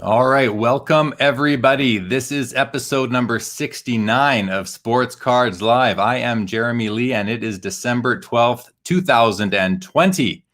All right, welcome everybody. This is episode number 69 of Sports Cards Live. I am Jeremy Lee and it is December 12th, 2020.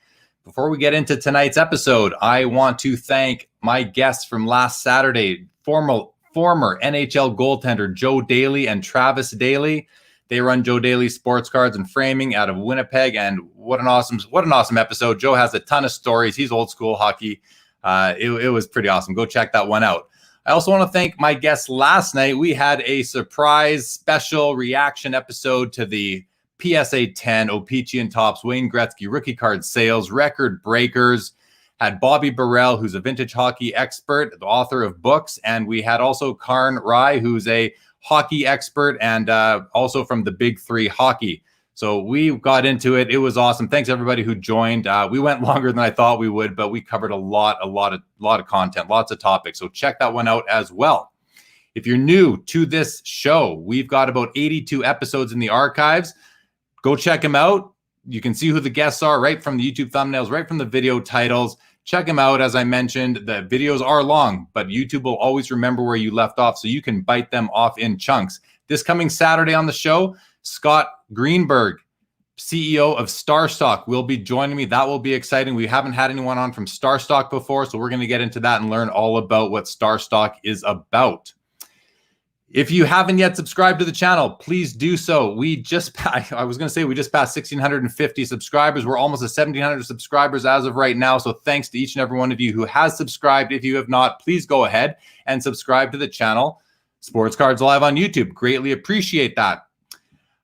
Before we get into tonight's episode, I want to thank my guests from last Saturday, former NHL goaltender Joe Daly and Travis Daly. They run Joe Daly Sports Cards and Framing out of Winnipeg, and what an awesome episode. Joe has a ton of stories. He's old school hockey. It was pretty awesome. Go check that one out. I also want to thank my guests last night. We had a surprise special reaction episode to the PSA 10 O-Pee-Chee and Topps Wayne Gretzky rookie card sales record breakers. Had Bobby Burrell, who's a vintage hockey expert, the author of books, and we had also Karn Rai, who's a hockey expert and also from the Big Three Hockey. So we got into it. It was awesome. Thanks everybody who joined. We went longer than I thought we would, but we covered a lot of content, lots of topics. So check that one out as well. If you're new to this show, we've got about 82 episodes in the archives. Go check them out. You can see who the guests are right from the YouTube thumbnails, right from the video titles. Check them out. As I mentioned, the videos are long, but YouTube will always remember where you left off, so you can bite them off in chunks. This coming Saturday on the show, Scott Greenberg, CEO of StarStock, will be joining me. That will be exciting. We haven't had anyone on from StarStock before, so we're going to get into that and learn all about what StarStock is about. If you haven't yet subscribed to the channel, please do so. We just passed 1,650 subscribers. We're almost at 1,700 subscribers as of right now. So thanks to each and every one of you who has subscribed. If you have not, please go ahead and subscribe to the channel. Sports Cards Live on YouTube. Greatly appreciate that.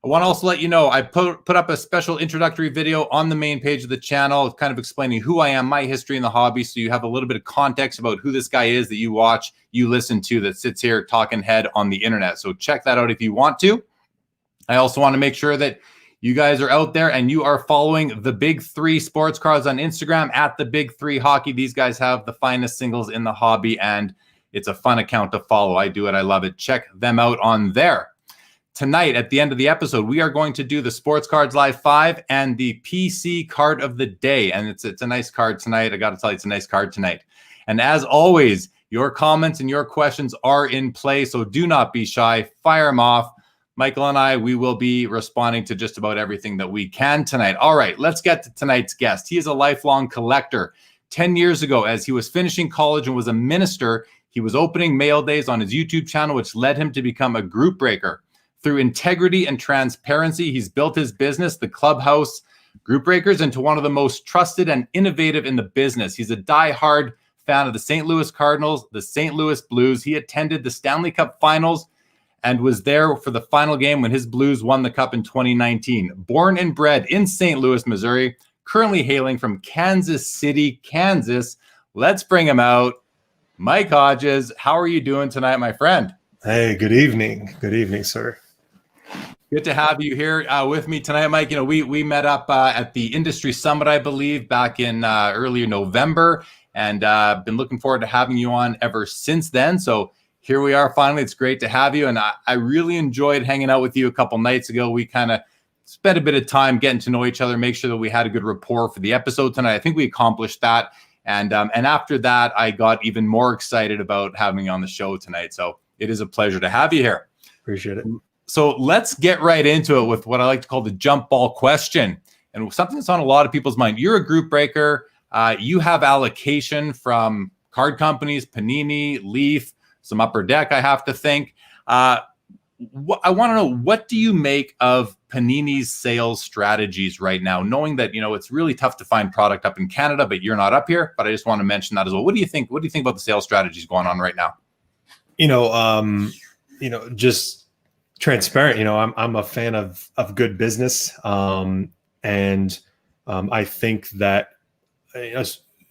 I want to also let you know I put up a special introductory video on the main page of the channel, kind of explaining who I am, my history in the hobby, so you have a little bit of context about who this guy is that you watch, you listen to, that sits here talking head on the internet. So check that out if you want to. I also want to make sure that you guys are out there and you are following the Big Three Sports Cards on Instagram at the Big Three Hockey. These guys have the finest singles in the hobby, and it's a fun account to follow. I do it. I love it. Check them out on there. Tonight, at the end of the episode, we are going to do the Sports Cards Live 5 and the PC card of the day. And it's a nice card tonight. I got to tell you, it's a nice card tonight. And as always, your comments and your questions are in play, so do not be shy. Fire them off. Michael and I, we will be responding to just about everything that we can tonight. All right, let's get to tonight's guest. He is a lifelong collector. 10 years ago, as he was finishing college and was a minister, he was opening mail days on his YouTube channel, which led him to become a group breaker. Through integrity and transparency, he's built his business, the Clubhouse Group Breakers, into one of the most trusted and innovative in the business. He's a diehard fan of the St. Louis Cardinals, the St. Louis Blues. He attended the Stanley Cup Finals and was there for the final game when his Blues won the Cup in 2019. Born and bred in St. Louis, Missouri, currently hailing from Kansas City, Kansas. Let's bring him out. Mike Hodges, how are you doing tonight, my friend? Hey, good evening. Good evening, sir. Good to have you here with me tonight, Mike. You know, we met up at the Industry Summit, I believe, back in earlier November, and been looking forward to having you on ever since then. So here we are finally. It's great to have you, and I really enjoyed hanging out with you a couple nights ago. We kind of spent a bit of time getting to know each other, make sure that we had a good rapport for the episode tonight. I think we accomplished that, and after that, I got even more excited about having you on the show tonight. So it is a pleasure to have you here. Appreciate it. So let's get right into it with what I like to call the jump ball question, and something that's on a lot of people's mind. You're a group breaker. You have allocation from card companies, Panini, Leaf, some Upper Deck, I have to think. I want to know, what do you make of Panini's sales strategies right now, knowing that, you know, it's really tough to find product up in Canada, but you're not up here. But I just want to mention that as well. What do you think? What do you think about the sales strategies going on right now? Just transparent. I'm a fan of good business, and I think that,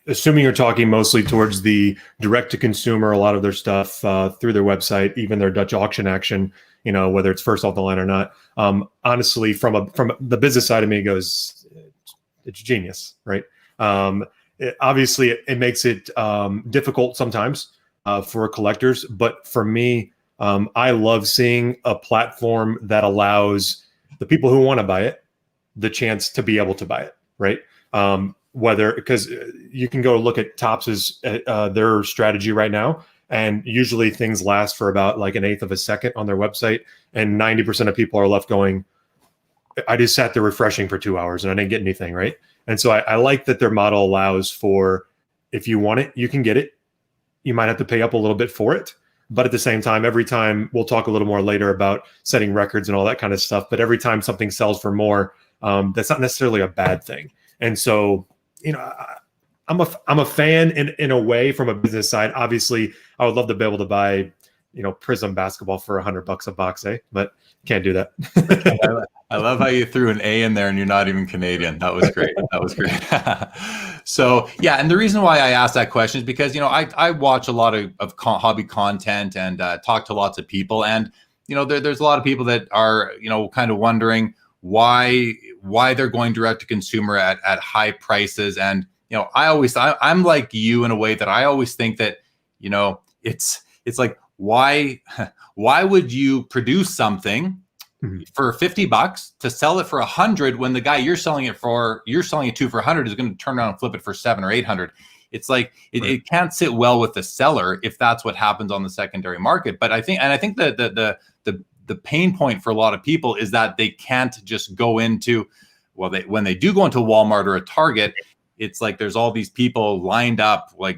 assuming you're talking mostly towards the direct to consumer, a lot of their stuff through their website, even their Dutch auction action, whether it's first off the line or not. Honestly, from the business side of me, goes, it's genius, right? Obviously, it makes it difficult sometimes for collectors, but for me, I love seeing a platform that allows the people who want to buy it the chance to be able to buy it, right? whether, because you can go look at Topps' their strategy right now, and usually things last for about like an eighth of a second on their website, and 90% of people are left going, I just sat there refreshing for 2 hours and I didn't get anything, right? And so I like that their model allows for, if you want it, you can get it. You might have to pay up a little bit for it. But at the same time, every time, we'll talk a little more later about setting records and all that kind of stuff, but every time something sells for more, that's not necessarily a bad thing. And so, I'm a fan in a way from a business side. Obviously, I would love to be able to buy, Prism basketball for $100 a box, but can't do that. I love how you threw an A in there and you're not even Canadian. That was great. That was great. So yeah, and the reason why I asked that question is because, I watch a lot of hobby content and talk to lots of people. And, there's a lot of people that are, kind of wondering why they're going direct to consumer at high prices. And, I'm like you in a way that I always think that, it's like, why would you produce something for $50 to sell it for $100 when the guy you're selling it to for $100 is going to turn around and flip it for $700 or $800? It's like it can't sit well with the seller if that's what happens on the secondary market. But I think that the pain point for a lot of people is that they can't just go into, when they do go into Walmart or a Target, it's like there's all these people lined up like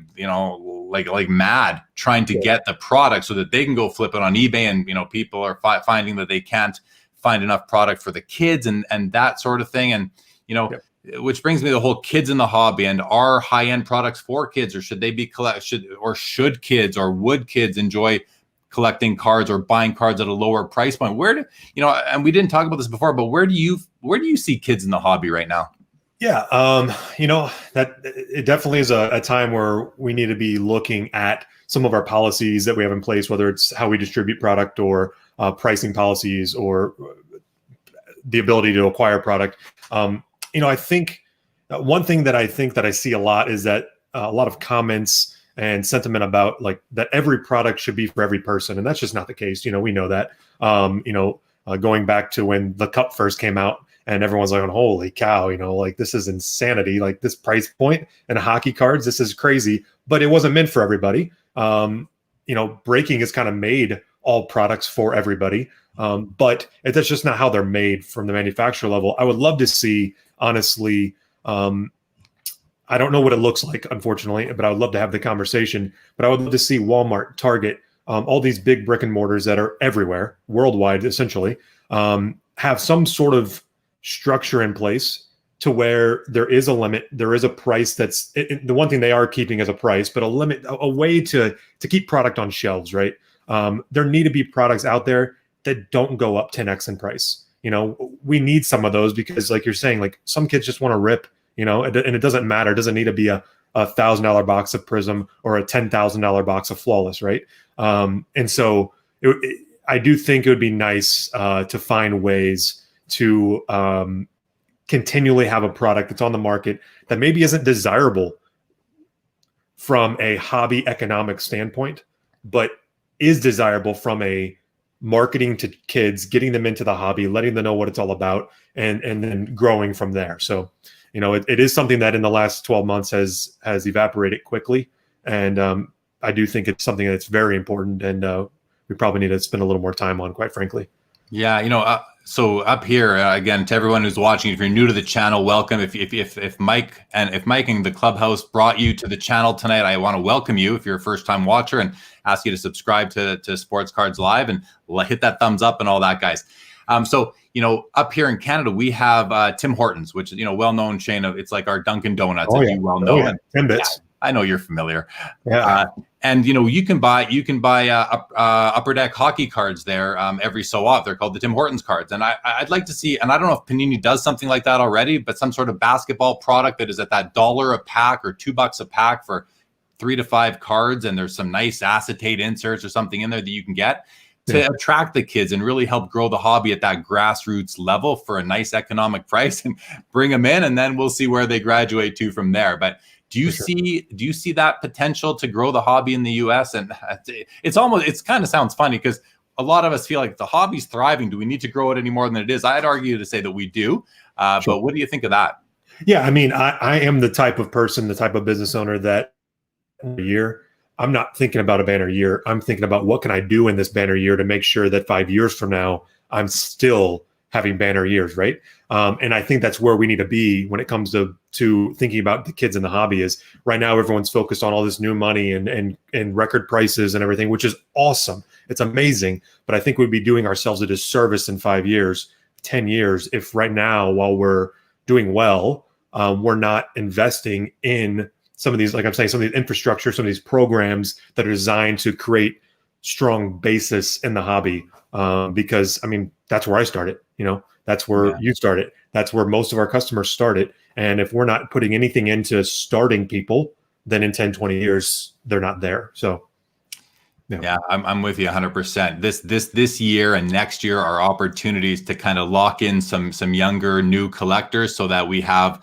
mad trying to get the product so that they can go flip it on eBay. And, people are finding that they can't find enough product for the kids and that sort of thing. And, which brings me to the whole kids in the hobby, and are high-end products for kids, or should they be should kids, or would kids enjoy collecting cards or buying cards at a lower price point? And we didn't talk about this before, but where do you see kids in the hobby right now? Yeah, that it definitely is a time where we need to be looking at some of our policies that we have in place, whether it's how we distribute product or pricing policies or the ability to acquire product. I think one thing that I see a lot is that a lot of comments and sentiment about like that every product should be for every person, and that's just not the case. We know that. Going back to when the cup first came out. And everyone's like, holy cow, like this is insanity. Like this price point and hockey cards, this is crazy. But it wasn't meant for everybody. Breaking has kind of made all products for everybody. But that's just not how they're made from the manufacturer level. I would love to see, honestly, I don't know what it looks like, unfortunately, but I would love to have the conversation. But I would love to see Walmart, Target, all these big brick and mortars that are everywhere, worldwide, essentially, have some sort of structure in place to where there is a limit, there is a price that's the one thing they are keeping as a price, but a limit, a way to keep product on shelves, right? There need to be products out there that don't go up 10x in price. We need some of those because, like you're saying, like some kids just want to rip, and it doesn't matter. It doesn't need to be a $1,000 box of Prism or a $10,000 box of Flawless, right? And so I do think it would be nice to find ways to continually have a product that's on the market that maybe isn't desirable from a hobby economic standpoint, but is desirable from a marketing to kids, getting them into the hobby, letting them know what it's all about, and then growing from there. So, it is something that in the last 12 months has evaporated quickly. And I do think it's something that's very important, and we probably need to spend a little more time on, quite frankly. Yeah, so up here again, to everyone who's watching, if you're new to the channel, welcome. If Mike and the Clubhouse brought you to the channel tonight, I want to welcome you. If you're a first-time watcher, and ask you to subscribe to Sports Cards Live and hit that thumbs up and all that, guys. So up here in Canada, we have Tim Hortons, which is well-known chain of, it's like our Dunkin' Donuts, as you well know. Yeah. Timbits. Yeah, I know you're familiar. Yeah. And you can buy Upper Deck hockey cards there every so often. They're called the Tim Hortons cards, and I'd like to see. And I don't know if Panini does something like that already, but some sort of basketball product that is at that $1 a pack or $2 a pack for 3 to 5 cards, and there's some nice acetate inserts or something in there that you can get to attract the kids and really help grow the hobby at that grassroots level for a nice economic price, and bring them in, and then we'll see where they graduate to from there. But do you see that potential to grow the hobby in the US? And it's kind of sounds funny because a lot of us feel like the hobby's thriving. Do we need to grow it any more than it is? I'd argue to say that we do. But what do you think of that? Yeah, I mean, I am the type of person, the type of business owner that year, I'm not thinking about a banner year. I'm thinking about what can I do in this banner year to make sure that 5 years from now, I'm still having banner years, right? And I think that's where we need to be when it comes to thinking about the kids in the hobby. Is right now everyone's focused on all this new money and record prices and everything, which is awesome. It's amazing, but I think we'd be doing ourselves a disservice in 5 years, 10 years, if right now, while we're doing well, we're not investing in some of these, like I'm saying, some of these infrastructure, some of these programs that are designed to create strong basis in the hobby. Because I mean, that's where I started, that's where you started. That's where most of our customers started. And if we're not putting anything into starting people, then in 10, 20 years, they're not there. So yeah, I'm with you 100%. This year and next year are opportunities to kind of lock in some younger new collectors so that we have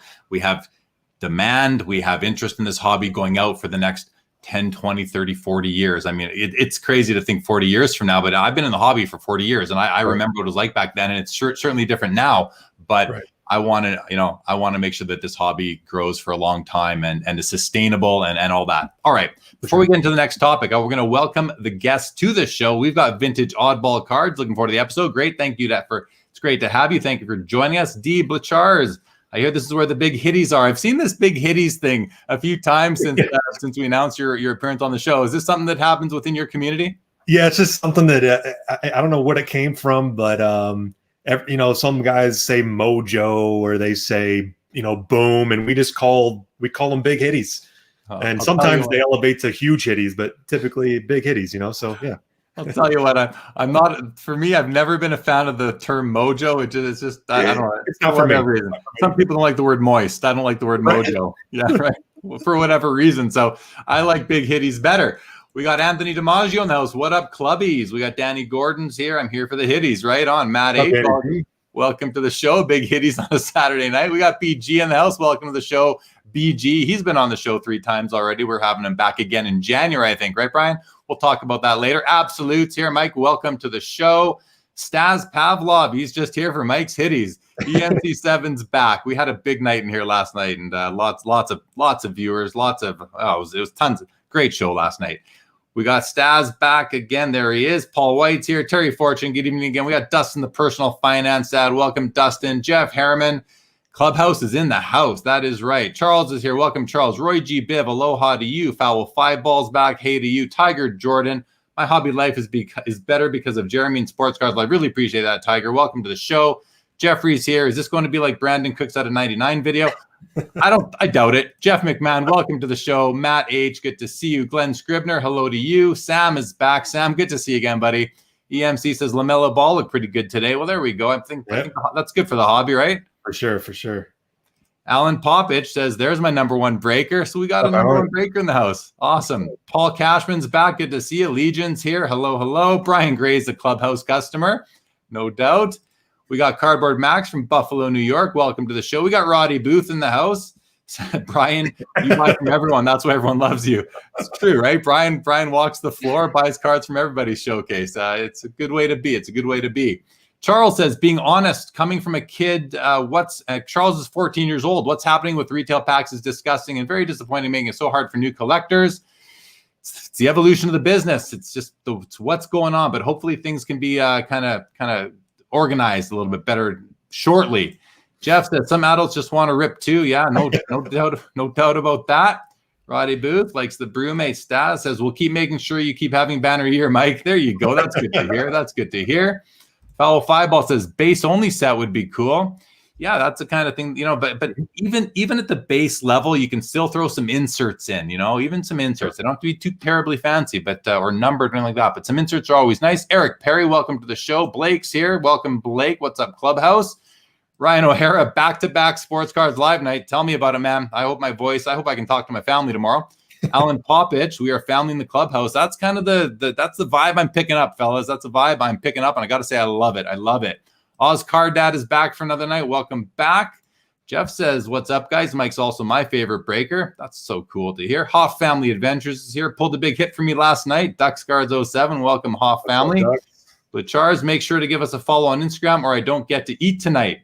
demand, we have interest in this hobby going out for the next 10, 20, 30, 40 years. I mean, it's crazy to think 40 years from now, but I've been in the hobby for 40 years and I remember what it was like back then, and it's certainly different now, but I want to make sure that this hobby grows for a long time and is sustainable and all that. All right. Before we get into the next topic, we're going to welcome the guests to the show. We've got Vintage Oddball Cards. Looking forward to the episode. Great. Thank you it's great to have you. Thank you for joining us. D. Blachars. I hear this is where the big hitties are. I've seen this big hitties thing a few times since we announced your appearance on the show. Is this something that happens within your community? Yeah, it's just something that I don't know what it came from, but some guys say mojo or they say boom, and we call them big hitties. And sometimes they elevate to huge hitties, but typically big hitties. So yeah. I'll tell you what, I'm not, for me, I've never been a fan of the term mojo. It's just, I don't know. It's not for me. Reason. Some people don't like the word moist. I don't like the word mojo. Yeah, right. For whatever reason. So I like big hitties better. We got Anthony DiMaggio in the house. What up, clubbies? We got Danny Gordon's here. I'm here for the hitties. Right on. Matt H. Welcome to the show. Big hitties on a Saturday night. We got BG in the house. Welcome to the show, BG. He's been on the show 3 times already. We're having him back again in January, I think. Right, Brian? We'll talk about that later. Absolutes here. Mike, welcome to the show. Stas Pavlov, he's just here for Mike's hitties. EMC7's back. We had a big night in here last night, and lots of viewers, it was tons of great show last night. We got Stas back again. There he is. Paul White's here. Terry Fortune, good evening again. We got Dustin, the personal finance dad. Welcome, Dustin. Jeff Harriman. Clubhouse is in the house. That is right. Charles is here. Welcome, Charles. Roy G. Biv, aloha to you. Foul 5 balls back. Hey to you. Tiger Jordan. My hobby life is better because of Jeremy and Sports Cards. I really appreciate that, Tiger. Welcome to the show. Jeffrey's here. Is this going to be like Brandon Cooks out of 99 video? I doubt it. Jeff McMahon, welcome to the show. Matt H., good to see you. Glenn Scribner, hello to you. Sam is back. Sam, good to see you again, buddy. EMC says LaMelo Ball looked pretty good today. Well, there we go. I think that's good for the hobby, right? For sure. Alan Poppich says, there's my number 1 breaker. So we got a number 1 breaker in the house. Awesome. Paul Cashman's back. Good to see you. Legion's here. Hello. Brian Gray's a Clubhouse customer. No doubt. We got Cardboard Max from Buffalo, New York. Welcome to the show. We got Roddy Booth in the house. Brian, you buy from everyone. That's why everyone loves you. It's true, right? Brian walks the floor, buys cards from everybody's showcase. It's a good way to be. Charles says, being honest, coming from a kid, Charles is 14 years old. What's happening with retail packs is disgusting and very disappointing, making it so hard for new collectors. It's the evolution of the business. It's what's going on, but hopefully things can be kind of organized a little bit better shortly. Jeff said some adults just want to rip too. Yeah, no doubt about that. Roddy Booth likes the brewmate. Stas says, we'll keep making sure you keep having banner year, Mike. There you go. That's good to hear. Foul 5 ball says base only set would be cool. Yeah, that's the kind of thing, but even at the base level, you can still throw some inserts in, even some inserts. They don't have to be too terribly fancy, but or numbered or anything like that. But some inserts are always nice. Eric Perry, welcome to the show. Blake's here. Welcome, Blake. What's up, Clubhouse? Ryan O'Hara, back-to-back Sports Cards live night. Tell me about it, man. I hope I can talk to my family tomorrow. Alan Poppich, we are family in the Clubhouse. That's kind of that's the vibe I'm picking up, fellas. That's the vibe I'm picking up, and I got to say I love it. Oz Card Dad is back for another night. Welcome back. Jeff says, what's up, guys? Mike's also my favorite breaker. That's so cool to hear. Hoff Family Adventures is here. Pulled a big hit for me last night. Ducks Cards 07. Welcome, Hoff Family. But Charles, make sure to give us a follow on Instagram or I don't get to eat tonight.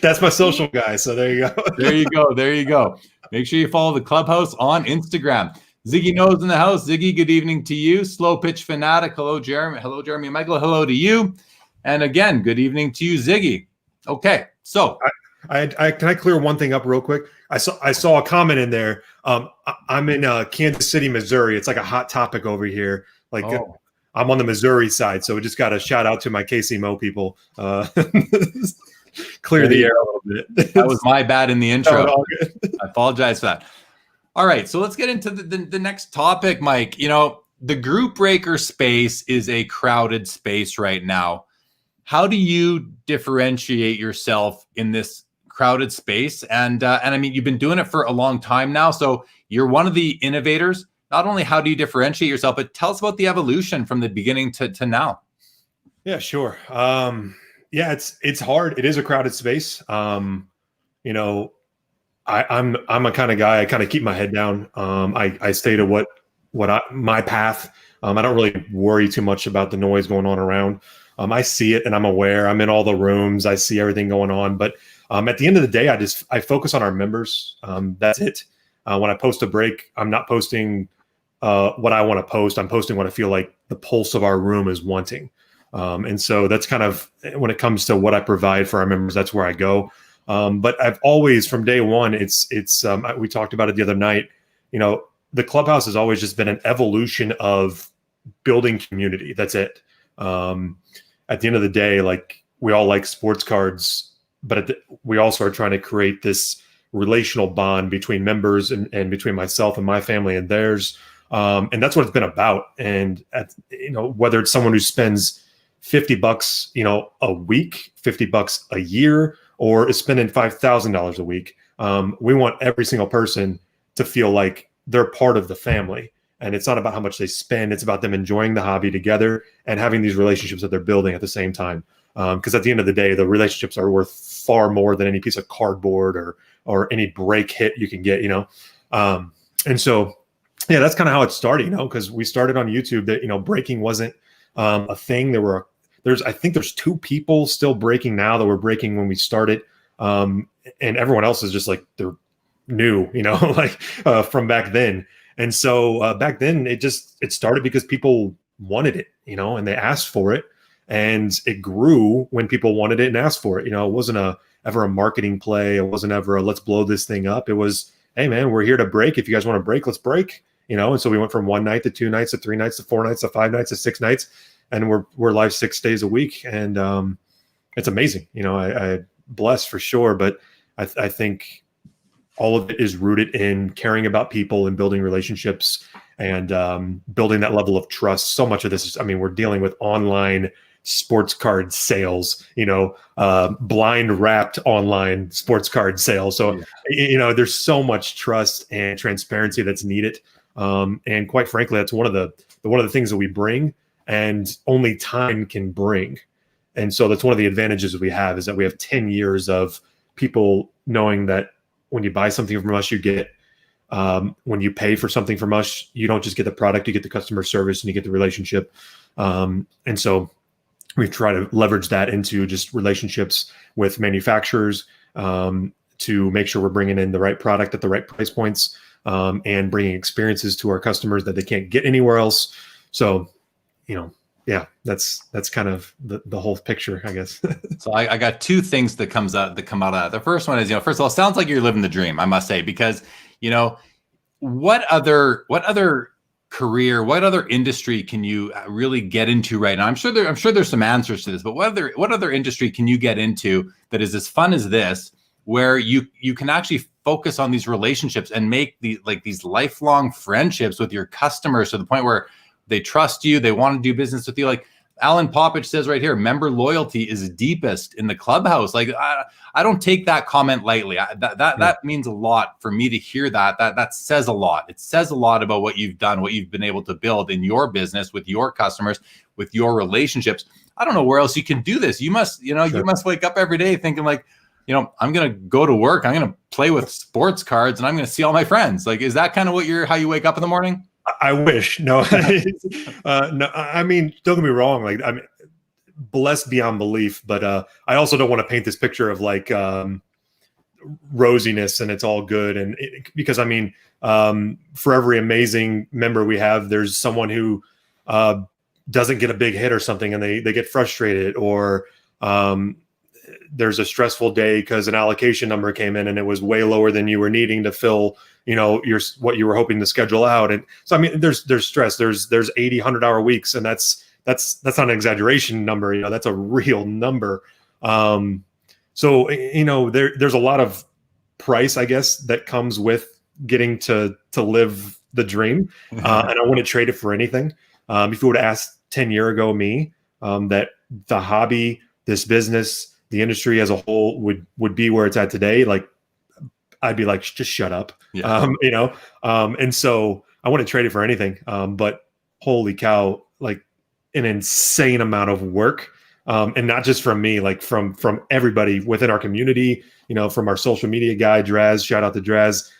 That's my social guy. So there you go. There you go. There you go. Make sure you follow the Clubhouse on Instagram. Ziggy Knows in the house. Ziggy, good evening to you. Slow Pitch Fanatic. Hello, Jeremy. Hello, Jeremy and Michael. Hello to you. And again, good evening to you, Ziggy. Okay, so can I clear one thing up real quick? I saw a comment in there. I'm in Kansas City, Missouri. It's like a hot topic over here. Like I'm on the Missouri side, so we just got a shout out to my KCMO people. Clear the air a little bit. That was my bad in the intro. I apologize for that. All right, so let's get into the next topic, Mike. You know, the group breaker space is a crowded space right now. How do you differentiate yourself in this crowded space? And I mean, you've been doing it for a long time now, so you're one of the innovators. Not only how do you differentiate yourself, but tell us about the evolution from the beginning to now. Yeah, sure. Yeah, it's hard. It is a crowded space. You know, I'm a kind of guy. I kind of keep my head down. I stay to my path. I don't really worry too much about the noise going on around. I see it and I'm aware. I'm in all the rooms. I see everything going on. But at the end of the day, I focus on our members. That's it. When I post a break, I'm not posting what I want to post. I'm posting what I feel like the pulse of our room is wanting. And so that's kind of when it comes to what I provide for our members, that's where I go. But I've always, from day one, we talked about it the other night, you know, the Clubhouse has always just been an evolution of building community. That's it. At the end of the day, like we all like sports cards, but we also are trying to create this relational bond between members and between myself and my family and theirs. And that's what it's been about. And whether it's someone who spends $50, a week, $50 a year, or is spending $5,000 a week, we want every single person to feel like they're part of the family. And it's not about how much they spend. It's about them enjoying the hobby together and having these relationships that they're building at the same time. Because at the end of the day, the relationships are worth far more than any piece of cardboard or any break hit you can get, And so, yeah, that's kind of how it started, because we started on YouTube that, breaking wasn't a thing. I think there's 2 people still breaking now that were breaking when we started. And everyone else is just like, they're new, from back then. And so back then it started because people wanted it, and they asked for it, and it grew when people wanted it and asked for it. It wasn't ever a marketing play. It wasn't ever a let's blow this thing up. It was, hey man, we're here to break. If you guys want to break, let's break, And so we went from 1 night to 2 nights to 3 nights to 4 nights to 5 nights to 6 nights, and we're live 6 days a week. And it's amazing. I blessed for sure, but I think all of it is rooted in caring about people and building relationships and building that level of trust. So much of this is, we're dealing with online sports card sales, blind wrapped online sports card sales. So, there's so much trust and transparency that's needed. And quite frankly, that's one of the things that we bring and only time can bring. And so that's one of the advantages that we have, is that we have 10 years of people knowing that when you buy something from us, you get, when you pay for something from us, you don't just get the product, you get the customer service and you get the relationship. And so we try to leverage that into just relationships with manufacturers to make sure we're bringing in the right product at the right price points and bringing experiences to our customers that they can't get anywhere else. So, yeah, that's kind of the whole picture, I guess. So I got 2 things that come out of that. The first one is, first of all, it sounds like you're living the dream, I must say, because, what other career, what other industry can you really get into right now? I'm sure there's some answers to this, but what other industry can you get into that is as fun as this, where you can actually focus on these relationships and make these lifelong friendships with your customers to the point where they trust you, they want to do business with you. Like Alan Poppich says right here, member loyalty is deepest in the Clubhouse. Like I don't take that comment lightly. That means a lot for me to hear that. That says a lot. It says a lot about what you've done, what you've been able to build in your business with your customers, with your relationships. I don't know where else you can do this. You must, you must wake up every day thinking like, I'm going to go to work. I'm going to play with sports cards and I'm going to see all my friends. Like, is that kind of how you wake up in the morning? I wish. No, no. I mean, don't get me wrong. Like, I mean, blessed beyond belief, but I also don't want to paint this picture of like rosiness and it's all good. And because I mean, for every amazing member we have, there's someone who doesn't get a big hit or something, and they get frustrated, or there's a stressful day because an allocation number came in and it was way lower than you were needing to fill, you know, what you were hoping to schedule out. And so, I mean, there's stress, there's 80, 100-hour weeks. And that's not an exaggeration number, you know, that's a real number. So, you know, there's a lot of price, I guess, that comes with getting to live the dream. And I wouldn't trade it for anything. If you would have asked 10 years ago me, that the hobby, this business, the industry as a whole would be where it's at today, like I'd be like, just shut up. Yeah. You know? And so I wouldn't trade it for anything. But holy cow, like an insane amount of work. And not just from me, like from everybody within our community, you know, from our social media guy, Draz, shout out to Draz,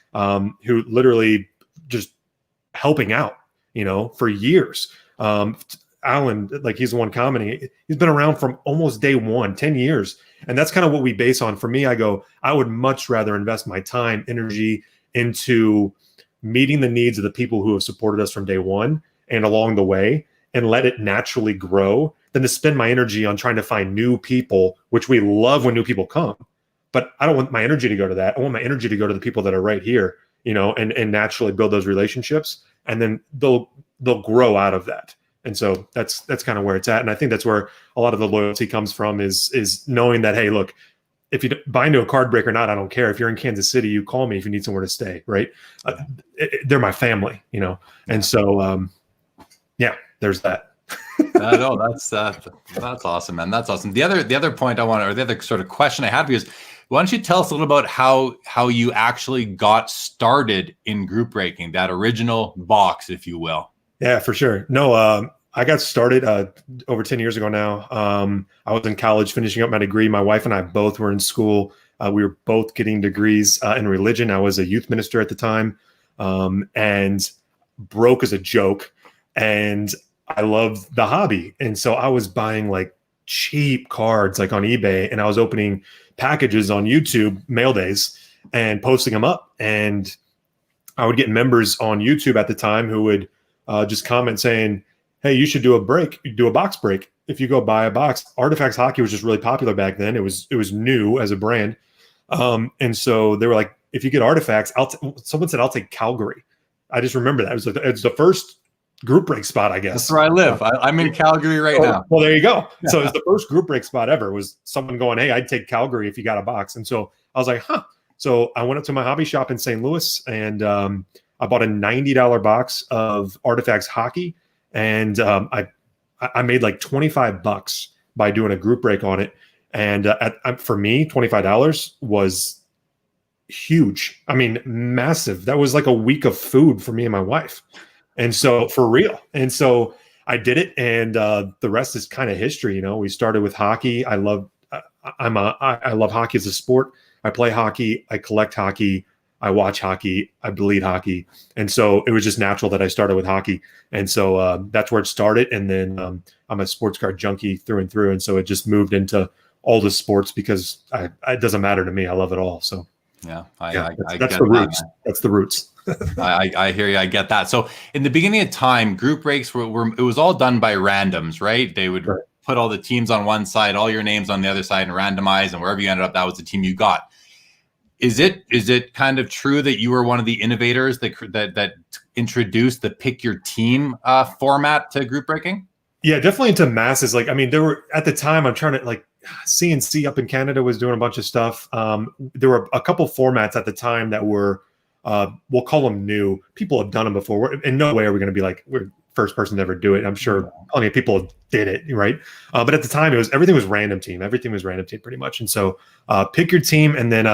who literally just helping out, you know, for years. Alan, like he's the one commenting, he's been around from almost day one, 10 years. And that's kind of what we base on. For me, I go, I would much rather invest my time, energy into meeting the needs of the people who have supported us from day one and along the way, and let it naturally grow, than to spend my energy on trying to find new people, which we love when new people come. But I don't want my energy to go to that. I want my energy to go to the people that are right here, you know, and naturally build those relationships. And then they'll grow out of that. And so that's kind of where it's at. And I think that's where a lot of the loyalty comes from, is knowing that, hey, look, if you buy into a card break or not, I don't care. If you're in Kansas City, you call me if you need somewhere to stay, right? They're my family, you know? And so, yeah, there's that. No, that's awesome, man. That's awesome. The other point I want, or the other sort of question I had for you is, why don't you tell us a little about how you actually got started in group breaking, that original box, if you will? Yeah, for sure. No, I got started over 10 years ago now. I was in college finishing up my degree. My wife and I both were in school. We were both getting degrees in religion. I was a youth minister at the time, and broke as a joke. And I loved the hobby. And so I was buying like cheap cards like on eBay, and I was opening packages on YouTube mail days and posting them up. And I would get members on YouTube at the time who would just comment saying, hey, you should do a box break. If you go buy a box, Artifacts Hockey was just really popular back then. It was new as a brand. And so they were like, if you get Artifacts, someone said, I'll take Calgary. I just remember that. It's the first group break spot, I guess. That's where I live. I'm in Calgary right now. Well, there you go. So it's the first group break spot ever, was someone going, hey, I'd take Calgary if you got a box. And so I was like, huh. So I went up to my hobby shop in St. Louis, and I bought a $90 box of Artifacts Hockey. And I made like $25 by doing a group break on it. And for me, $25 was huge. I mean, massive. That was like a week of food for me and my wife. And so, for real. And so I did it, and the rest is kind of history. You know, we started with hockey. I love hockey as a sport. I play hockey. I collect hockey. I watch hockey. I bleed hockey. And so it was just natural that I started with hockey. And so that's where it started. And then I'm a sports card junkie through and through. And so it just moved into all the sports because it doesn't matter to me. I love it all. So yeah, that's the roots. That's the roots. I hear you. I get that. So in the beginning of time, group breaks it was all done by randoms, right? They would put all the teams on one side, all your names on the other side, and randomize, and wherever you ended up, that was the team you got. Is it kind of true that you were one of the innovators that introduced the pick your team format to group breaking? Yeah, definitely into masses. Like, I mean, there were at the time, I'm trying to like CNC up in Canada was doing a bunch of stuff. There were a couple formats at the time that were, we'll call them new. People have done them before. In no way are we going to be like, we're first person to ever do it. I'm sure plenty of people did it, right? But at the time, everything was random team. Everything was random team pretty much. And so pick your team, and then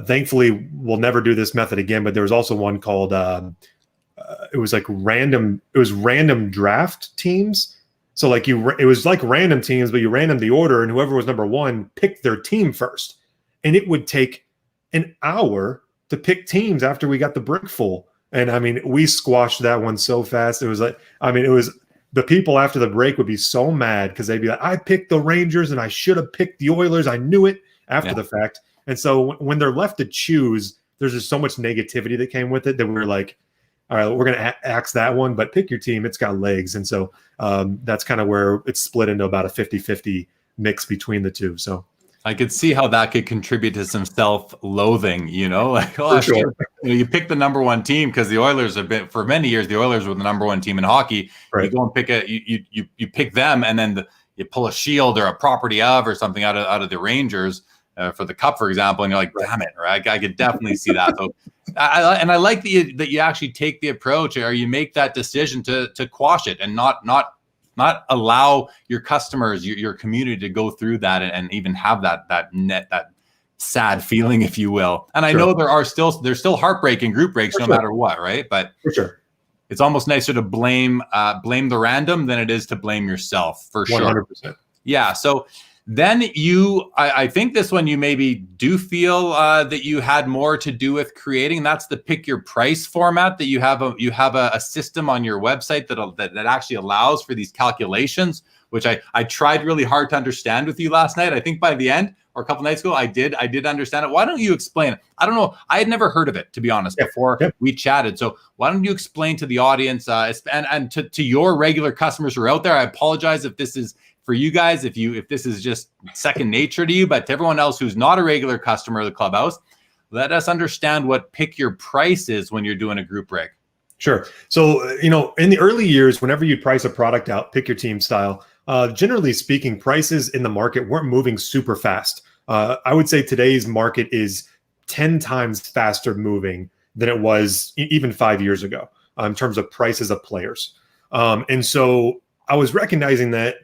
thankfully we'll never do this method again. But there was also one called it was like random. It was random draft teams. So like it was like random teams, but you random the order, and whoever was number one picked their team first. And it would take an hour to pick teams after we got the brick full. And I mean, we squashed that one so fast. It was like, I mean, it was the people after the break would be so mad because they'd be like, I picked the Rangers and I should have picked the Oilers. I knew it after the fact. And so when they're left to choose, there's just so much negativity that came with it that we were like, all right, we're going to axe that one, but pick your team. It's got legs. And so that's kind of where it's split into about a 50-50 mix between the two. So I could see how that could contribute to some self-loathing, like, oh, sure. You pick the number one team because the Oilers have been, for many years, the Oilers were the number one team in hockey. Right. You go and pick you pick them, and then you pull a Shield or a property of or something out of the Rangers for the Cup, for example, and you're like, damn it, right? I could definitely see that. So, I like that you actually take the approach, or you make that decision to quash it and not allow your customers, your community to go through that and even have that sad feeling, if you will. And I know there's still heartbreaking group breaks no matter what, right? But for sure, it's almost nicer to blame the random than it is to blame yourself, for sure. 100%. Yeah. So then I think this one you maybe do feel that you had more to do with creating. That's the pick your price format that you have a system on your website that actually allows for these calculations, which I tried really hard to understand with you last night. I think by the end, or a couple nights ago, I did understand it. Why don't you explain it? I don't know. I had never heard of it, to be honest, before we chatted. So why don't you explain to the audience and to your regular customers who are out there? I apologize if this is for you guys, if this is just second nature to you, but to everyone else who's not a regular customer of the Clubhouse, let us understand what pick your price is when you're doing a group break. Sure. So, in the early years, whenever you price a product out, pick your team style, generally speaking, prices in the market weren't moving super fast. I would say today's market is 10 times faster moving than it was even 5 years ago in terms of prices of players. And so I was recognizing that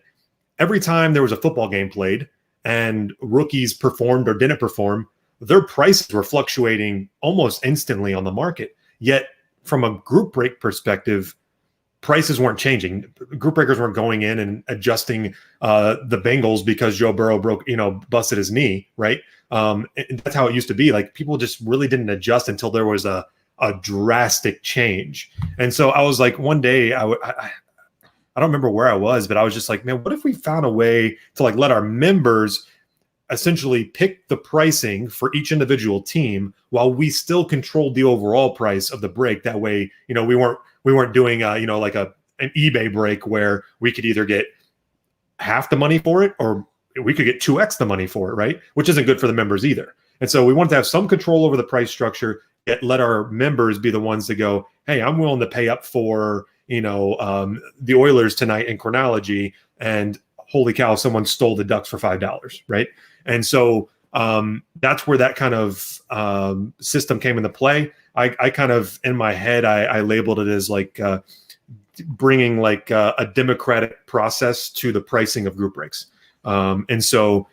every time there was a football game played and rookies performed or didn't perform, their prices were fluctuating almost instantly on the market. Yet from a group break perspective, prices weren't changing. Group breakers weren't going in and adjusting the Bengals because Joe Burrow busted his knee, right? And that's how it used to be. Like, people just really didn't adjust until there was a drastic change. And so I was like, one day I don't remember where I was, but I was just like, man, what if we found a way to let our members essentially pick the pricing for each individual team while we still controlled the overall price of the break? That way, we weren't doing an eBay break where we could either get half the money for it or we could get 2x the money for it, right? Which isn't good for the members either. And so we wanted to have some control over the price structure, yet let our members be the ones to go, hey, I'm willing to pay up for the Oilers tonight in chronology, and holy cow, someone stole the Ducks for $5, right? And so that's where that kind of system came into play. I kind of, in my head, I labeled it as bringing a democratic process to the pricing of group breaks. And so,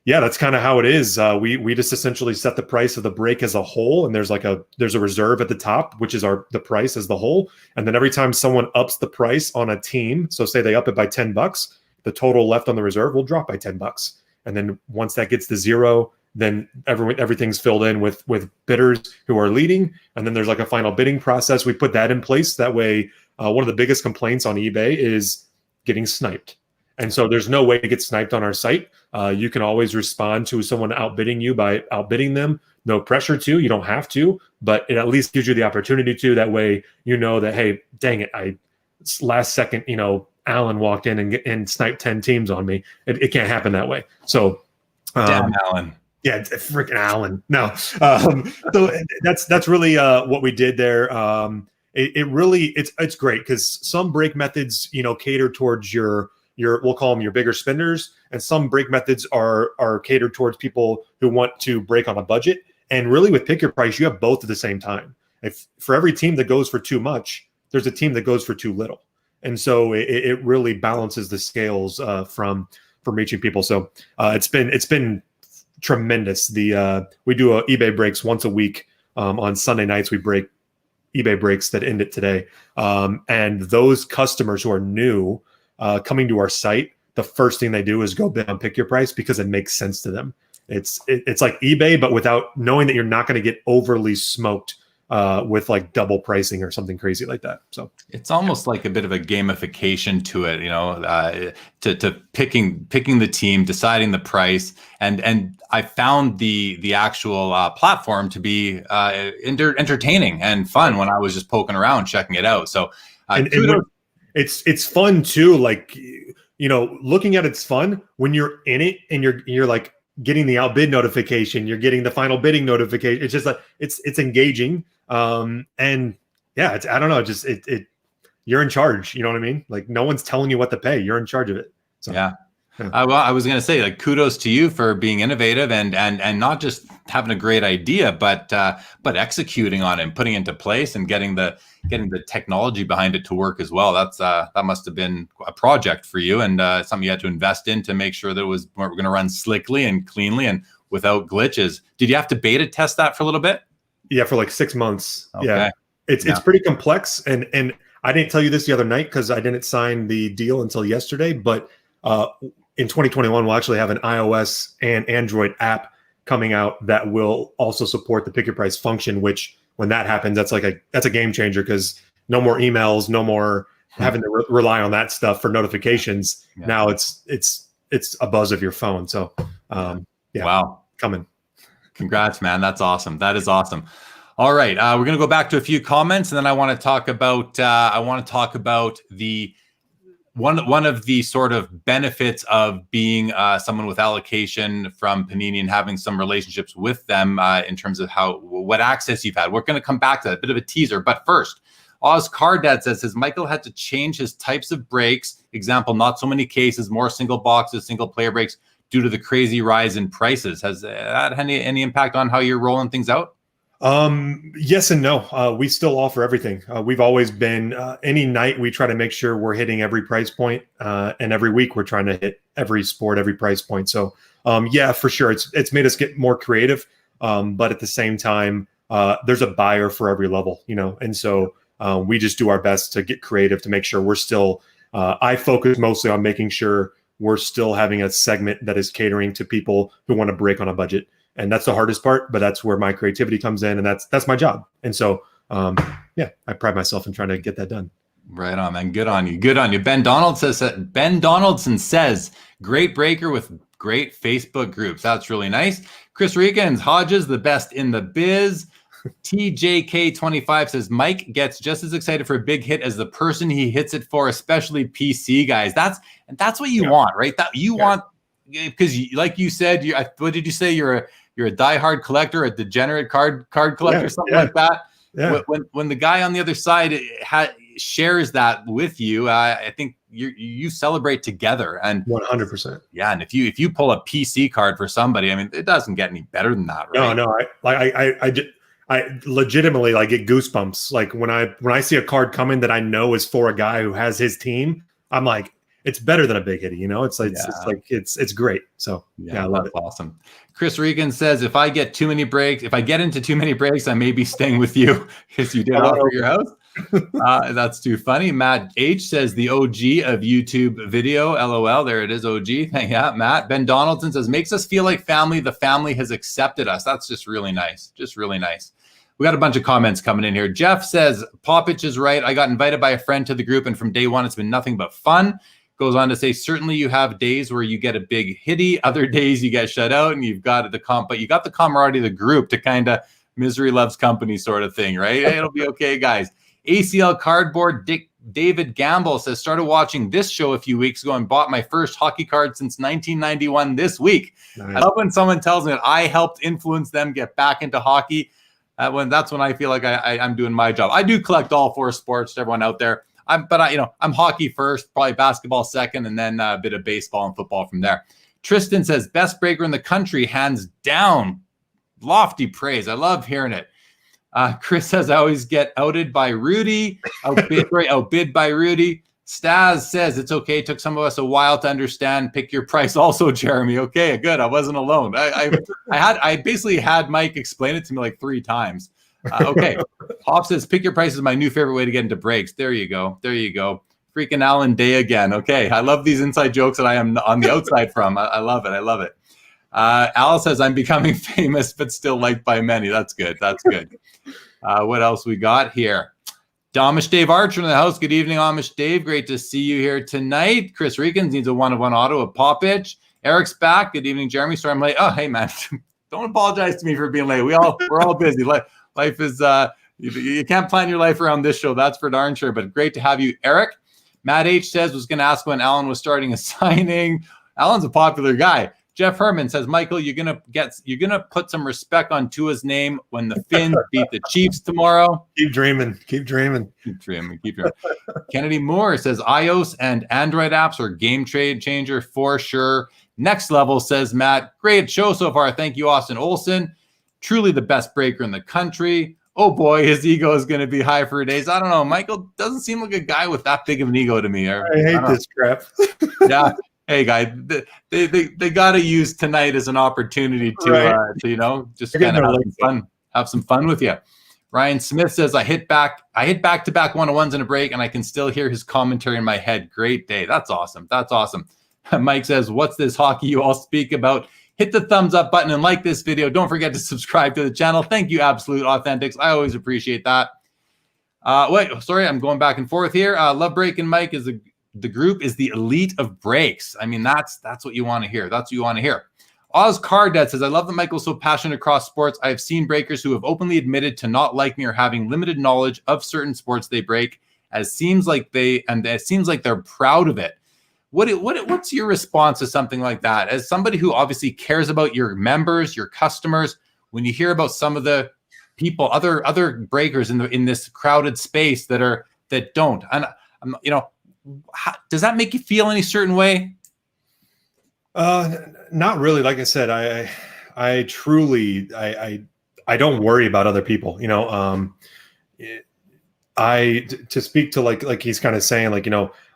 yeah, that's kind of how it is. We just essentially set the price of the break as a whole, and there's a reserve at the top, which is the price as the whole. And then every time someone ups the price on a team, so say they up it by $10, the total left on the reserve will drop by $10. And then once that gets to zero, then everything's filled in with bidders who are leading. And then there's a final bidding process. We put that in place. That way, one of the biggest complaints on eBay is getting sniped. And so there's no way to get sniped on our site. You can always respond to someone outbidding you by outbidding them. No pressure to, you don't have to, but it at least gives you the opportunity to. That way, that, hey, dang it, last second, Allen walked in and sniped 10 teams on me. It can't happen that way. So, damn Allen. Yeah, freaking Allen. No. So that's really what we did there. It's great because some break methods, cater towards your we'll call them your bigger spenders, and some break methods are catered towards people who want to break on a budget. And really, with pick your price, you have both at the same time. If for every team that goes for too much, there's a team that goes for too little, and so it really balances the scales from reaching people. So it's been tremendous. We do eBay breaks once a week. On Sunday nights, we break eBay breaks that end it today, and those customers who are new coming to our site, the first thing they do is go bid on pick your price because it makes sense to them. It's like eBay, but without knowing that you're not going to get overly smoked with like double pricing or something crazy like that. So it's almost like a bit of a gamification to it, to picking the team, deciding the price, and I found the actual platform to be entertaining and fun when I was just poking around, checking it out. So it's fun too. Like, looking at it's fun when you're in it and you're like getting the outbid notification, you're getting the final bidding notification. It's just like it's engaging. And yeah, I don't know, just you're in charge. You know what I mean? Like no one's telling you what to pay. You're in charge of it. So, yeah. Well, I was going to say, like, kudos to you for being innovative and not just having a great idea, but executing on it and putting it into place and getting the technology behind it to work as well. That must have been a project for you and something you had to invest in to make sure that we're going to run slickly and cleanly and without glitches. Did you have to beta test that for a little bit? Yeah, for like 6 months. Okay. Yeah, it's pretty complex, and I didn't tell you this the other night because I didn't sign the deal until yesterday. But in 2021, we'll actually have an iOS and Android app coming out that will also support the pick your price function. Which, when that happens, that's a game changer because no more emails, no more having to rely on that stuff for notifications. Yeah. Now it's a buzz of your phone. So yeah, wow, coming. Congrats, man. That's awesome. That is awesome. All right. We're going to go back to a few comments, and then I want to talk about the one of the sort of benefits of being someone with allocation from Panini and having some relationships with them in terms of what access you've had. We're going to come back to that, a bit of a teaser. But first, Oz Cardad says Michael had to change his types of breaks. Example, not so many cases, more single boxes, single player breaks, due to the crazy rise in prices. Has that had any impact on how you're rolling things out? Yes and no. We still offer everything. We've always been, any night we try to make sure we're hitting every price point, and every week we're trying to hit every sport, every price point. So yeah, for sure. It's made us get more creative. But at the same time, there's a buyer for every level, and so we just do our best to get creative to make sure we're still, I focus mostly on making sure we're still having a segment that is catering to people who want to break on a budget. And that's the hardest part, but that's where my creativity comes in. And that's my job. And so, yeah, I pride myself in trying to get that done. Right on, man. Good on you. Good on you. Ben Donaldson says, great breaker with great Facebook groups. That's really nice. Chris Reekins, Hodges, the best in the biz. TJK25 says, Mike gets just as excited for a big hit as the person he hits it for, especially PC guys. That's what you want, right? That you want, because like you said, what did you say? You're a diehard collector, a degenerate card collector, something like that. Yeah. When the guy on the other side shares that with you, I think you celebrate together. And 100%. Yeah, and if you pull a PC card for somebody, I mean, it doesn't get any better than that, right? No, I legitimately get goosebumps. Like when I see a card coming that I know is for a guy who has his team, I'm like, it's better than a big hitty, it's great. So yeah, I love it. Awesome. Chris Regan says, if I get into too many breaks, I may be staying with you because you did offer your house. That's too funny. Matt H says, the OG of YouTube video, LOL. There it is, OG. Yeah, Matt. Ben Donaldson says, makes us feel like family. The family has accepted us. That's just really nice. Just really nice. We got a bunch of comments coming in here. Jeff says, Poppich is right. I got invited by a friend to the group, and from day one, it's been nothing but fun. Goes on to say, certainly you have days where you get a big hitty, other days you get shut out, and you've got but you got the camaraderie of the group to kind of misery loves company sort of thing, right? It'll be okay, guys. ACL Cardboard David Gamble says, started watching this show a few weeks ago and bought my first hockey card since 1991 this week. Nice. I love when someone tells me that I helped influence them get back into hockey. That's when I feel like I'm doing my job. I do collect all four sports to everyone out there. I'm hockey first, probably basketball second, and then a bit of baseball and football from there. Tristan says, best breaker in the country, hands down. Lofty praise. I love hearing it. Chris says, I always get outbid by Rudy. Outbid by Rudy. Staz says, it's okay. It took some of us a while to understand. Pick your price also, Jeremy. Okay, good. I wasn't alone. I basically had Mike explain it to me like 3 times. Okay. Hop says, pick your price is my new favorite way to get into breaks. There you go. Freaking Alan Day again. Okay. I love these inside jokes that I am on the outside from. I love it. Al says, I'm becoming famous, but still liked by many. That's good. What else we got here? Amish Dave Archer in the house. Good evening, Amish Dave. Great to see you here tonight. Chris Regan needs a 1-of-1 auto of Poppich. Eric's back. Good evening, Jeremy. Sorry I'm late. Oh, hey, man. Don't apologize to me for being late. We're all busy. Life is you can't plan your life around this show. That's for darn sure. But great to have you, Eric. Matt H says was going to ask when Alan was starting a signing. Alan's a popular guy. Jeff Herman says, Michael, you're gonna put some respect on Tua's name when the Finns beat the Chiefs tomorrow. Keep dreaming. Kennedy Moore says iOS and Android apps are game trade changer for sure. Next level, says Matt. Great show so far. Thank you, Austin Olson. Truly the best breaker in the country. Oh boy, his ego is going to be high for days. I don't know. Michael doesn't seem like a guy with that big of an ego to me. I hate this crap. Yeah. Hey, guys, they got to use tonight as an opportunity to just kind of have some fun with you. Ryan Smith says, I hit back-to-back 1-on-1s in a break, and I can still hear his commentary in my head. Great day. That's awesome. Mike says, what's this hockey you all speak about? Hit the thumbs up button and like this video. Don't forget to subscribe to the channel. Thank you, Absolute Authentics. I always appreciate that. Sorry, I'm going back and forth here. Love Break and Mike is the group is the elite of breaks. I mean, that's what you want to hear. That's what you want to hear. Oz Cardet says, I love that Michael's so passionate across sports. I've seen breakers who have openly admitted to not liking me or having limited knowledge of certain sports they break, it seems like they're proud of it. What's your response to something like that? As somebody who obviously cares about your members, your customers, when you hear about some of the people, other breakers in this crowded space that don't, and does that make you feel any certain way? Not really. Like I said, I truly don't worry about other people. To speak to like he's kind of saying, like,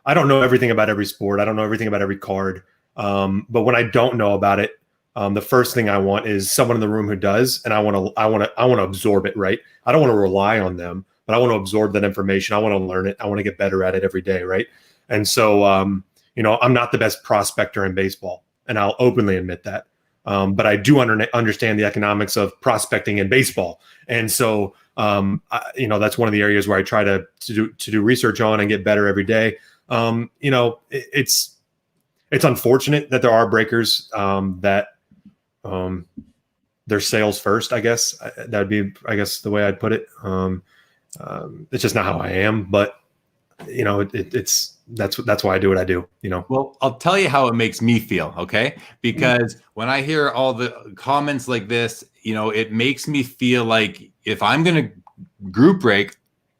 I don't know everything about every sport. I don't know everything about every card. But when I don't know about it, the first thing I want is someone in the room who does, and I want to absorb it. Right. I don't want to rely on them, but I want to absorb that information. I want to learn it. I want to get better at it every day. Right. And so, I'm not the best prospector in baseball, and I'll openly admit that. But I do understand the economics of prospecting in baseball. And so, that's one of the areas where I try to do research on and get better every day. It's unfortunate that there are breakers that they're sales first, I guess. That would be, I guess, the way I'd put it. It's just not how I am, but that's why I do what I do, Well, I'll tell you how it makes me feel, okay? Because when I hear all the comments like this, it makes me feel like if I'm going to group break,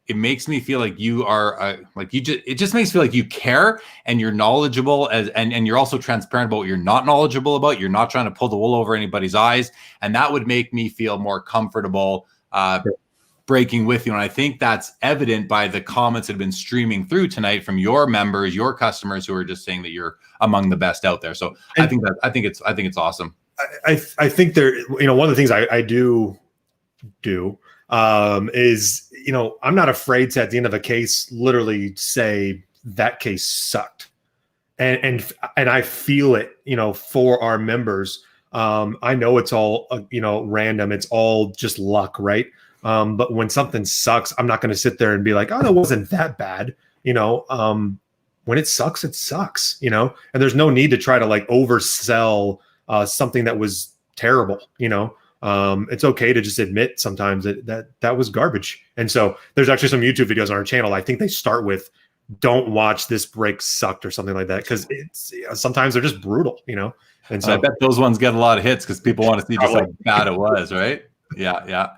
it makes me feel like you are it just makes me feel like you care and you're knowledgeable and you're also transparent about what you're not knowledgeable about. You're not trying to pull the wool over anybody's eyes. And that would make me feel more comfortable breaking with you. And I think that's evident by the comments that have been streaming through tonight from your members, your customers who are just saying that you're among the best out there. So I think it's awesome. I think there, one of the things I do is, I'm not afraid to, at the end of a case, literally say that case sucked. And I feel it, for our members. I know it's all, random. It's all just luck. Right. But when something sucks, I'm not going to sit there and be like, oh, that wasn't that bad. When it sucks, and there's no need to try to oversell something that was terrible. It's okay to just admit sometimes that was garbage. And so there's actually some YouTube videos on our channel. I think they start with, don't watch this break sucked or something like that. Cause sometimes they're just brutal, And so I bet those ones get a lot of hits because people want to see just how bad it was. Right. Yeah.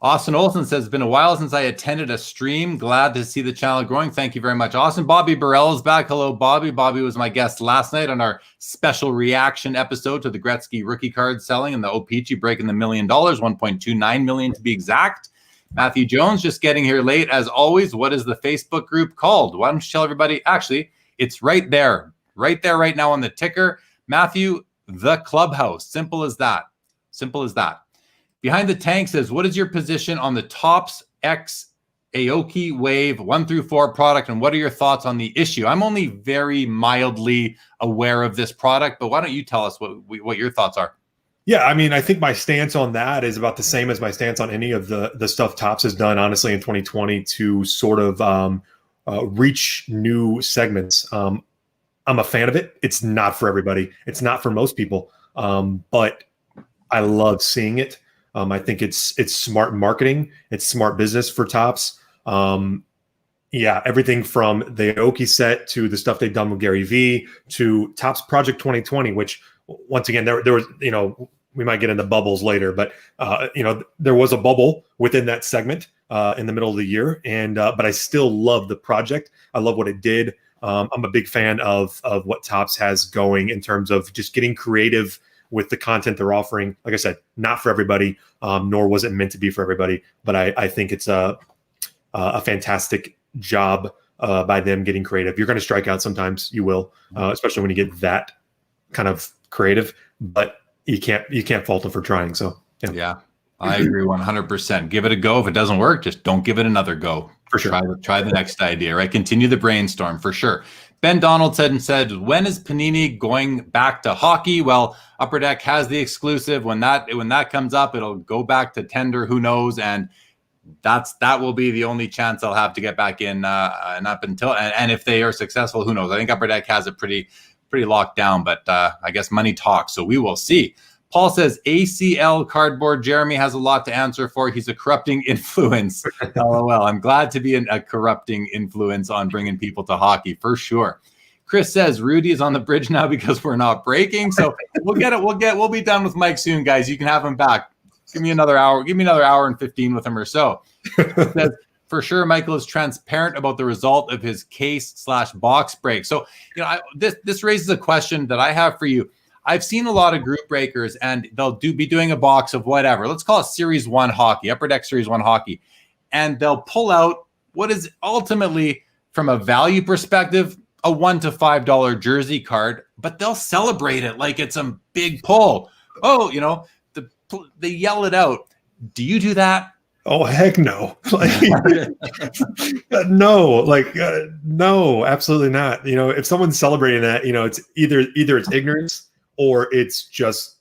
Austin Olson says, it's been a while since I attended a stream. Glad to see the channel growing. Thank you very much, Austin. Bobby Burrell is back. Hello, Bobby. Bobby was my guest last night on our special reaction episode to the Gretzky rookie card selling and the O-Pee-Chee breaking the $1 million, 1.29 million to be exact. Matthew Jones just getting here late. As always, what is the Facebook group called? Why don't you tell everybody? Actually, it's right there right now on the ticker. Matthew, the Clubhouse. Simple as that. Behind the Tank says, what is your position on the Topps X Aoki Wave 1 through 4 product, and what are your thoughts on the issue? I'm only very mildly aware of this product, but why don't you tell us what your thoughts are? Yeah, I mean, I think my stance on that is about the same as my stance on any of the stuff Topps has done, honestly, in 2020 to sort of reach new segments. I'm a fan of it. It's not for everybody. It's not for most people, but I love seeing it. I think it's smart marketing. It's smart business for Topps. Yeah, everything from the Aoki set to the stuff they've done with Gary Vee to Topps Project 2020, which once again, there was, we might get into bubbles later, but there was a bubble within that segment in the middle of the year. And but I still love the project. I love what it did. I'm a big fan of what Topps has going in terms of just getting creative with the content they're offering. Like I said, not for everybody, nor was it meant to be for everybody. But I think it's a fantastic job by them getting creative. You're going to strike out sometimes. You will, especially when you get that kind of creative. But you can't fault them for trying. So yeah, I agree 100%. Give it a go. If it doesn't work, just don't give it another go. For sure. Try the next idea, right? Continue the brainstorm for sure. Ben Donald said, when is Panini going back to hockey? Well, Upper Deck has the exclusive. When that comes up, it'll go back to tender. Who knows? And that will be the only chance I'll have to get back in, and up until and if they are successful, who knows? I think Upper Deck has it pretty locked down, but I guess money talks, so we will see. Paul says ACL cardboard. Jeremy has a lot to answer for. He's a corrupting influence. LOL. I'm glad to be a corrupting influence on bringing people to hockey for sure. Chris says Rudy is on the bridge now because we're not breaking. So we'll be done with Mike soon, guys. You can have him back. Give me another hour. Give me another hour and 15 with him or so. Says, for sure, Michael is transparent about the result of his case/box break. So, this raises a question that I have for you. I've seen a lot of group breakers, and they'll be doing a box of whatever. Let's call it Series 1 hockey, Upper Deck Series 1 hockey. And they'll pull out what is ultimately, from a value perspective, a $1 to $5 jersey card, but they'll celebrate it like it's a big pull. Oh, they yell it out. Do you do that? Oh, heck no. No, absolutely not. If someone's celebrating that, it's either it's ignorance or it's just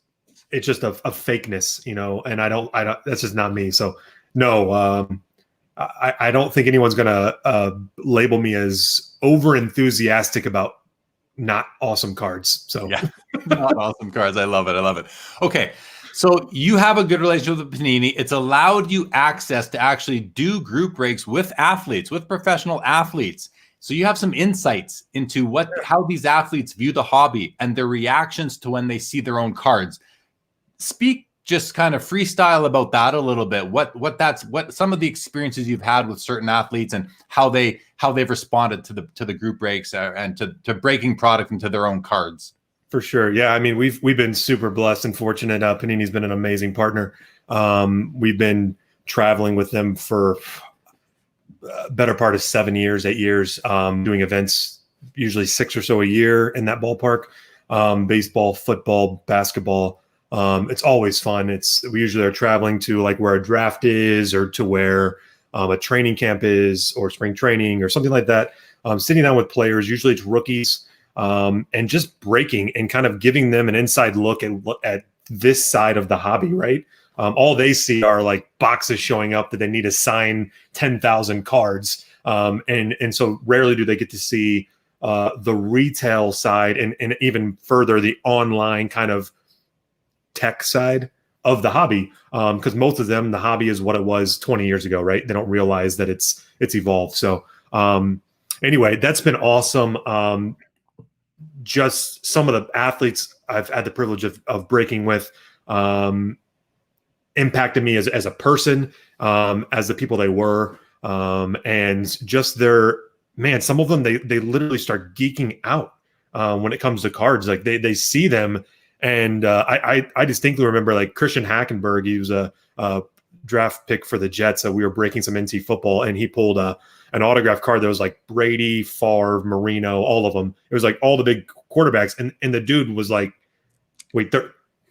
a fakeness, and I don't, that's just not me. So no, I don't think anyone's going to label me as over enthusiastic about not awesome cards. So yeah, not awesome cards. I love it. Okay. So you have a good relationship with Panini. It's allowed you access to actually do group breaks with athletes, with professional athletes. So you have some insights into how these athletes view the hobby and their reactions to when they see their own cards. Speak just kind of freestyle about that a little bit. What some of the experiences you've had with certain athletes and how they've responded to the group breaks and to breaking product into their own cards. For sure. Yeah. I mean, we've been super blessed and fortunate. Panini's been an amazing partner. We've been traveling with them for a better part of 8 years, doing events, usually 6 or so a year in that ballpark. Baseball, football, basketball. It's always fun. We usually are traveling to like where a draft is or to where a training camp is or spring training or something like that. Sitting down with players, usually it's rookies. And just breaking and kind of giving them an inside look at this side of the hobby, right? All they see are like boxes showing up that they need to sign 10,000 cards. And so rarely do they get to see the retail side and even further the online kind of tech side of the hobby. Because most of them, the hobby is what it was 20 years ago, right? They don't realize that it's evolved. So anyway, that's been awesome. Just some of the athletes I've had the privilege of breaking with impacted me as a person, as the people they were, and just some of them, they literally start geeking out when it comes to cards. Like they see them. And I distinctly remember like Christian Hackenberg, he was a draft pick for the Jets. So we were breaking some NC football and he pulled an autograph card that was like Brady, Favre, Marino, all of them. It was like all the big quarterbacks. And the dude was like, wait,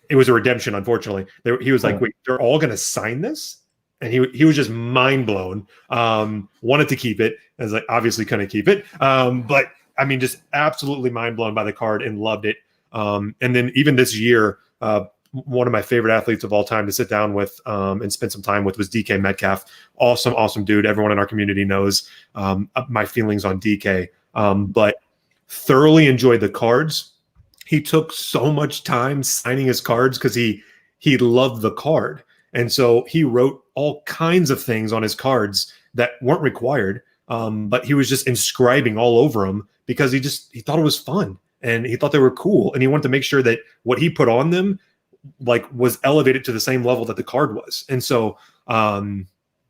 it was a redemption, unfortunately. He was like, wait, they're all going to sign this? And he was just mind blown. Wanted to keep it. I was like, obviously couldn't keep it. But I mean, just absolutely mind blown by the card and loved it. And then even this year, one of my favorite athletes of all time to sit down with and spend some time with was DK Metcalf. Awesome dude. Everyone in our community knows my feelings on DK, but thoroughly enjoyed the cards. He took so much time signing his cards because he loved the card. And so he wrote all kinds of things on his cards that weren't required, but he was just inscribing all over them because he thought it was fun and he thought they were cool. And he wanted to make sure that what he put on them like was elevated to the same level that the card was. And so,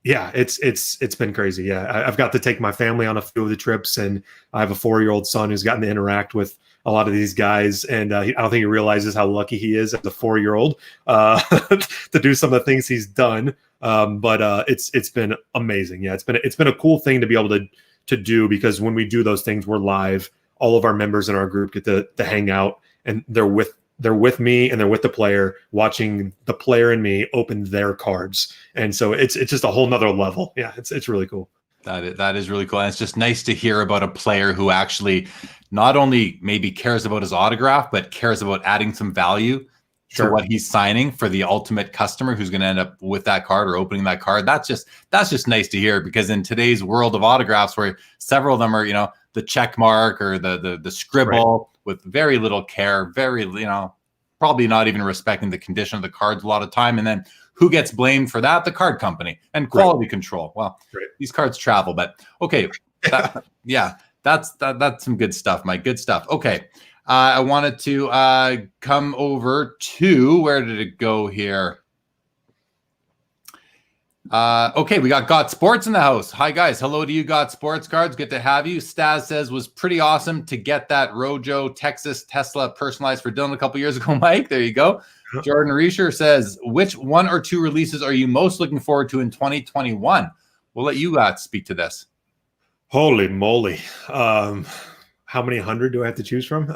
yeah, it's been crazy. Yeah, I've got to take my family on a few of the trips, and I have a 4-year-old son who's gotten to interact with a lot of these guys, and I don't think he realizes how lucky he is as a 4-year-old to do some of the things he's done. But it's been amazing. Yeah, it's been a cool thing to be able to do, because when we do those things, we're live. All of our members in our group get to hang out, and they're with me and they're with the player, watching the player and me open their cards. And so it's just a whole nother level. Yeah, it's really cool. That is really cool. And it's just nice to hear about a player who actually not only maybe cares about his autograph, but cares about adding some value to what he's signing for the ultimate customer who's going to end up with that card or opening that card. That's just nice to hear, because in today's world of autographs, where several of them are, the check mark or the scribble with very little care, probably not even respecting the condition of the cards a lot of time. And then who gets blamed for that? The card company and quality control. Well, these cards travel, but okay. That's some good stuff, Mike. Good stuff. Okay. I wanted to come over to, where did it go here? Okay, we got Sports in the house. Hi, guys. Hello to you, Got Sports Cards. Good to have you. Staz says, was pretty awesome to get that Rojo Texas Tesla personalized for Dylan a couple years ago, Mike. There you go. Jordan Reisher says, which 1 or 2 releases are you most looking forward to in 2021? We'll let you speak to this. Holy moly. How many 100 do I have to choose from?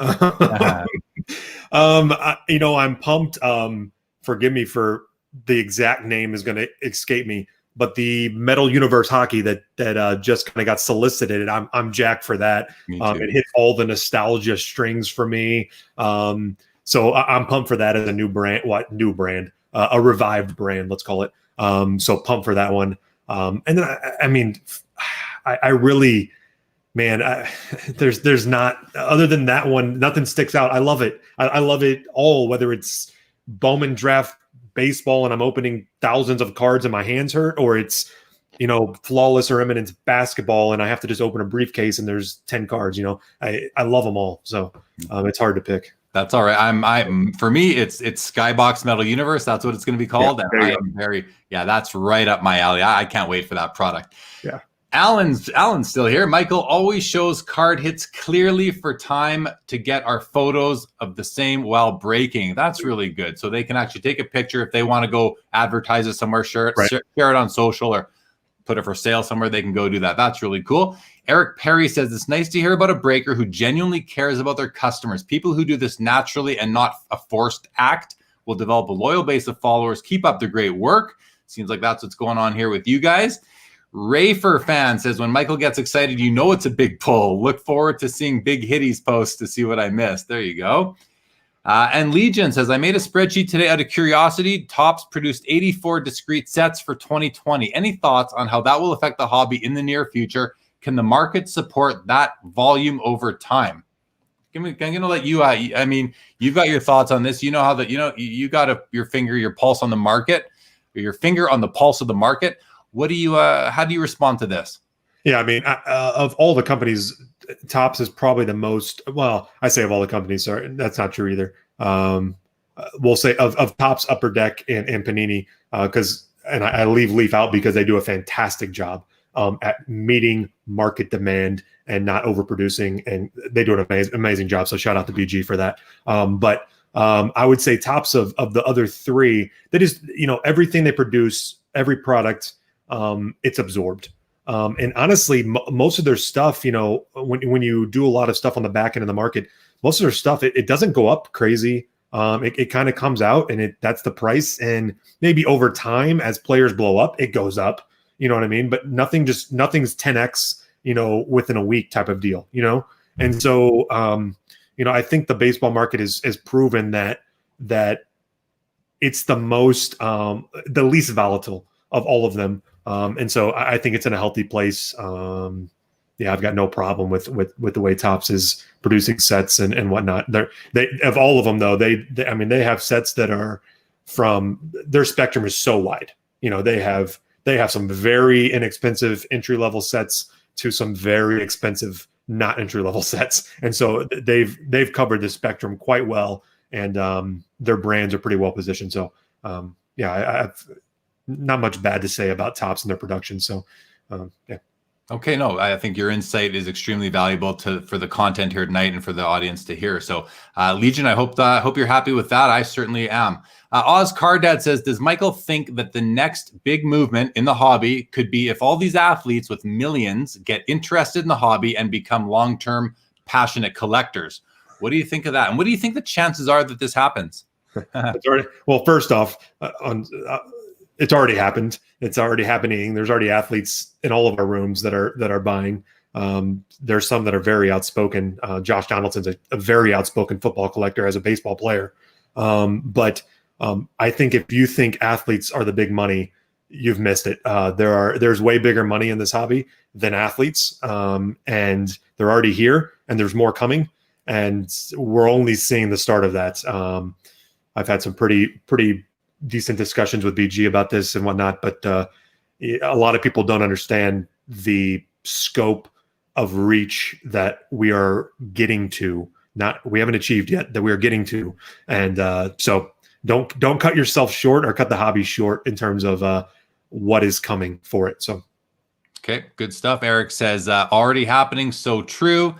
I'm pumped. Forgive me for the exact name is going to escape me, but the Metal Universe Hockey that just kind of got solicited, I'm jacked for that. It hit all the nostalgia strings for me. So I'm pumped for that as a new brand. A revived brand, let's call it. So pumped for that one. And then I really, man, there's not, other than that one, nothing sticks out. I love it. I love it all, whether it's Bowman Draft baseball and I'm opening thousands of cards and my hands hurt, or it's, Flawless or Eminence basketball and I have to just open a briefcase and there's 10 cards. I love them all. So it's hard to pick. That's all right. For me, it's Skybox Metal Universe. That's what it's going to be called. Yeah, and that's right up my alley. I can't wait for that product. Yeah. Alan's still here. Michael always shows card hits clearly for time to get our photos of the same while breaking. That's really good. So they can actually take a picture if they want to go advertise it somewhere, share it on social or put it for sale somewhere. They can go do that. That's really cool. Eric Perry says, it's nice to hear about a breaker who genuinely cares about their customers. People who do this naturally and not a forced act will develop a loyal base of followers. Keep up the great work. Seems like that's what's going on here with you guys. Rafer fan says, when Michael gets excited, it's a big pull. Look forward to seeing Big Hitties posts to see what I missed. There you go. And Legion says, I made a spreadsheet today out of curiosity. Topps produced 84 discrete sets for 2020. Any thoughts on how that will affect the hobby in the near future? Can the market support that volume over time? I'm going to let you, you've got your thoughts on this. You know how that, you got your pulse on the market, or your finger on the pulse of the market. What do you, how do you respond to this? Yeah, of all the companies, Topps is probably the most, well, I say of all the companies, sorry, that's not true either. We'll say of Topps, Upper Deck, and Panini, and I leave Leaf out because they do a fantastic job at meeting market demand and not overproducing, and they do an amazing job. So shout out to BG for that. But I would say Topps of the other three, that is, everything they produce, every product, it's absorbed. And honestly, most of their stuff, when you do a lot of stuff on the back end of the market, most of their stuff, it doesn't go up crazy. It kind of comes out and that's the price. And maybe over time, as players blow up, it goes up, you know what I mean? But nothing's 10X, within a week type of deal, And so, I think the baseball market is proven that it's the most the least volatile of all of them, and so I think it's in a healthy place. Yeah, I've got no problem with the way Topps is producing sets and whatnot. They of all of them though, I mean they have sets that are from their spectrum is so wide. You know, they have some very inexpensive entry level sets to some very expensive not entry level sets, and so they've covered the spectrum quite well, and their brands are pretty well positioned. So yeah, I've not much bad to say about Topps and their production. So yeah. Okay, no, I think your insight is extremely valuable for the content here tonight and for the audience to hear. So, Legion, I hope you're happy with that. I certainly am. Oz Cardad says, does Michael think that the next big movement in the hobby could be if all these athletes with millions get interested in the hobby and become long-term passionate collectors? What do you think of that? And what do you think the chances are that this happens? Well, first off, it's already happened. It's already happening. There's already athletes in all of our rooms that are buying. There's some that are very outspoken. Josh Donaldson's a very outspoken football collector as a baseball player. But I think if you think athletes are the big money, you've missed it. There's way bigger money in this hobby than athletes, and they're already here, and there's more coming, and we're only seeing the start of that. I've had some pretty decent discussions with BG about this and whatnot, but a lot of people don't understand the scope of reach that we are getting to. We haven't achieved yet, that we are getting to, and so don't cut yourself short or cut the hobby short in terms of what is coming for it. So, okay, good stuff. Eric says already happening. So true.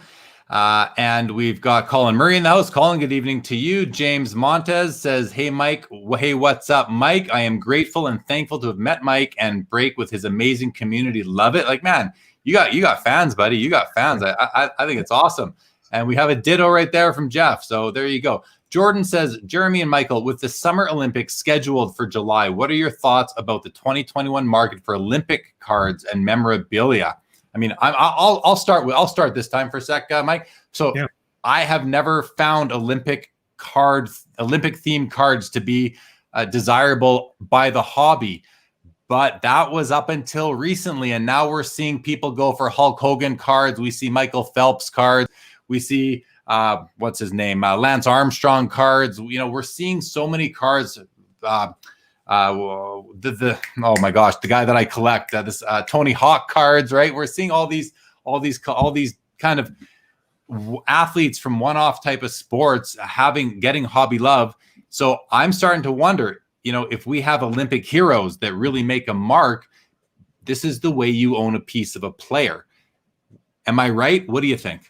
And we've got Colin Murray in the house. Colin, good evening to you. James Montez says, hey, Mike. Hey, what's up, Mike? I am grateful and thankful to have met Mike and break with his amazing community. Love it. Like, man, you got fans, buddy. You got fans. I think it's awesome. And we have a ditto right there from Jeff. So there you go. Jordan says, Jeremy and Michael, with the Summer Olympics scheduled for July, what are your thoughts about the 2021 market for Olympic cards and memorabilia? I mean, I'll start this time for a sec, Mike. So yeah. I have never found Olympic themed cards to be desirable by the hobby, but that was up until recently. And now we're seeing people go for Hulk Hogan cards. We see Michael Phelps cards. We see, what's his name? Lance Armstrong cards. You know, we're seeing so many cards. Oh my gosh, the guy that I collect, this Tony Hawk cards, right? We're seeing all these kind of athletes from one-off type of sports getting hobby love. So I'm starting to wonder, you know, if we have Olympic heroes that really make a mark, this is the way you own a piece of a player. Am I right? What do you think?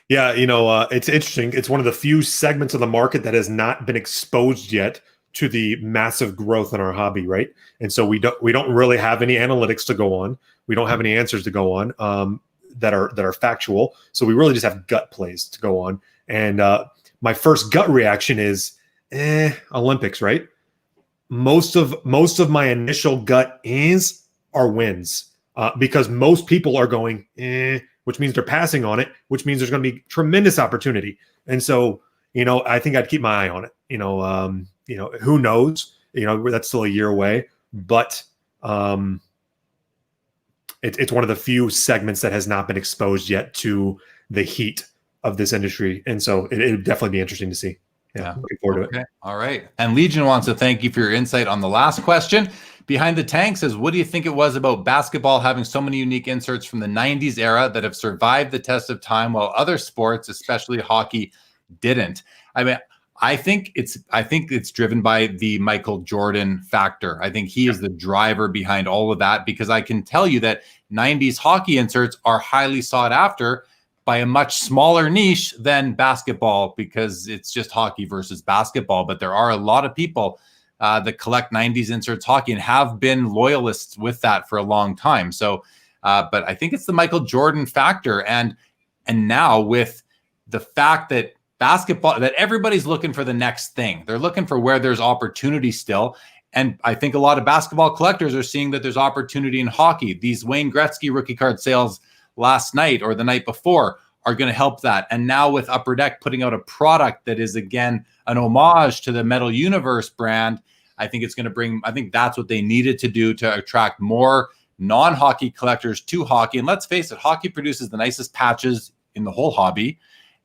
Yeah, you know, it's interesting. It's one of the few segments of the market that has not been exposed yet to the massive growth in our hobby, right? And so we don't really have any analytics to go on. We don't have any answers to go on that are factual. So we really just have gut plays to go on. And my first gut reaction is, Olympics, right? Most of my initial gut are wins because most people are going, which means they're passing on it, which means there's going to be tremendous opportunity. And so, you know, I think I'd keep my eye on it. You know, who knows? You know, that's still a year away, but it's one of the few segments that has not been exposed yet to the heat of this industry. And so it would definitely be interesting to see. Yeah. Looking forward to it. All right. And Legion wants to thank you for your insight on the last question. Behind the Tank says, what do you think it was about basketball having so many unique inserts from the 90s era that have survived the test of time while other sports, especially hockey, didn't? I mean, I think it's driven by the Michael Jordan factor. I think he is the driver behind all of that, because I can tell you that 90s hockey inserts are highly sought after by a much smaller niche than basketball, because it's just hockey versus basketball. But there are a lot of people that collect 90s inserts hockey and have been loyalists with that for a long time. So, but I think it's the Michael Jordan factor. And now with the fact that basketball, that everybody's looking for the next thing. They're looking for where there's opportunity still. And I think a lot of basketball collectors are seeing that there's opportunity in hockey. These Wayne Gretzky rookie card sales last night or the night before are going to help that. And now with Upper Deck putting out a product that is, again, an homage to the Metal Universe brand, I think that's what they needed to do to attract more non-hockey collectors to hockey. And let's face it, hockey produces the nicest patches in the whole hobby.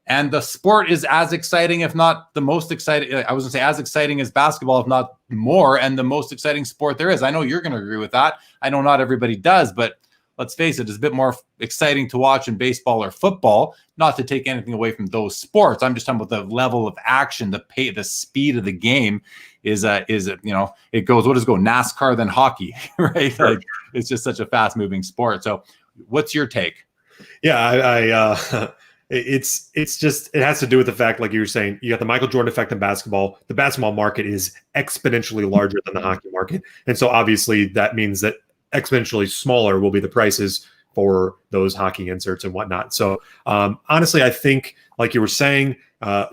And the sport is as exciting, if not the most exciting. I was going to say as exciting as basketball, if not more, and the most exciting sport there is. I know you're going to agree with that. I know not everybody does, but let's face it, it's a bit more exciting to watch in baseball or football. Not to take anything away from those sports. I'm just talking about the level of action, the speed of the game is it goes, what does it go? NASCAR then hockey, right? Sure. Like, it's just such a fast moving sport. So what's your take? Yeah, it's just, it has to do with the fact, like you were saying, you got the Michael Jordan effect in basketball. The basketball market is exponentially larger than the hockey market. And so obviously that means that exponentially smaller will be the prices for those hockey inserts and whatnot. So honestly, I think, like you were saying,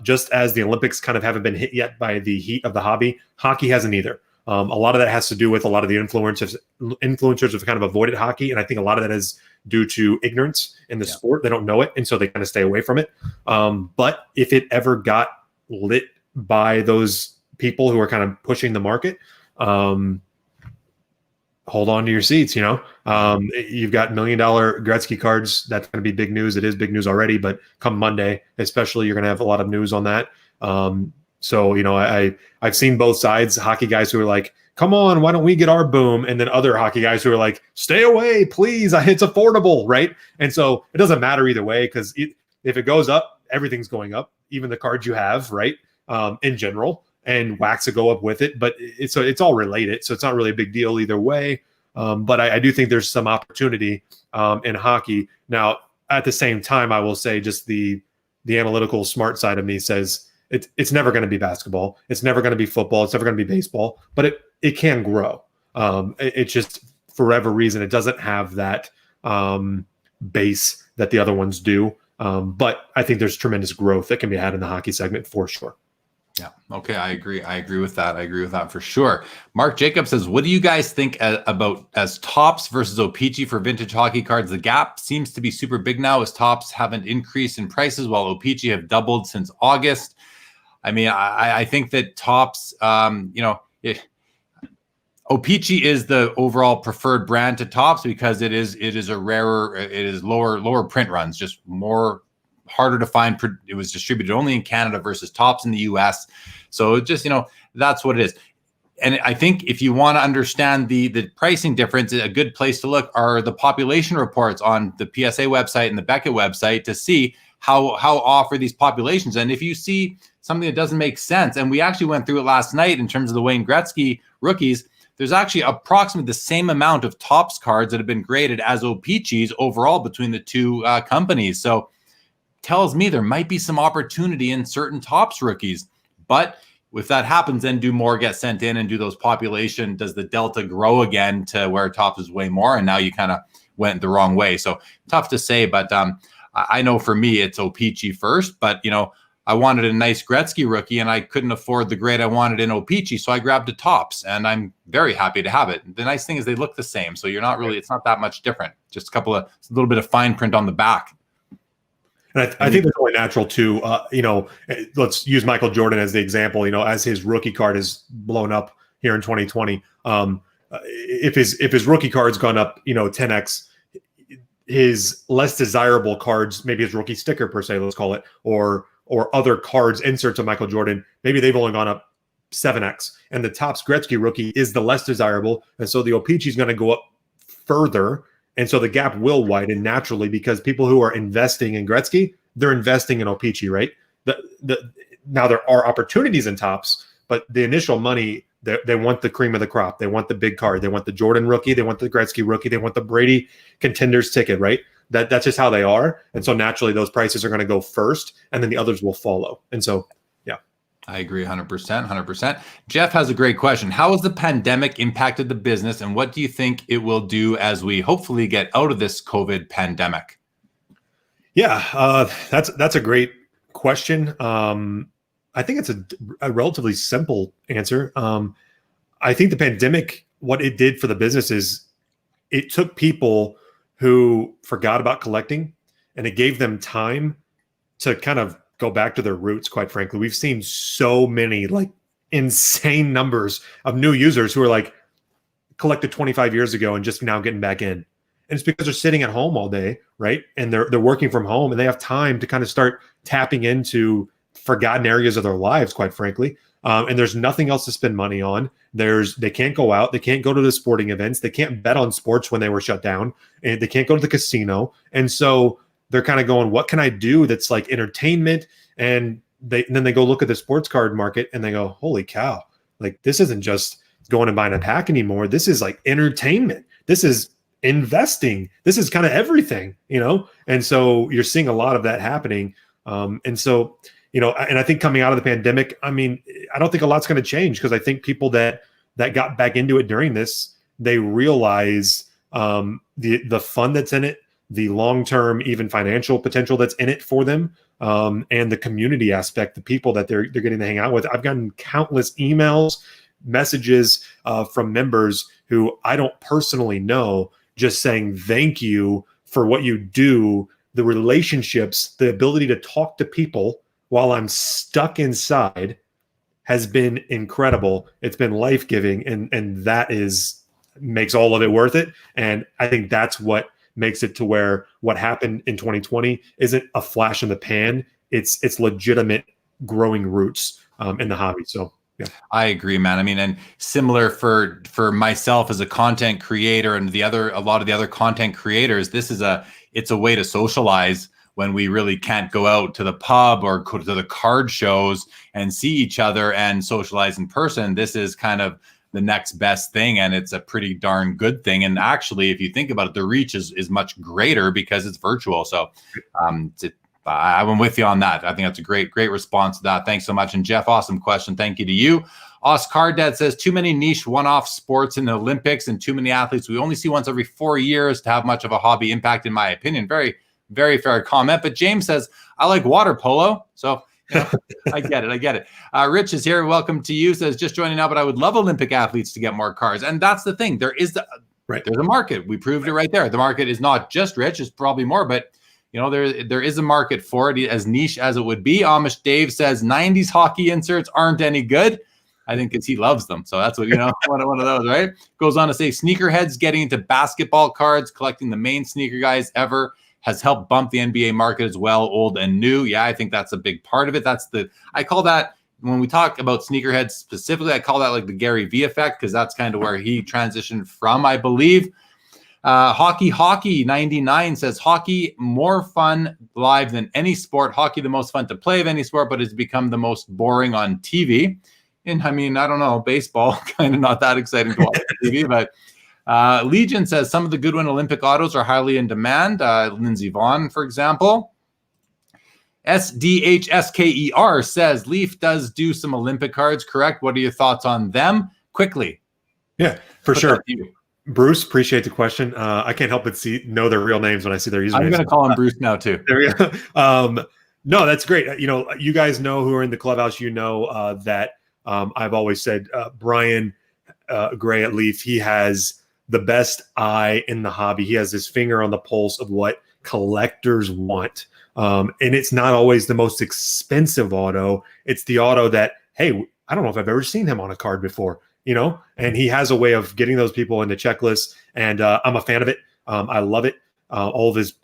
just as the Olympics kind of haven't been hit yet by the heat of the hobby, hockey hasn't either. A lot of that has to do with a lot of the influencers have kind of avoided hockey. And I think a lot of that is due to ignorance in the sport. They don't know it. And so they kind of stay away from it. But if it ever got lit by those people who are kind of pushing the market, hold on to your seats. You've got $1 million Gretzky cards. That's going to be big news. It is big news already, but come Monday, especially, you're going to have a lot of news on that. So, I've seen both sides, hockey guys who are like, come on, why don't we get our boom? And then other hockey guys who are like, stay away, please. It's affordable, right? And so it doesn't matter either way, because if it goes up, everything's going up, even the cards you have, right? In general, and wax will go up with it. But it's all related, so it's not really a big deal either way. But I do think there's some opportunity in hockey. Now, at the same time, I will say just the analytical smart side of me says it's never going to be basketball. It's never going to be football. It's never going to be baseball. But it can grow. It just, for whatever reason, it doesn't have that base that the other ones do. But I think there's tremendous growth that can be had in the hockey segment for sure. Yeah. Okay. I agree. I agree with that for sure. Mark Jacob says, what do you guys think about as Topps versus O-Pee-Chee for vintage hockey cards? The gap seems to be super big now as Topps haven't increased in prices while O-Pee-Chee have doubled since August. I mean, I think that Topps, O-Pee-Chee is the overall preferred brand to Topps because it is lower print runs, just harder to find. It was distributed only in Canada versus Topps in the US. So just, that's what it is. And I think if you want to understand the pricing difference, a good place to look are the population reports on the PSA website and the Beckett website to see how off are these populations. And if you see something that doesn't make sense, and we actually went through it last night in terms of the Wayne Gretzky rookies, there's actually approximately the same amount of Topps cards that have been graded as O-Pee-Chees overall between the two companies. So tells me there might be some opportunity in certain Topps rookies. But if that happens, then do more get sent in and do those population? Does the delta grow again to where Topps is way more? And now you kind of went the wrong way. So tough to say, but I know for me, it's O-Pee-Chee first, but I wanted a nice Gretzky rookie and I couldn't afford the grade I wanted in O-Pee-Chee. So I grabbed a Topps and I'm very happy to have it. The nice thing is they look the same. So it's not that much different. Just a little bit of fine print on the back. And I think that's only natural too. Let's use Michael Jordan as the example. As his rookie card is blown up here in 2020, if his rookie card's gone up, 10x, his less desirable cards, maybe his rookie sticker per se, let's call it, or other cards inserts of Michael Jordan, maybe they've only gone up 7x, and the Topps Gretzky rookie is the less desirable, and so the O-Pee-Chee is going to go up further. And so the gap will widen naturally because people who are investing in Gretzky, they're investing in O-Pee-Chee, right? Now there are opportunities in Topps, but the initial money, they want the cream of the crop. They want the big card. They want the Jordan rookie. They want the Gretzky rookie. They want the Brady contenders ticket, right? That's just how they are. And so naturally those prices are going to go first and then the others will follow. And so, yeah. I agree 100%. Jeff has a great question. How has the pandemic impacted the business and what do you think it will do as we hopefully get out of this COVID pandemic? Yeah, that's a great question. I think it's a relatively simple answer. I think the pandemic, what it did for the business is it took people who forgot about collecting and it gave them time to kind of go back to their roots, quite frankly. We've seen so many like insane numbers of new users who are like collected 25 years ago and just now getting back in. And it's because they're sitting at home all day, right? And they're working from home, and they have time to kind of start tapping into forgotten areas of their lives, quite frankly. And there's nothing else to spend money on. They can't go out. They can't go to the sporting events. They can't bet on sports when they were shut down, and they can't go to the casino. And so they're kind of going, what can I do that's like entertainment? And then they go look at the sports card market and they go, holy cow, like this isn't just going and buying a pack anymore. This is like entertainment. This is investing. This is kind of everything, And so you're seeing a lot of that happening. And so, and I think coming out of the pandemic, I mean, I don't think a lot's going to change, because I think people that got back into it during this, they realize the fun that's in it, the long-term, even financial potential that's in it for them, and the community aspect, the people that they're getting to hang out with. I've gotten countless emails, messages from members who I don't personally know, just saying thank you for what you do, the relationships, the ability to talk to people while I'm stuck inside has been incredible. It's been life-giving, and that makes all of it worth it. And I think that's what makes it to where what happened in 2020 isn't a flash in the pan. It's legitimate growing roots in the hobby. So yeah, I agree, man. I mean, and similar for myself as a content creator and a lot of the other content creators, it's a way to socialize when we really can't go out to the pub or go to the card shows and see each other and socialize in person. This is kind of the next best thing, and it's a pretty darn good thing. And actually, if you think about it, the reach is much greater because it's virtual. So I'm with you on that. I think that's a great response to that. Thanks so much. And Jeff, awesome question. Thank you to you. Oscar Dad says, too many niche one-off sports in the Olympics and too many athletes we only see once every 4 years to have much of a hobby impact, in my opinion. Very, very fair comment. But James says, I like water polo. So I get it. Rich is here. Welcome to you. Says, just joining now, but I would love Olympic athletes to get more cards. And that's the thing. There's a market. We proved it right there. The market is not just Rich. It's probably more, but there is a market for it, as niche as it would be. Amish Dave says 90s hockey inserts aren't any good. I think because he loves them. So that's what, one of those, right? Goes on to say sneakerheads getting into basketball cards, collecting the main sneaker guys ever, has helped bump the NBA market as well, old and new. Yeah, I think that's a big part of it. I call that, when we talk about sneakerheads specifically, I call that like the Gary V effect, because that's kind of where he transitioned from, I believe. Hockey 99 says, hockey more fun live than any sport. Hockey the most fun to play of any sport, but has become the most boring on TV. And I mean, I don't know, baseball kind of not that exciting to watch on TV, but Legion says some of the Goodwin Olympic autos are highly in demand. Lindsey Vaughn, for example. SDHSKER says Leaf does do some Olympic cards, correct? What are your thoughts on them? Quickly. Yeah, for sure. Bruce, appreciate the question. I can't help but know their real names when I see their usernames. I'm going to call him Bruce now too. There we go. No, that's great. You guys know who are in the clubhouse. That I've always said Brian Gray at Leaf, he has the best eye in the hobby. He has his finger on the pulse of what collectors want. And it's not always the most expensive auto. It's the auto that, hey, I don't know if I've ever seen him on a card before, and he has a way of getting those people into checklists. And I'm a fan of it. I love it. All of his,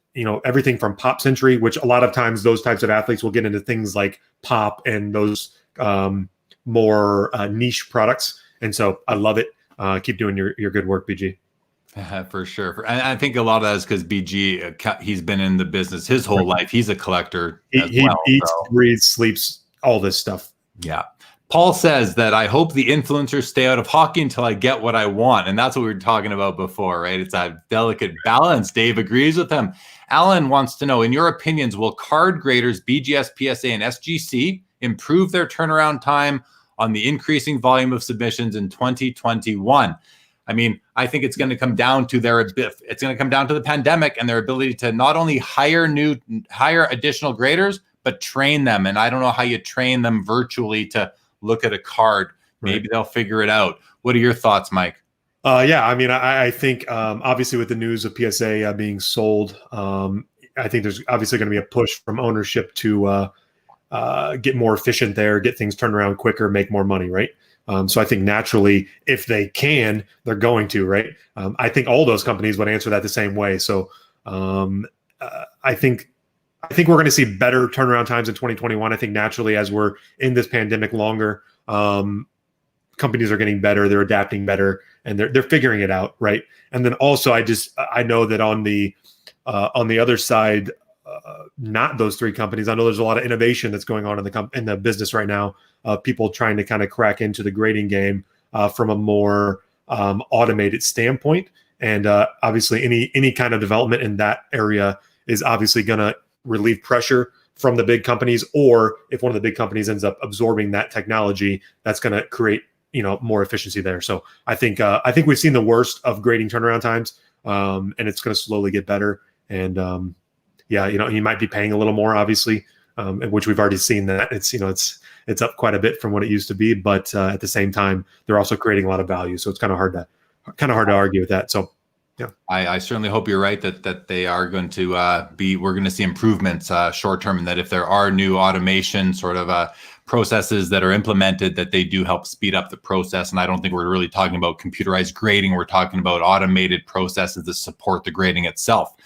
everything from Pop Century, which a lot of times those types of athletes will get into things like Pop and those more niche products. And so I love it. Keep doing your good work, BG. For sure. And I think a lot of that is because BG, he's been in the business his whole life. He's a collector. He eats, breathes, sleeps, all this stuff. Yeah. Paul says that I hope the influencers stay out of hockey until I get what I want. And that's what we were talking about before, right? It's a delicate balance. Dave agrees with him. Alan wants to know, in your opinions, will card graders, BGS, PSA, and SGC improve their turnaround time on the increasing volume of submissions in 2021? I mean, I think it's going to come down to the pandemic and their ability to not only hire additional graders, but train them. And I don't know how you train them virtually to look at a card. Maybe they'll figure it out. What are your thoughts, Mike? Yeah, I mean, I think obviously with the news of PSA being sold, I think there's obviously going to be a push from ownership to get more efficient there, get things turned around quicker, make more money, right? So I think naturally, if they can, they're going to, right? I think all those companies would answer that the same way. So I think we're going to see better turnaround times in 2021. I think naturally, as we're in this pandemic longer, companies are getting better, they're adapting better, and they're figuring it out, right? And then also, I know that on the other side, not those three companies, I know there's a lot of innovation that's going on in the business right now. People trying to kind of crack into the grading game from a more automated standpoint, and obviously any kind of development in that area is obviously going to relieve pressure from the big companies, or if one of the big companies ends up absorbing that technology, that's going to create more efficiency there. So I think we've seen the worst of grading turnaround times, and it's going to slowly get better. And you might be paying a little more, obviously, which we've already seen that it's up quite a bit from what it used to be. But at the same time, they're also creating a lot of value. So it's kind of hard to argue with that. So. Yeah, I certainly hope you're right that they are going to we're going to see improvements short term, and that if there are new automation sort of processes that are implemented, that they do help speed up the process. And I don't think we're really talking about computerized grading. We're talking about automated processes that support the grading itself.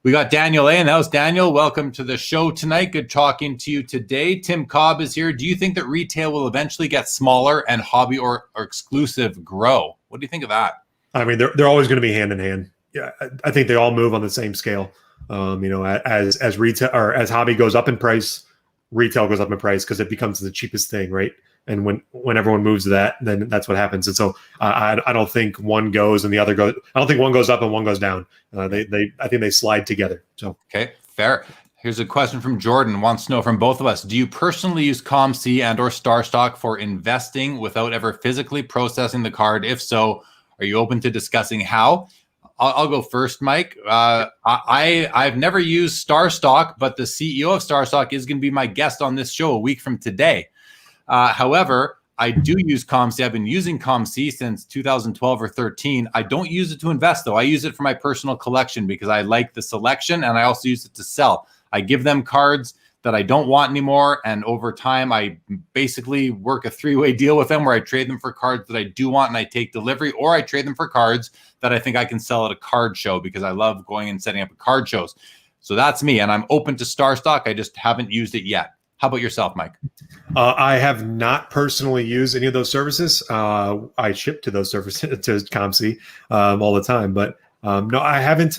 We got Daniel A. in the house. Daniel, welcome to the show tonight. Good talking to you today. Tim Cobb is here. Do you think that retail will eventually get smaller and hobby or exclusive grow? What do you think of that? I mean, they're always going to be hand in hand. Yeah, I think they all move on the same scale. As retail or as hobby goes up in price, retail goes up in price because it becomes the cheapest thing, right? And when everyone moves to that, then that's what happens. And so I don't think one goes and the other goes. I don't think one goes up and one goes down. I think they slide together. So okay, fair. Here's a question from Jordan. Wants to know from both of us: do you personally use ComC and or StarStock for investing without ever physically processing the card? If so, are you open to discussing how? I'll go first, Mike. I've never used StarStock, but the CEO of StarStock is going to be my guest on this show a week from today. However, I do use ComC. I've been using ComC since 2012 or 13. I don't use it to invest, though. I use it for my personal collection because I like the selection, and I also use it to sell. I give them cards that I don't want anymore, and over time I basically work a three-way deal with them where I trade them for cards that I do want and I take delivery, or I trade them for cards that I think I can sell at a card show because I love going and setting up card shows. So that's me, and I'm open to StarStock. I just haven't used it yet. How about yourself, Mike? I have not personally used any of those services. I ship to those services to ComC all the time, but no, I haven't.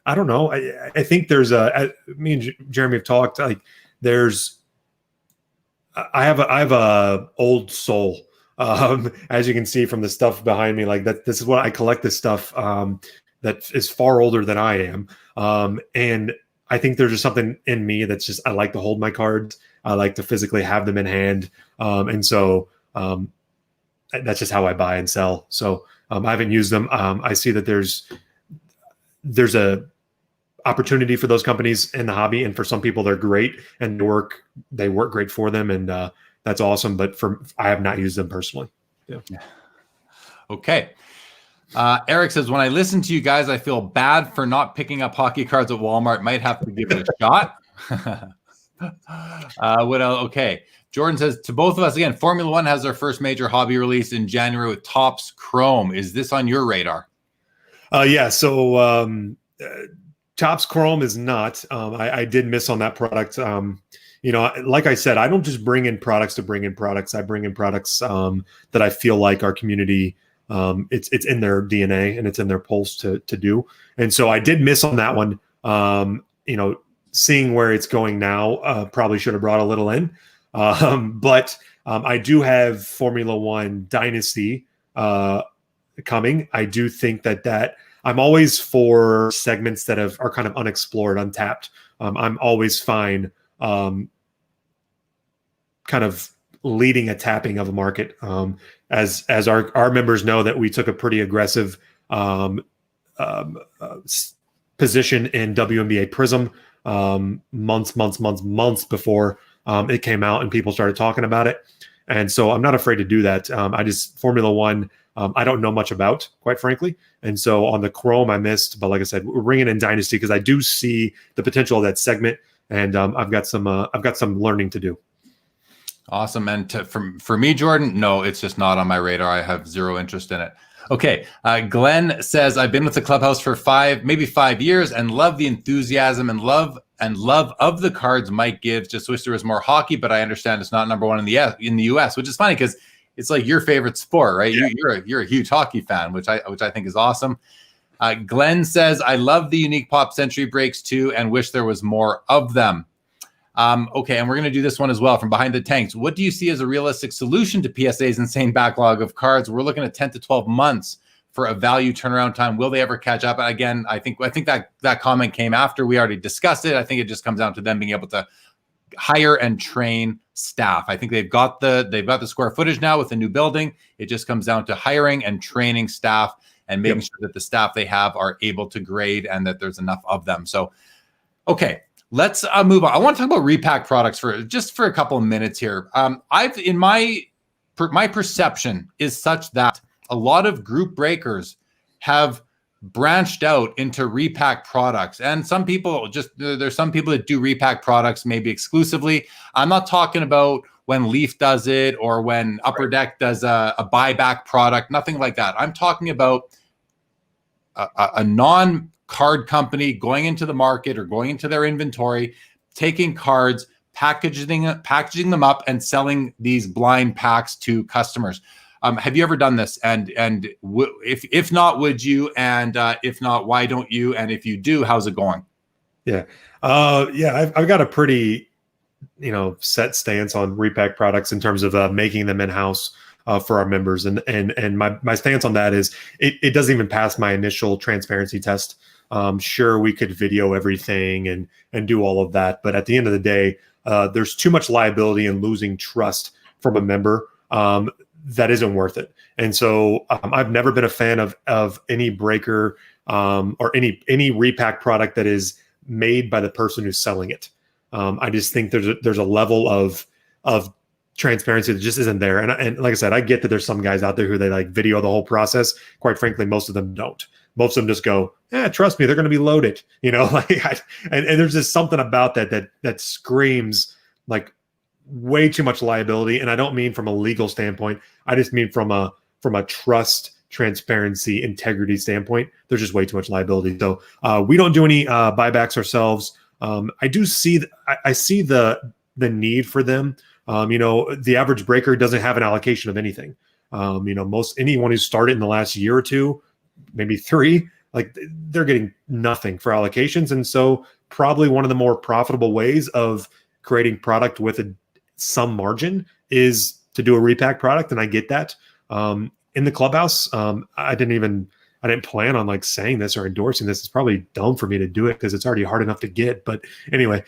I don't know. I think there's me and Jeremy have talked. Like I have a old soul, as you can see from the stuff behind me. Like that, this is what I collect. This stuff that is far older than I am, and I think there's just something in me that's just I like to hold my cards. I like to physically have them in hand, and so that's just how I buy and sell. So I haven't used them. I see that there's a opportunity for those companies in the hobby, and for some people they're great and they work great for them, and that's awesome. But I have not used them personally. Yeah. Okay. Eric says, when I listen to you guys, I feel bad for not picking up hockey cards at Walmart. Might have to give it a shot. What else? Okay. Jordan says, to both of us again, Formula One has their first major hobby release in January with Topps Chrome. Is this on your radar? Yeah. So Topps Chrome is not. I did miss on that product. Like I said, I don't just bring in products to bring in products. I bring in products that I feel like our community, it's in their DNA and it's in their pulse to do. And so I did miss on that one. Seeing where it's going now, probably should have brought a little in. But I do have Formula One Dynasty coming. I do think that I'm always for segments that are kind of unexplored, untapped. I'm always fine kind of leading a tapping of a market. As our members know, that we took a pretty aggressive position in WNBA Prism months before it came out and people started talking about it. And so I'm not afraid to do that. Formula One, I don't know much about, quite frankly. And so on the Chrome I missed, but like I said, we're bringing in Dynasty because I do see the potential of that segment. and I've got some learning to do. Awesome. And for me, Jordan, no, it's just not on my radar. I have zero interest in it. Okay. Glenn says, I've been with the Clubhouse for maybe 5 years and love the enthusiasm and love of the cards Mike gives. Just wish there was more hockey, but I understand it's not number one in the US, which is funny because it's like your favorite sport, right? Yeah. You're a huge hockey fan, which I think is awesome. Glenn says, I love the unique pop century breaks too and wish there was more of them. Okay, and we're going to do this one as well from Behind the Tanks. What do you see as a realistic solution to PSA's insane backlog of cards? We're looking at 10 to 12 months for a value turnaround time. Will they ever catch up? Again, I think that comment came after we already discussed it. I think it just comes down to them being able to hire and train staff. I think they've got the square footage now with the new building. It just comes down to hiring and training staff and making sure that the staff they have are able to grade and that there's enough of them. So, okay. Let's move on. I want to talk about Repack products for a couple of minutes here. My perception is such that a lot of group breakers have branched out into Repack products, and there's some people that do Repack products maybe exclusively. I'm not talking about when Leaf does it or when Upper Deck does a buyback product, nothing like that. I'm talking about a non-card company going into the market or going into their inventory, taking cards, packaging them up and selling these blind packs to customers. Have you ever done this? And if not, would you? And if not, why don't you? And if you do, how's it going? Yeah. I've got a pretty, set stance on Repack products in terms of making them in-house for our members. And my stance on that is it doesn't even pass my initial transparency test. Sure, we could video everything and do all of that. But at the end of the day, there's too much liability and losing trust from a member that isn't worth it. And so I've never been a fan of any breaker or any Repack product that is made by the person who's selling it. I just think there's a level of transparency that just isn't there. And like I said, I get that there's some guys out there who they like video the whole process. Quite frankly, most of them don't. Most of them just go, trust me, they're going to be loaded. And there's just something about that screams like way too much liability. And I don't mean from a legal standpoint. I just mean from a trust, transparency, integrity standpoint. There's just way too much liability. So we don't do any buybacks ourselves. I do see I see the need for them. The average breaker doesn't have an allocation of anything. Anyone who started in the last year or two, maybe 3, like they're getting nothing for allocations. And so probably one of the more profitable ways of creating product with some margin is to do a Repack product. And I get that. In the Clubhouse, I didn't plan on like saying this or endorsing this. It's probably dumb for me to do it because it's already hard enough to get. But anyway,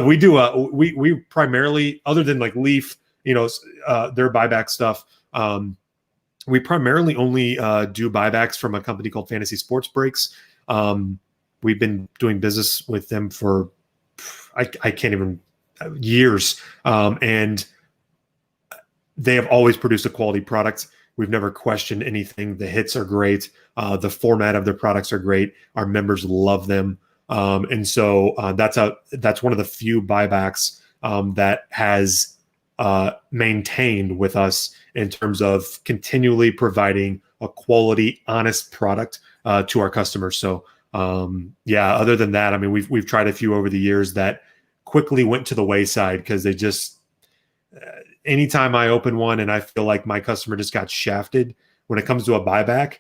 we primarily, other than like Leaf, their buyback stuff, we primarily only do buybacks from a company called Fantasy Sports Breaks. We've been doing business with them for I can't even years, and they have always produced a quality product. We've never questioned anything. The hits are great. The format of their products are great. Our members love them. And so that's one of the few buybacks that has maintained with us in terms of continually providing a quality, honest product to our customers. So other than that, I mean, we've tried a few over the years that quickly went to the wayside because they just anytime I open one and I feel like my customer just got shafted when it comes to a buyback,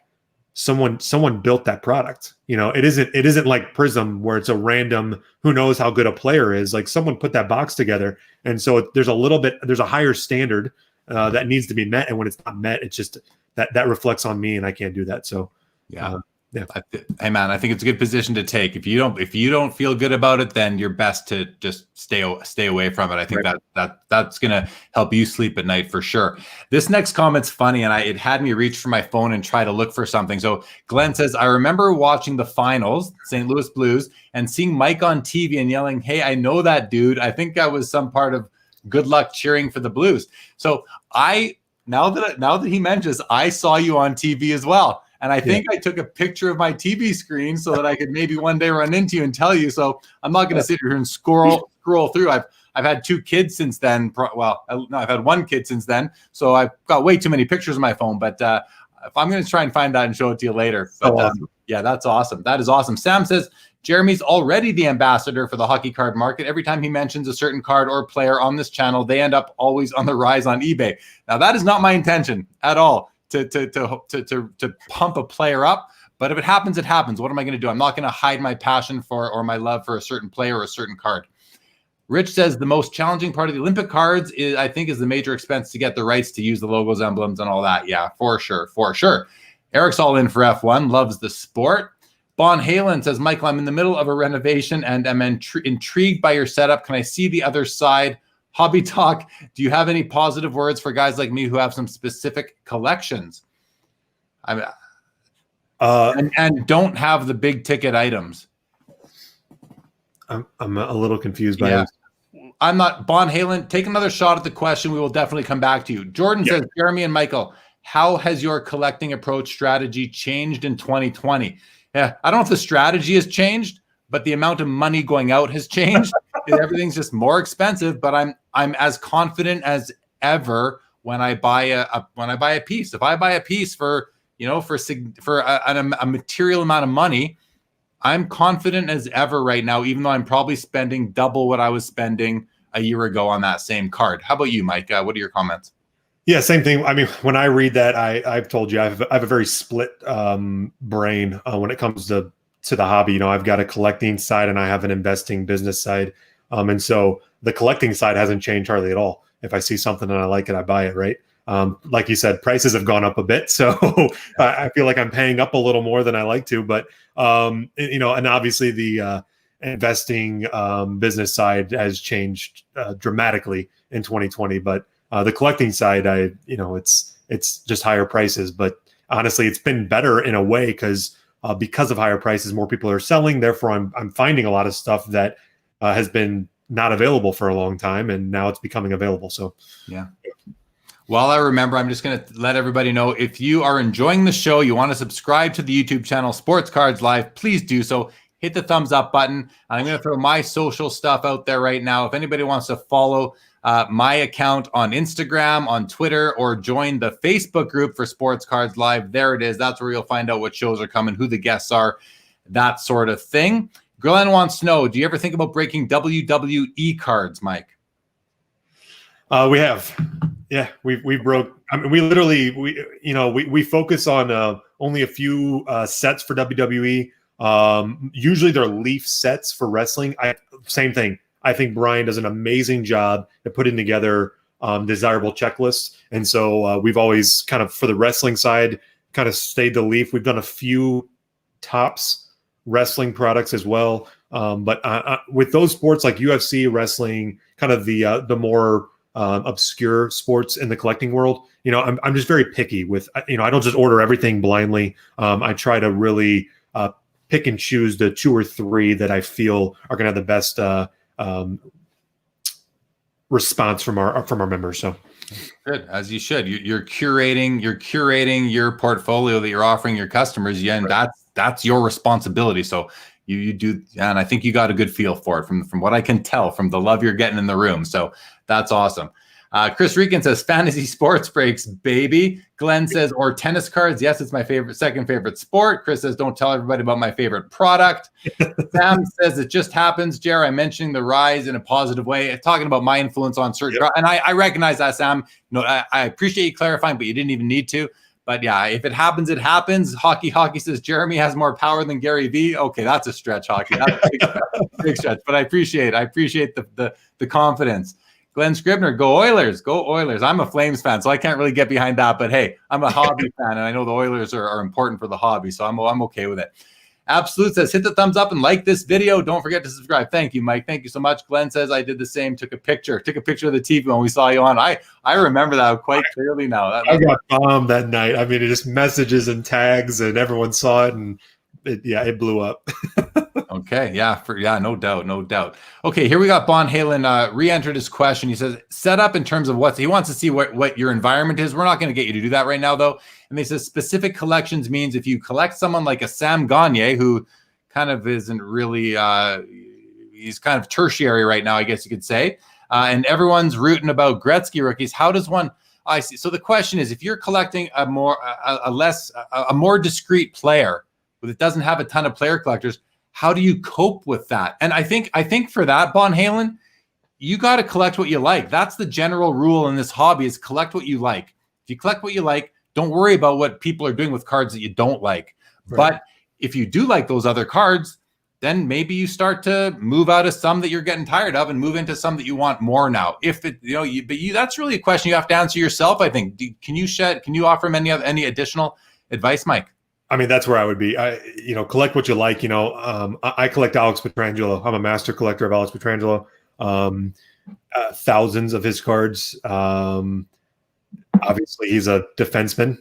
someone built that product. It isn't like Prism where it's a random who knows how good a player is. Like someone put that box together, and so there's a higher standard that needs to be met, and when it's not met, it's just that reflects on me, and I can't do that. So yeah. Hey man, I think it's a good position to take. If you don't feel good about it, then you're best to just stay away from it. I think that's gonna help you sleep at night for sure. This next comment's funny, and it had me reach for my phone and try to look for something. So Glenn says, I remember watching the finals, St. Louis Blues, and seeing Mike on TV and yelling, "Hey, I know that dude." I think that was some part of good luck cheering for the Blues. So now that he mentions, I saw you on TV as well. And I think I took a picture of my TV screen so that I could maybe one day run into you and tell you. So I'm not going to sit here and scroll scroll through. I've had 2 kids since then. I've had 1 kid since then. So I've got way too many pictures on my phone. But if I'm going to try and find that and show it to you later. But awesome. Yeah, that's awesome. That is awesome. Sam says, Jeremy's already the ambassador for the hockey card market. Every time he mentions a certain card or player on this channel, they end up always on the rise on eBay. Now, that is not my intention at all to pump a player up. But if it happens, it happens. What am I going to do? I'm not going to hide my passion for or my love for a certain player or a certain card. Rich says the most challenging part of the Olympic cards is the major expense to get the rights to use the logos, emblems, and all that. Yeah, for sure. Eric's all in for F1, loves the sport. Bon Halen says, Michael, I'm in the middle of a renovation and I'm intrigued by your setup. Can I see the other side? Hobby talk. Do you have any positive words for guys like me who have some specific collections? And don't have the big ticket items. I'm a little confused by this. I'm not. Bon Halen, take another shot at the question. We will definitely come back to you. Jordan says, Jeremy and Michael, how has your collecting approach strategy changed in 2020? Yeah, I don't know if the strategy has changed, but the amount of money going out has changed. Everything's just more expensive, but I'm as confident as ever when I buy a piece. If I buy a piece for a material amount of money, I'm confident as ever right now, even though I'm probably spending double what I was spending a year ago on that same card. How about you, Mike? What are your comments? Yeah, same thing. I mean, when I read that, I've told you I have a very split brain when it comes to the hobby. I've got a collecting side and I have an investing business side. And so the collecting side hasn't changed hardly at all. If I see something and I like it, I buy it, right? Like you said, prices have gone up a bit. So I feel like I'm paying up a little more than I like to. But, and obviously the investing business side has changed dramatically in 2020. But the collecting side, it's just higher prices. But honestly, it's been better in a way because of higher prices, more people are selling. Therefore, I'm finding a lot of stuff that has been not available for a long time, and now it's becoming available. So, yeah. While I remember, I'm just going to let everybody know, if you are enjoying the show, you want to subscribe to the YouTube channel Sports Cards Live, please do so. Hit the thumbs up button. I'm going to throw my social stuff out there right now. If anybody wants to follow my account on Instagram, on Twitter, or join the Facebook group for Sports Cards Live, there it is. That's where you'll find out what shows are coming, who the guests are, that sort of thing. Glenn wants to know, do you ever think about breaking WWE cards, Mike? We have. Yeah, we broke. I mean, we focus on only a few sets for WWE. Usually they're Leaf sets for wrestling. Same thing. I think Brian does an amazing job at putting together desirable checklists. And so we've always kind of, for the wrestling side, kind of stayed the Leaf. We've done a few Tops wrestling products as well. But with those sports like UFC, wrestling, kind of the more obscure sports in the collecting world, I'm just very picky with, I don't just order everything blindly. I try to really pick and choose the 2 or 3 that I feel are going to have the best response from our members. So good, as you should. You're curating your portfolio that you're offering your customers. Yeah, and right. That's your responsibility. So you do, and I think you got a good feel for it from what I can tell from the love you're getting in the room. So that's awesome. Chris Regan says, fantasy sports breaks, baby. Glenn says, or tennis cards. Yes, it's my second favorite sport. Chris says, don't tell everybody about my favorite product. Sam says, it just happens, Jer. I'm mentioning the rise in a positive way, talking about my influence on certain. Yep. And I recognize that, Sam. I appreciate you clarifying, but you didn't even need to. But yeah, if it happens, it happens. Hockey says Jeremy has more power than Gary V. Okay, that's a stretch, Hockey. That's a big stretch. But I appreciate the confidence. Glenn Scribner, go Oilers, go Oilers. I'm a Flames fan, so I can't really get behind that. But hey, I'm a hobby fan, and I know the Oilers are important for the hobby, so I'm okay with it. Absolute says, hit the thumbs up and like this video. Don't forget to subscribe. Thank you, Mike. Thank you so much. Glenn says, I did the same. Took a picture of the TV when we saw you on. I remember that quite clearly now. I got bombed that night. I mean, it just messages and tags, and everyone saw it, and it blew up. Okay, no doubt. Okay, here we got Bon Halen re-entered his question. He says, set up in terms of he wants to see what your environment is. We're not going to get you to do that right now, though. And they says specific collections means if you collect someone like a Sam Gagner, who kind of isn't really, he's kind of tertiary right now, I guess you could say. And everyone's rooting about Gretzky rookies. How does one? I see. So the question is, if you're collecting a more discreet player that doesn't have a ton of player collectors, how do you cope with that? And I think for that, Von Halen, you got to collect what you like. That's the general rule in this hobby: is collect what you like. If you collect what you like, don't worry about what people are doing with cards that you don't like. Right. But if you do like those other cards, then maybe you start to move out of some that you're getting tired of and move into some that you want more now. If it, that's really a question you have to answer yourself, I think. Can you offer him any additional advice, Mike? I mean, that's where I would be. Collect what you like. I collect Alex Pietrangelo. I'm a master collector of Alex Pietrangelo. Thousands of his cards. Obviously, he's a defenseman.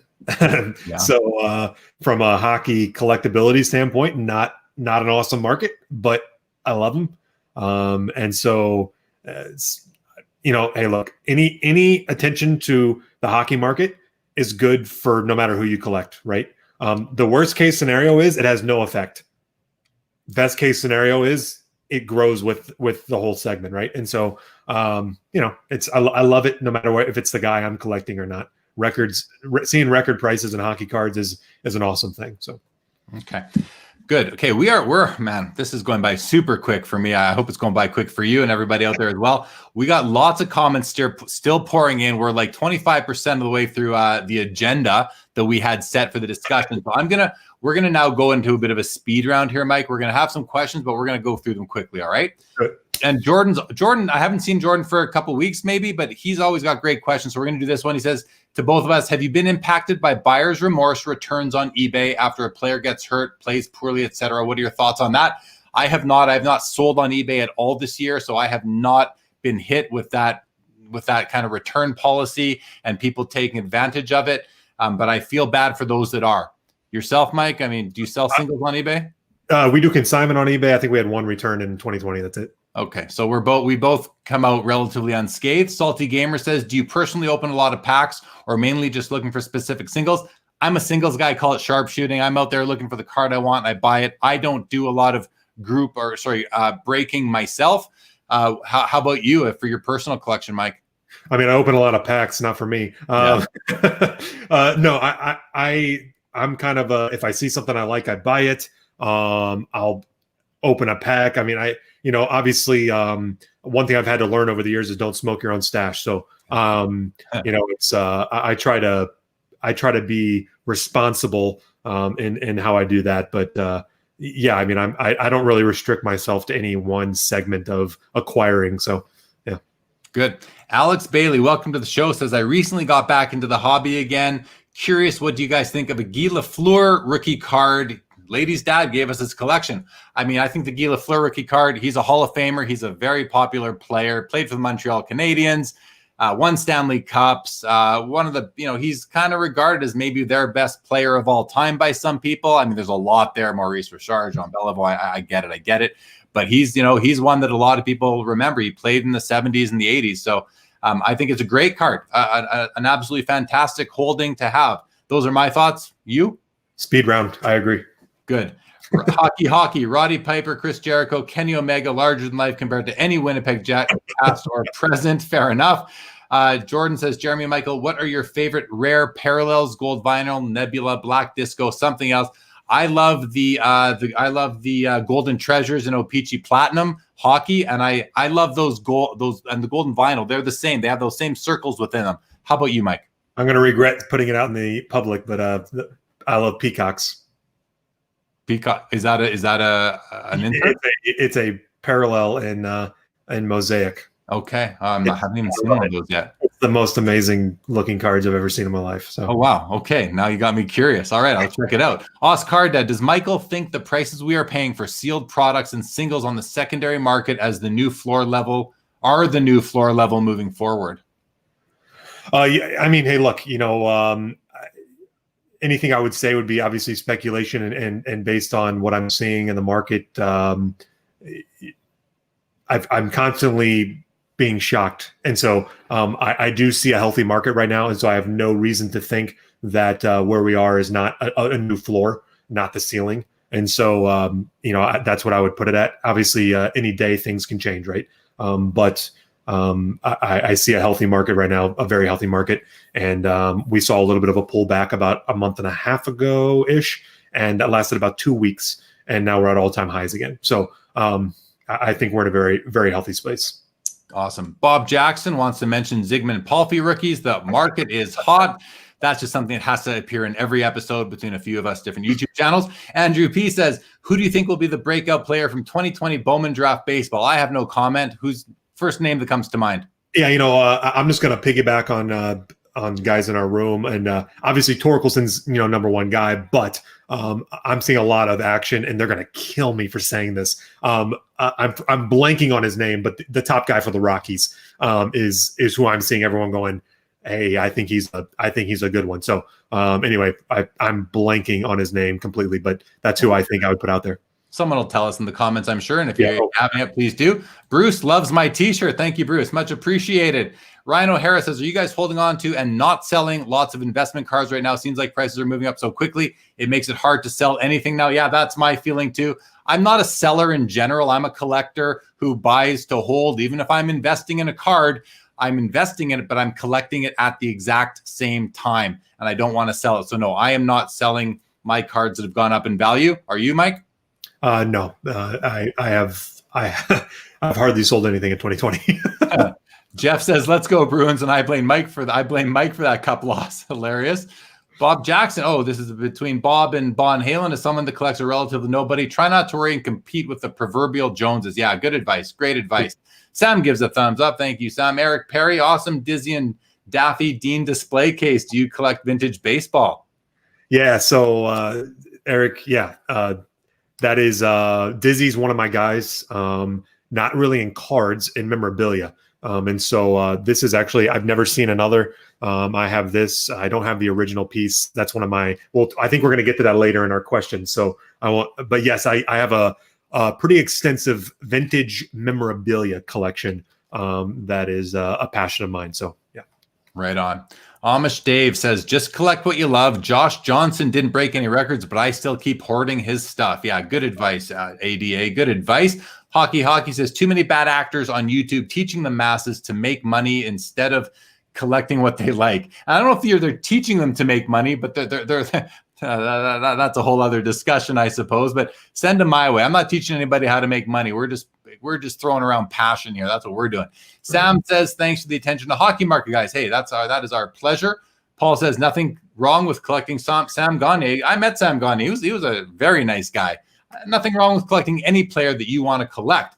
Yeah. So from a hockey collectability standpoint, not an awesome market, but I love him. And so, hey, look, any attention to the hockey market is good for no matter who you collect, right? The worst case scenario is it has no effect. Best case scenario is it grows with the whole segment, right? And so, I love it no matter what, if it's the guy I'm collecting or not. Seeing record prices in hockey cards is an awesome thing. So, okay. Good. Okay, man, this is going by super quick for me. I hope it's going by quick for you and everybody out there as well. We got lots of comments still pouring in. We're like 25% of the way through the agenda that we had set for the discussion. So we're gonna now go into a bit of a speed round here, Mike. We're gonna have some questions, but we're gonna go through them quickly. All right. Good. And Jordan, I haven't seen Jordan for a couple weeks maybe, but he's always got great questions. So we're gonna do this one. He says to both of us, have you been impacted by buyer's remorse returns on eBay after a player gets hurt, plays poorly, etc.? What are your thoughts on that? I have not. I have not sold on eBay at all this year, so I have not been hit with that kind of return policy and people taking advantage of it. But I feel bad for those that are. Yourself, Mike? I mean, do you sell singles on eBay? We do consignment on eBay. I think we had one return in 2020. That's it. Okay, so we both come out relatively unscathed. Salty Gamer says, do you personally open a lot of packs or mainly just looking for specific singles? I'm a singles guy. I call it sharpshooting. I'm out there looking for the card I want. I buy it. I don't do a lot of breaking myself. How about you for your personal collection, Mike? I mean, I open a lot of packs, not for me. No, I'm kind of if I see something I like, I buy it. I'll open a pack. I mean, obviously, one thing I've had to learn over the years is don't smoke your own stash. So, it's I try to be responsible in how I do that. But yeah, I mean, I don't really restrict myself to any one segment of acquiring. So, yeah. Good. Alex Bailey, welcome to the show. Says, I recently got back into the hobby again. Curious, what do you guys think of a Guy Lafleur rookie card? Lady's dad gave us his collection. I mean, I think the Guy Lafleur rookie card, he's a Hall of Famer. He's a very popular player, played for the Montreal Canadiens, won Stanley Cups. One of the, he's kind of regarded as maybe their best player of all time by some people. I mean, there's a lot there. Maurice Richard, Jean Beliveau, I get it. But he's one that a lot of people remember. He played in the 70s and the 80s. So I think it's a great card, an absolutely fantastic holding to have. Those are my thoughts. You? Speed round. I agree. Good. Hockey, Roddy Piper, Chris Jericho, Kenny Omega, larger than life compared to any Winnipeg Jet, past or present. Fair enough. Jordan says, Jeremy Michael, what are your favorite rare parallels? Gold vinyl, Nebula, Black Disco, something else. I love the Golden Treasures and O-Pee-Chee Platinum hockey, and I love those and the Golden Vinyl. They're the same. They have those same circles within them. How about you, Mike? I'm going to regret putting it out in the public, but I love Peacocks. Peacock, is that an insert? It's a parallel in Mosaic. Okay, I haven't even seen one of those yet. It's the most amazing looking cards I've ever seen in my life. So. Oh wow, okay, now you got me curious. All right, I'll check it out. Oscar Dad, does Michael think the prices we are paying for sealed products and singles on the secondary market are the new floor level moving forward? Yeah, I mean, hey, look, anything I would say would be obviously speculation and based on what I'm seeing in the market. I'm constantly being shocked. And so I do see a healthy market right now. And so I have no reason to think that where we are is not a new floor, not the ceiling. And so, that's what I would put it at. Obviously, any day things can change, right? But I see a healthy market right now, a very healthy market. And we saw a little bit of a pullback about a month and a half ago-ish, and that lasted about 2 weeks. And now we're at all-time highs again. So I think we're in a very, very healthy space. Awesome. Bob Jackson wants to mention Zygmunt Palffy rookies. The market is hot. That's just something that has to appear in every episode between a few of us different YouTube channels. Andrew P says, who do you think will be the breakout player from 2020 Bowman Draft Baseball? I have no comment. Who's first name that comes to mind? Yeah, I'm just going to piggyback on guys in our room, and obviously Torkelson's number one guy, but I'm seeing a lot of action, and they're going to kill me for saying this. I'm blanking on his name, but the top guy for the Rockies is who I'm seeing everyone going, hey, I think he's a good one. So anyway, I'm blanking on his name completely, but that's who I think I would put out there. Someone will tell us in the comments, I'm sure. And if you're having it, please do. Bruce loves my t-shirt. Thank you, Bruce. Much appreciated. Ryan O'Hara says, are you guys holding on to and not selling lots of investment cards right now? Seems like prices are moving up so quickly. It makes it hard to sell anything now. Yeah, that's my feeling too. I'm not a seller in general. I'm a collector who buys to hold. Even if I'm investing in a card, I'm investing in it, but I'm collecting it at the exact same time. And I don't want to sell it. So no, I am not selling my cards that have gone up in value. Are you, Mike? No, I've hardly sold anything in 2020. Jeff says, let's go Bruins. And I blame Mike for that cup loss. Hilarious. Bob Jackson. Oh, this is between Bob and Bon Halen. As someone that collects a relative nobody, try not to worry and compete with the proverbial Joneses. Yeah, good advice. Great advice. Sam gives a thumbs up. Thank you, Sam. Eric Perry. Awesome. Dizzy and Daffy Dean display case. Do you collect vintage baseball? Yeah. So Eric, that is Dizzy's one of my guys. Not really in cards, in memorabilia. And so this is actually, I've never seen another. I have this. I don't have the original piece. That's one of my, well, I think we're going to get to that later in our questions. So but yes, I have a pretty extensive vintage memorabilia collection that is a passion of mine. So yeah. Right on. Amish Dave says, just collect what you love. Josh Johnson didn't break any records, but I still keep hoarding his stuff. Yeah, good advice, ADA. Good advice. Hockey says, too many bad actors on YouTube teaching the masses to make money instead of collecting what they like. And I don't know if they're teaching them to make money, but they're that's a whole other discussion, I suppose. But send them my way. I'm not teaching anybody how to make money. We're just throwing around passion here. That's what we're doing. Sam says, thanks for the attention to hockey market, guys. Hey, that is our pleasure. Paul says, nothing wrong with collecting Sam Gagner. I met Sam Gagner. He was a very nice guy. Nothing wrong with collecting any player that you want to collect.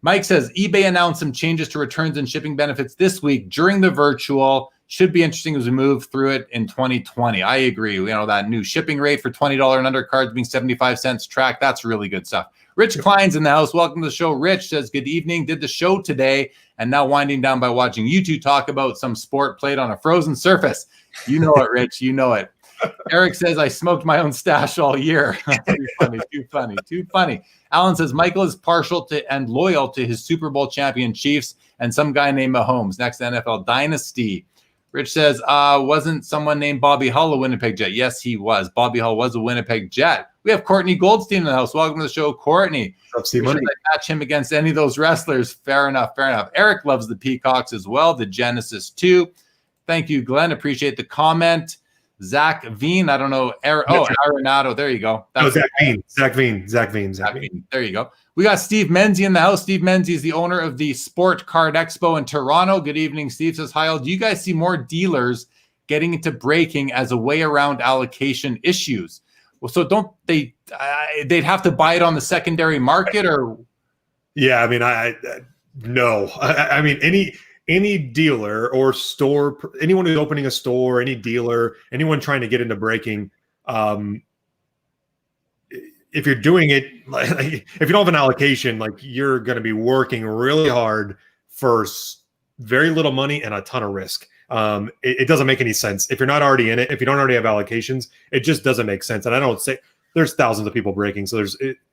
Mike says, eBay announced some changes to returns and shipping benefits this week during the virtual. Should be interesting as we move through it in 2020. I agree. That new shipping rate for $20 and under cards being 75 cents track. That's really good stuff. Rich Klein's in the house. Welcome to the show. Rich says, good evening. Did the show today and now winding down by watching you two talk about some sport played on a frozen surface. You know it, Rich. You know it. Eric says, I smoked my own stash all year. Too funny. Alan says, Michael is partial to and loyal to his Super Bowl champion Chiefs and some guy named Mahomes. Next NFL dynasty. Rich says, wasn't someone named Bobby Hull a Winnipeg Jet? Yes, he was. Bobby Hull was a Winnipeg Jet. We have Courtney Goldstein in the house. Welcome to the show, Courtney. Should I match him against any of those wrestlers? Fair enough. Eric loves the Peacocks as well. The Genesis too. Thank you, Glenn. Appreciate the comment. Zach Veen. I don't know. Arenado. There you go. Zach Veen. There you go. We got Steve Menzie in the house. Steve Menzie is the owner of the Sport Card Expo in Toronto. Good evening, Steve. Says, hi, do you guys see more dealers getting into breaking as a way around allocation issues? Well, so don't they, they'd have to buy it on the secondary market or? Yeah, I mean, no. I mean, any dealer or store, anyone who's opening a store, any dealer, anyone trying to get into breaking, if you're doing it, if you don't have an allocation, you're going to be working really hard for very little money and a ton of risk. It doesn't make any sense. If you're not already in it, if you don't already have allocations, it just doesn't make sense. And I don't say there's thousands of people breaking. So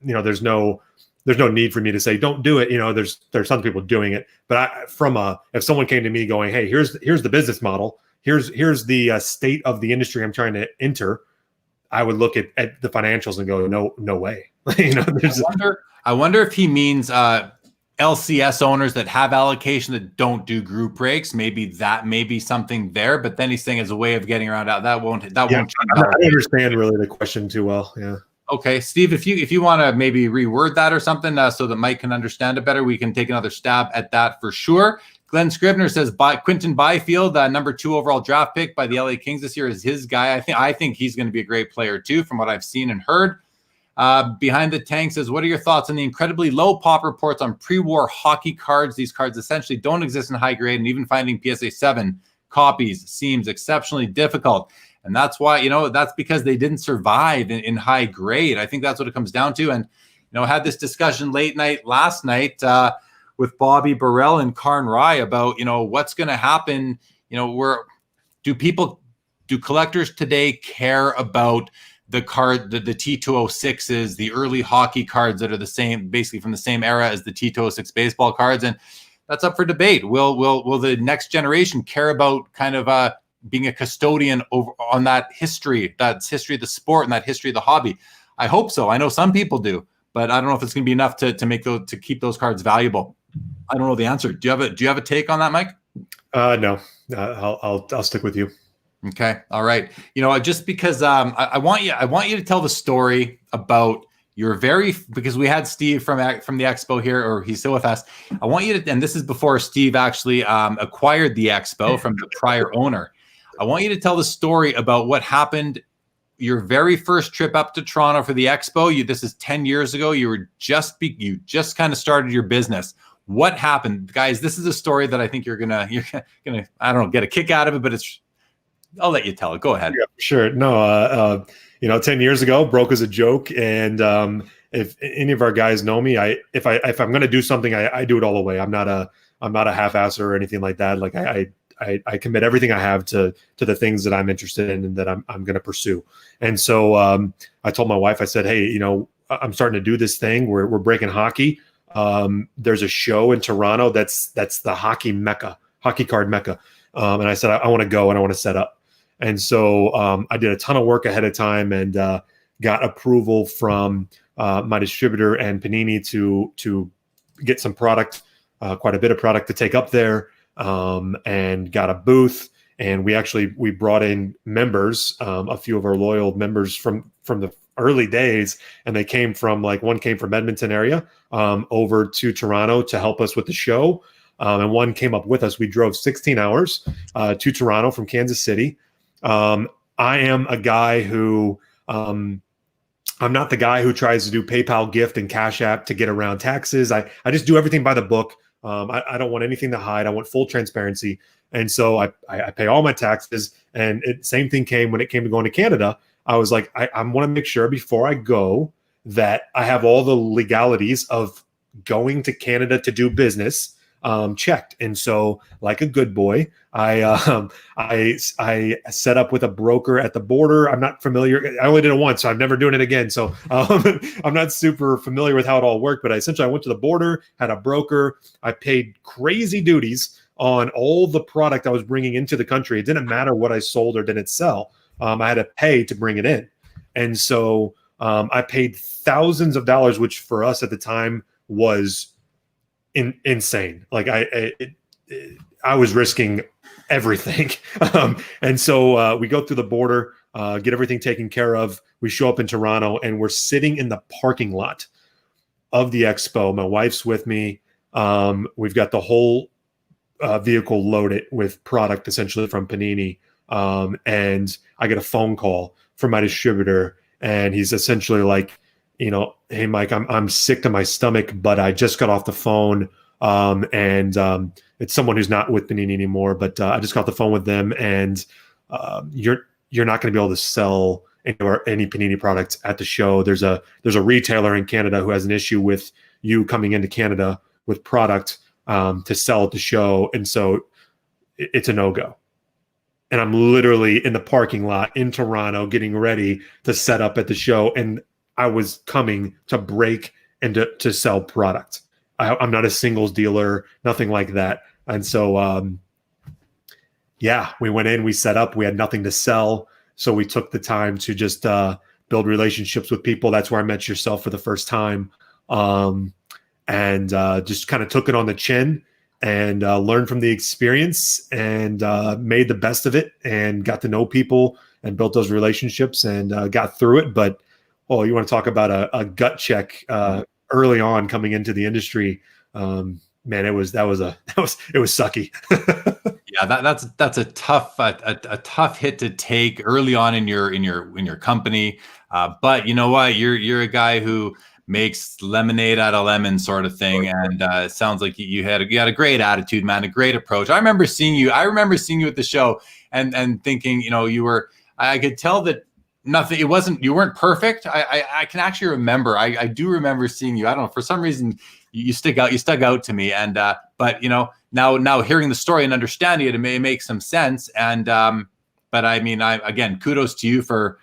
there's no need for me to say, don't do it. There's tons of people doing it. But if someone came to me going, hey, here's the business model, here's the state of the industry I'm trying to enter, I would look at the financials and go, no way. You know, I wonder if he means LCS owners that have allocation that don't do group breaks. Maybe that may be something there, but then he's saying as a way of getting around that won't change. I don't understand really the question too well. Yeah. Okay, Steve, if you want to maybe reword that or something so that Mike can understand it better, we can take another stab at that for sure. Glenn Scribner says Quinton Byfield, number 2 overall draft pick by the LA Kings this year, is his guy. I think he's going to be a great player too, from what I've seen and heard. Behind the Tank says, what are your thoughts on the incredibly low pop reports on pre-war hockey cards? These cards essentially don't exist in high grade, and even finding PSA 7 copies seems exceptionally difficult. And that's why, that's because they didn't survive in high grade. I think that's what it comes down to. And, had this discussion late night last night with Bobby Burrell and Karn Rai about, what's going to happen. Do collectors today care about the card, the T206s, the early hockey cards that are the same, basically from the same era as the T206 baseball cards? And that's up for debate. Will the next generation care about kind of being a custodian on that history, that's history of the sport and that history of the hobby? I hope so. I know some people do, but I don't know if it's going to be enough to keep those cards valuable. I don't know the answer. Do you have a take on that, Mike? No, I'll stick with you. Okay. All right. Just because I want you to tell the story about because we had Steve from the expo here, or he's still with us. I want you to, and this is before Steve actually acquired the expo from the prior owner. I want you to tell the story about what happened your very first trip up to Toronto for the expo. This is 10 years ago. You just kind of started your business. What happened, guys? This is a story that I think you're gonna I don't know, get a kick out of it, but I'll let you tell it. Go ahead. Yeah, sure. No, 10 years ago, broke as a joke, and if any of our guys know me, if I'm going to do something, I do it all the way. I'm not a half-asser or anything like that. Like I commit everything I have to the things that I'm interested in and that I'm going to pursue. And so I told my wife, I said, hey, I'm starting to do this thing. We're breaking hockey. There's a show in Toronto that's the hockey card mecca. And I said, I want to go and I want to set up. And so I did a ton of work ahead of time and got approval from my distributor and Panini to get some product, quite a bit of product to take up there, and got a booth. And we brought in members, a few of our loyal members from the early days, and they came from one came from Edmonton area over to Toronto to help us with the show. And one came up with us. We drove 16 hours to Toronto from Kansas City. I am a guy who I'm not the guy who tries to do PayPal gift and Cash App to get around taxes. I just do everything by the book. I don't want anything to hide. I want full transparency. And so I pay all my taxes. And same thing came when it came to going to Canada. I was like, I want to make sure before I go that I have all the legalities of going to Canada to do business checked. And so, like a good boy, I set up with a broker at the border. I'm not familiar. I only did it once, so I'm never doing it again. So I'm not super familiar with how it all worked. But I went to the border, had a broker. I paid crazy duties on all the product I was bringing into the country. It didn't matter what I sold or didn't sell. I had to pay to bring it in. And so I paid thousands of dollars, which for us at the time was insane. Like I was risking everything. And so we go through the border, get everything taken care of. We show up in Toronto and we're sitting in the parking lot of the expo. My wife's with me. We've got the whole vehicle loaded with product essentially from Panini. And I get a phone call from my distributor and he's essentially like, hey, Mike, I'm sick to my stomach, but I just got off the phone. And it's someone who's not with Panini anymore, but I just got off the phone with them, and you're not going to be able to sell any Panini products at the show. There's a retailer in Canada who has an issue with you coming into Canada with product to sell at the show, and so it's a no-go. And I'm literally in the parking lot in Toronto getting ready to set up at the show, and I was coming to break and to sell product. I'm not a singles dealer, nothing like that. And so, we went in, we set up, we had nothing to sell. So we took the time to just build relationships with people. That's where I met yourself for the first time. And just kind of took it on the chin and learned from the experience and made the best of it and got to know people and built those relationships and got through it. But, oh, you want to talk about a gut check early on coming into the industry. Man, it was sucky. Yeah, that's a tough hit to take early on in your company. But you know what? You're a guy who makes lemonade out of lemon, sort of thing. And it sounds like you had a great attitude, man, a great approach. I remember seeing you at the show and thinking, I could tell that you weren't perfect. I can actually remember. I do remember seeing you. I don't know, for some reason you stuck out to me. And but now hearing the story and understanding it, it may make some sense. And but I mean, again, kudos to you for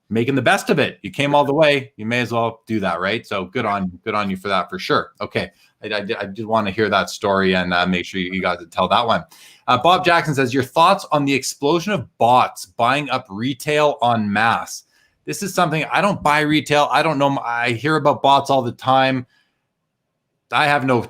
making the best of it. You came all the way. You may as well do that, right? So good on you for that, for sure. Okay, I did want to hear that story and make sure you got to tell that one. Bob Jackson says, your thoughts on the explosion of bots buying up retail en masse. This is something I don't buy retail. I don't know. I hear about bots all the time. I have no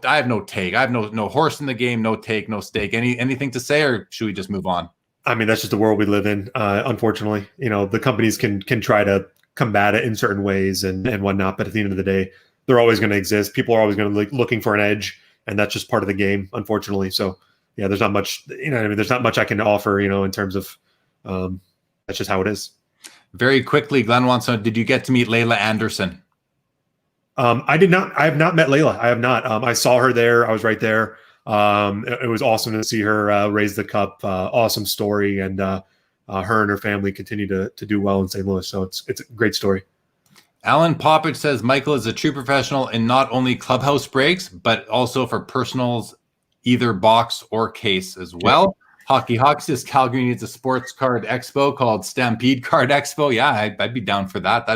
take. I have no horse in the game, no take, no stake. Anything to say, or should we just move on? I mean, that's just the world we live in. Unfortunately, the companies can try to combat it in certain ways and whatnot, but at the end of the day, they're always going to exist. People are always going to be looking for an edge, and that's just part of the game, unfortunately. So, yeah, there's not much. There's not much I can offer. In terms of that's just how it is. Very quickly, Glenn wants to know: did you get to meet Layla Anderson? I did not. I have not met Layla. I have not. I saw her there. I was right there. It was awesome to see her raise the cup. Awesome story, and her and her family continue to do well in St. Louis. So it's a great story. Alan Poppich says Michael is a true professional in not only clubhouse breaks, but also for personals, either box or case as well. Yeah. Hockey Hawk says Calgary needs a sports card expo called Stampede Card Expo. Yeah, I'd be down for that.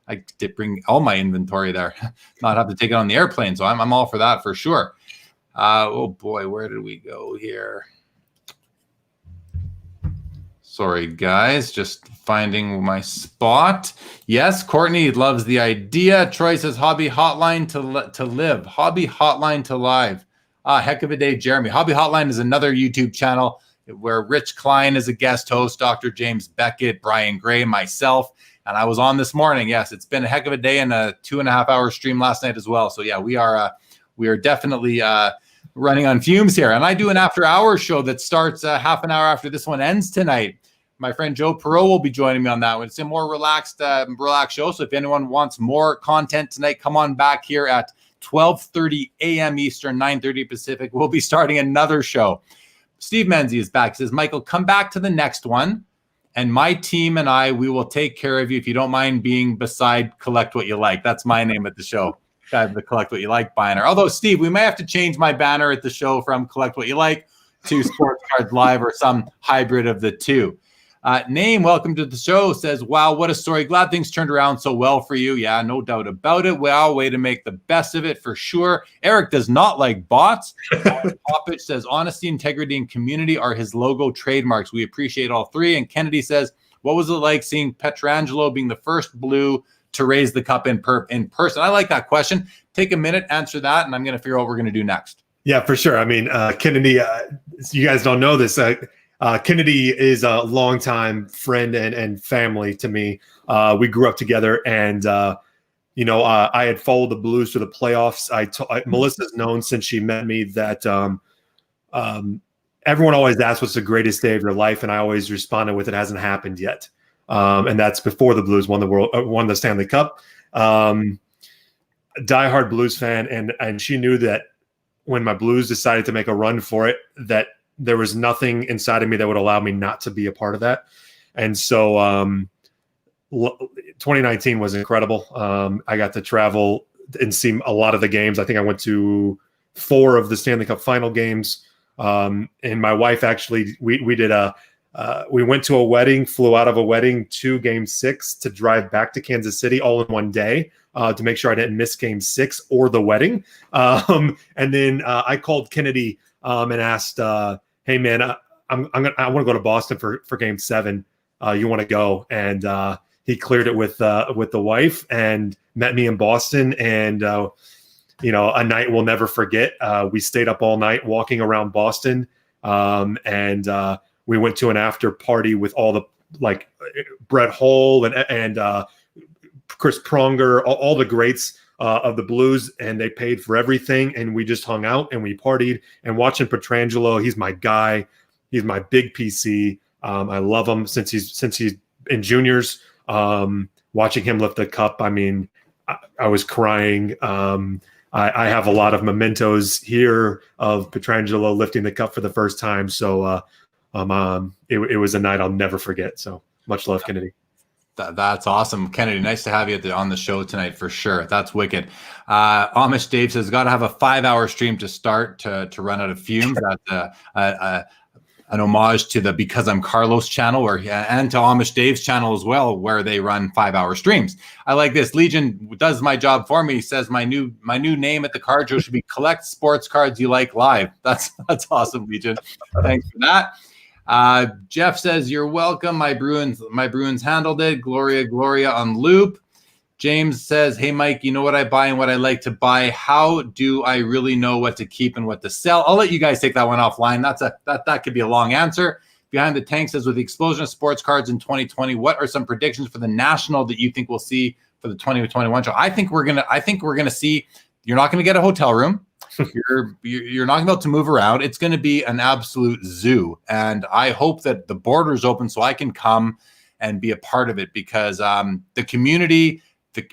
I did bring all my inventory there, not have to take it on the airplane. So I'm all for that for sure. Oh boy, where did we go here? Sorry, guys, just finding my spot. Yes, Courtney loves the idea. Troy says hobby hotline to live. Hobby hotline to live. Heck of a day, Jeremy. Hobby Hotline is another YouTube channel where Rich Klein is a guest host, Dr. James Beckett, Brian Gray, myself. And I was on this morning. Yes, it's been a heck of a day and a 2.5-hour stream last night as well. So yeah, we are definitely running on fumes here. And I do an after-hours show that starts half an hour after this one ends tonight. My friend Joe Perot will be joining me on that one. It's a more relaxed show. So if anyone wants more content tonight, come on back here at 12:30 a.m. Eastern, 9:30 Pacific. We'll be starting another show. Steve Menzie is back. He says, Michael, come back to the next one. And my team and we will take care of you if you don't mind being beside Collect What You Like. That's my name at the show. The Collect What You Like banner. Although, Steve, we may have to change my banner at the show from Collect What You Like to Sports Cards Live or some hybrid of the two. Name, welcome to the show, says, wow, what a story. Glad things turned around so well for you. Yeah, no doubt about it. Wow, way to make the best of it for sure. Eric does not like bots. Poppich says, honesty, integrity, and community are his logo trademarks. We appreciate all three. And Kennedy says, what was it like seeing Pietrangelo being the first Blue to raise the cup in person? I like that question. Take a minute, answer that, and I'm going to figure out what we're going to do next. Yeah, for sure. I mean, Kennedy, you guys don't know this. Kennedy is a longtime friend and family to me. We grew up together, and I had followed the Blues to the playoffs. Melissa's known since she met me that everyone always asks what's the greatest day of your life, and I always responded with it hasn't happened yet. And that's before the Blues won the Stanley Cup. Diehard Blues fan, and she knew that when my Blues decided to make a run for it, that there was nothing inside of me that would allow me not to be a part of that. And so 2019 was incredible. I got to travel and see a lot of the games. I think I went to 4 of the Stanley Cup final games. And my wife actually, we went to a wedding, flew out of a wedding to Game 6 to drive back to Kansas City all in one day to make sure I didn't miss Game 6 or the wedding. And then I called Kennedy and asked, hey man, I want to go to Boston for Game 7. you want to go? And he cleared it with the wife and met me in Boston. And a night we'll never forget. We stayed up all night walking around Boston, and we went to an after party with all the Brett Hull and Chris Pronger, all the greats of the Blues, and they paid for everything. And we just hung out and we partied and watching Pietrangelo. He's my guy. He's my big PC. I love him since he's in juniors. Watching him lift the cup, I mean, I was crying. I have a lot of mementos here of Pietrangelo lifting the cup for the first time. So it was a night I'll never forget. So much love, Kennedy. That's awesome, Kennedy. Nice to have you on the show tonight for sure. That's wicked. Amish Dave says, got to have a 5-hour stream to start to run out of fumes. That's an homage to the Because I'm Carlos channel, and to Amish Dave's channel as well, where they run 5-hour streams. I like this. Legion does my job for me. He says my new name at the card show should be Collect Sports Cards You Like Live. That's awesome, Legion. Thanks for that. Jeff says, you're welcome. My Bruins handled it. Gloria on loop. James says, hey, Mike, you know what I buy and what I like to buy. How do I really know what to keep and what to sell? I'll let you guys take that one offline. That could be a long answer. Behind the Tank says, with the explosion of sports cards in 2020, what are some predictions for the National that you think we'll see for the 2021 show? I think we're gonna see. You're not gonna get a hotel room. You're not gonna be able to move around. It's gonna be an absolute zoo, and I hope that the border's open so I can come and be a part of it, because the community.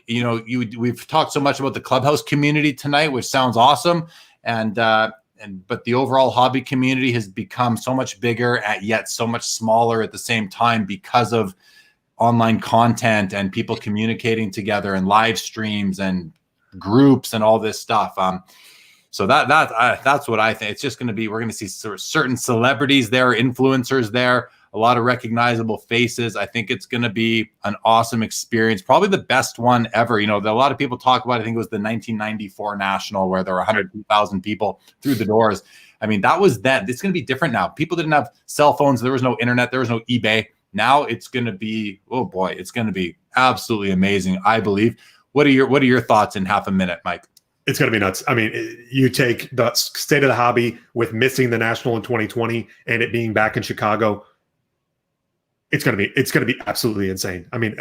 We've talked so much about the Clubhouse community tonight, which sounds awesome, but the overall hobby community has become so much bigger, yet so much smaller at the same time because of online content and people communicating together and live streams and groups and all this stuff. So that's what I think. It's just going to be. We're going to see certain celebrities there, influencers there. A lot of recognizable faces. I think it's going to be an awesome experience, probably the best one ever. A lot of people talk about, I think it was the 1994 National where there were 100,000 people through the doors. I mean, that was then. It's going to be different now. People didn't have cell phones. There was no internet. There was no eBay. Now it's going to be, oh boy, it's going to be absolutely amazing, I believe. What are your thoughts in half a minute, Mike? It's going to be nuts. I mean, you take the state of the hobby with missing the National in 2020 and it being back in Chicago. It's going to be absolutely insane. I mean,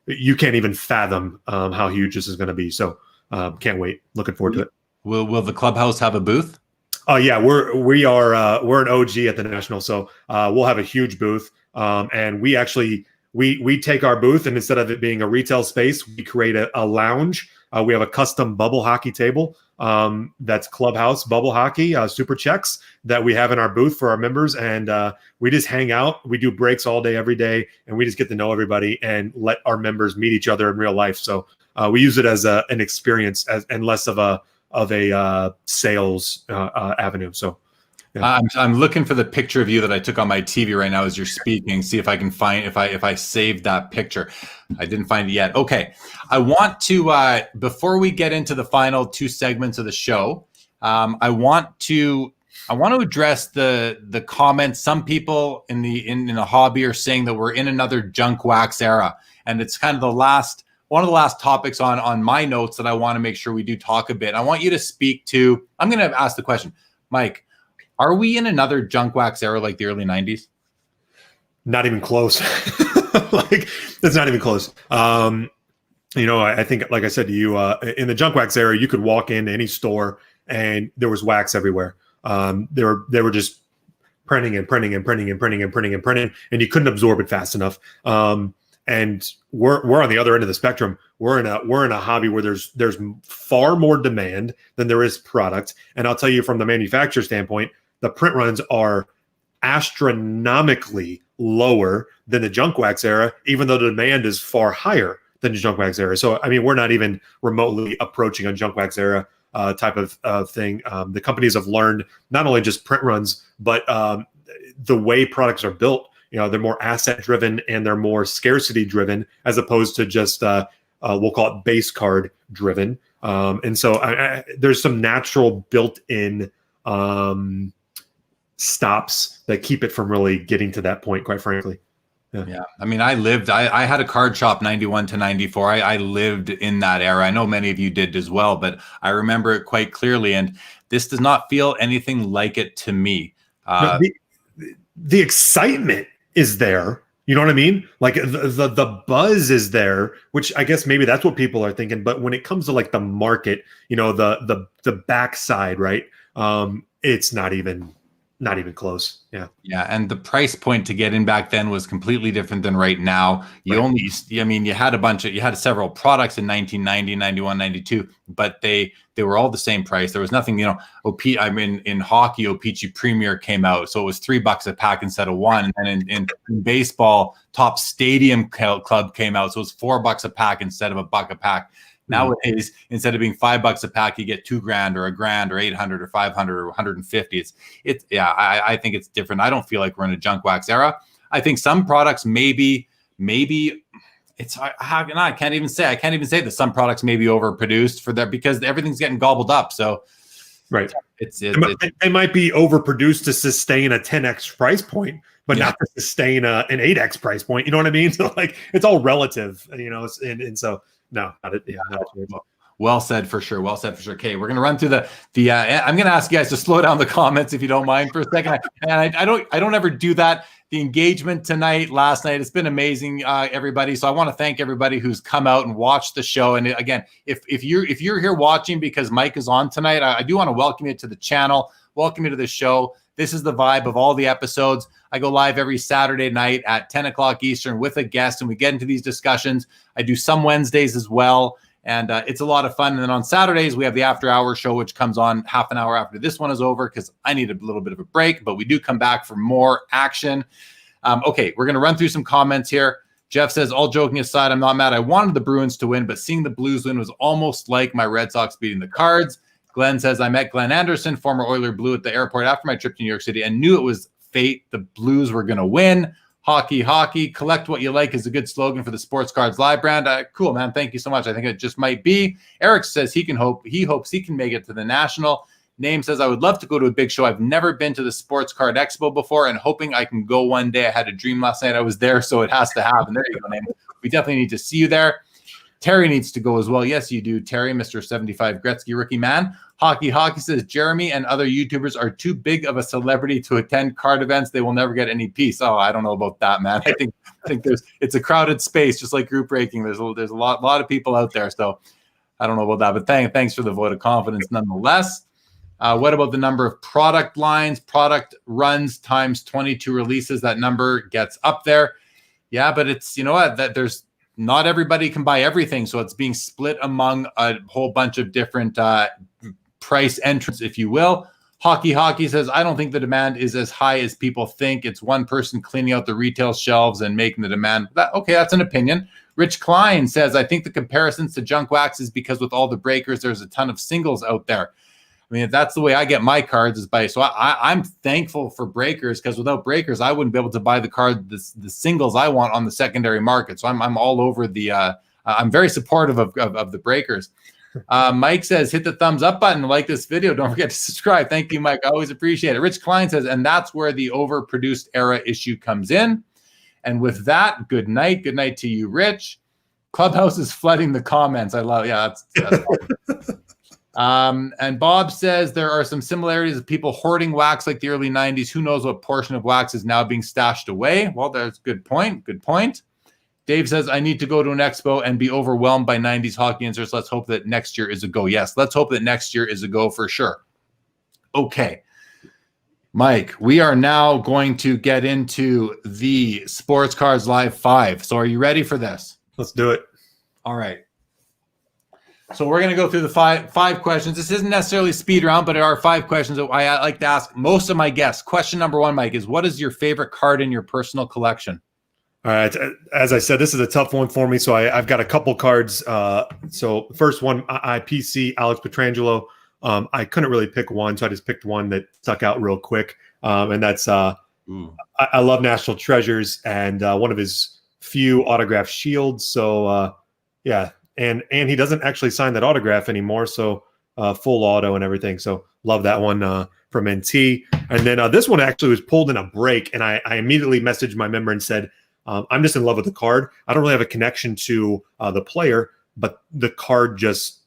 you can't even fathom how huge this is going to be. So can't wait. Looking forward to it. Will the Clubhouse have a booth? Yeah, we're an OG at the National, so we'll have a huge booth. And we actually we take our booth, and instead of it being a retail space, we create a lounge. We have a custom bubble hockey table that's Clubhouse bubble hockey super checks that we have in our booth for our members, and we just hang out. We do breaks all day, every day, and we just get to know everybody and let our members meet each other in real life. So we use it as an experience and less of a sales avenue. So. Yeah. I'm looking for the picture of you that I took on my TV right now as you're speaking. See if I can find if I saved that picture. I didn't find it yet. Okay, I want to before we get into the final two segments of the show, I want to address the comments. Some people in the hobby are saying that we're in another junk wax era, and it's kind of one of the last topics on my notes that I want to make sure we do talk a bit. I want you to speak to. I'm going to ask the question, Mike. Are we in another junk wax era like the early 90s? Not even close. It's not even close. I think, like I said to you, in the junk wax era, you could walk into any store and there was wax everywhere. They were just printing, and you couldn't absorb it fast enough. And we're on the other end of the spectrum. We're in a hobby where there's far more demand than there is product. And I'll tell you, from the manufacturer standpoint, the print runs are astronomically lower than the junk wax era, even though the demand is far higher than the junk wax era. So, I mean, we're not even remotely approaching a junk wax era type of thing. The companies have learned not only just print runs, but the way products are built. They're more asset driven and they're more scarcity driven, as opposed to just we'll call it base card driven. And so there's some natural built-in stops that keep it from really getting to that point, quite frankly. Yeah. I mean, I had a card shop 91 to 94. I lived in that era. I know many of you did as well, but I remember it quite clearly. And this does not feel anything like it to me. No, the excitement is there. You know what I mean? Like the buzz is there, which I guess maybe that's what people are thinking. But when it comes to like the market, you know, the backside, right? It's not even close. Yeah. Yeah. And the price point to get in back then was completely different than right now. You had several products in 1990, 91, 92, but they were all the same price. There was nothing, you know, in hockey, O-Pee-Chee Premier came out. So it was $3 a pack instead of one. And then in baseball, Top Stadium Club came out. So it was $4 a pack instead of $1 a pack. Nowadays, instead of being $5 a pack, you get $2,000 or $1,000 or 800 or 500 or 150. I think it's different. I don't feel like we're in a junk wax era. I think some products maybe it's I can't even say that some products may be overproduced for that because everything's getting gobbled up. So right, they might be overproduced to sustain a 10x price point, but not to sustain an 8x price point. You know what I mean? So like it's all relative, you know. And so. No, not it. Yeah, well said for sure. Well said for sure. Okay, we're gonna run through the. I'm gonna ask you guys to slow down the comments if you don't mind for a second. And I don't ever do that. The engagement last night, it's been amazing, everybody. So I want to thank everybody who's come out and watched the show. And again, if you're here watching because Mike is on tonight, I do want to welcome you to the channel. Welcome you to the show. This is the vibe of all the episodes. I go live every Saturday night at 10 o'clock Eastern with a guest, and we get into these discussions. I do some Wednesdays as well, and it's a lot of fun. And then on Saturdays, we have the After Hour show, which comes on half an hour after this one is over because I need a little bit of a break, but we do come back for more action. Okay, we're going to run through some comments here. Jeff says, all joking aside, I'm not mad. I wanted the Bruins to win, but seeing the Blues win was almost like my Red Sox beating the Cards. Glenn says, I met Glenn Anderson, former Oiler Blue, at the airport after my trip to New York City and knew it was fate. The Blues were going to win. Hockey, collect what you like is a good slogan for the Sports Cards Live brand. Cool, man. Thank you so much. I think it just might be. Eric says he hopes he can make it to the National. Name says, I would love to go to a big show. I've never been to the Sports Card Expo before and hoping I can go one day. I had a dream last night. I was there, so it has to happen. There you go, Name. We definitely need to see you there. Terry needs to go as well. Yes, you do, Terry, Mr. 75 Gretzky rookie man. Hockey says, Jeremy and other YouTubers are too big of a celebrity to attend card events. They will never get any peace. Oh, I don't know about that, man. I think it's a crowded space, just like group breaking. There's a lot of people out there. So I don't know about that, but thanks for the vote of confidence nonetheless. What about the number of product lines, product runs times 22 releases? That number gets up there. Yeah, but it's, you know what, that there's not everybody can buy everything. So it's being split among a whole bunch of different price entrants, if you will. Hockey says, I don't think the demand is as high as people think. It's one person cleaning out the retail shelves and making the demand. Okay, that's an opinion. Rich Klein says, I think the comparisons to junk wax is because with all the breakers, there's a ton of singles out there. I mean, if that's the way I get my cards is by, so I'm thankful for breakers because without breakers, I wouldn't be able to buy the singles I want on the secondary market. So I'm all over the, I'm very supportive of the breakers. Mike says, hit the thumbs up button, like this video. Don't forget to subscribe. Thank you, Mike. I always appreciate it. Rich Klein says, and that's where the overproduced era issue comes in. And with that, good night. Good night to you, Rich. Clubhouse is flooding the comments. I love, yeah, that's and Bob says there are some similarities of people hoarding wax like the early 90s. Who knows what portion of wax is now being stashed away? Well, that's a good point. Good point. Dave says, I need to go to an expo and be overwhelmed by 90s hockey inserts. Let's hope that next year is a go. Yes, let's hope that next year is a go for sure. Okay. Mike, we are now going to get into the Sports Cards Live 5. So are you ready for this? Let's do it. All right. So we're going to go through the five questions. This isn't necessarily speed round, but there are 5 questions that I like to ask most of my guests. Question number 1, Mike, is what is your favorite card in your personal collection? All right. As I said, this is a tough one for me. So I've got a couple cards. So the first one, IPC, Alex Pietrangelo. I couldn't really pick one, so I just picked one that stuck out real quick. And that's I love National Treasures and one of his few autograph shields. So yeah. And he doesn't actually sign that autograph anymore, so full auto and everything. So love that one from NT. And then this one actually was pulled in a break, and I immediately messaged my member and said, I'm just in love with the card. I don't really have a connection to the player, but the card just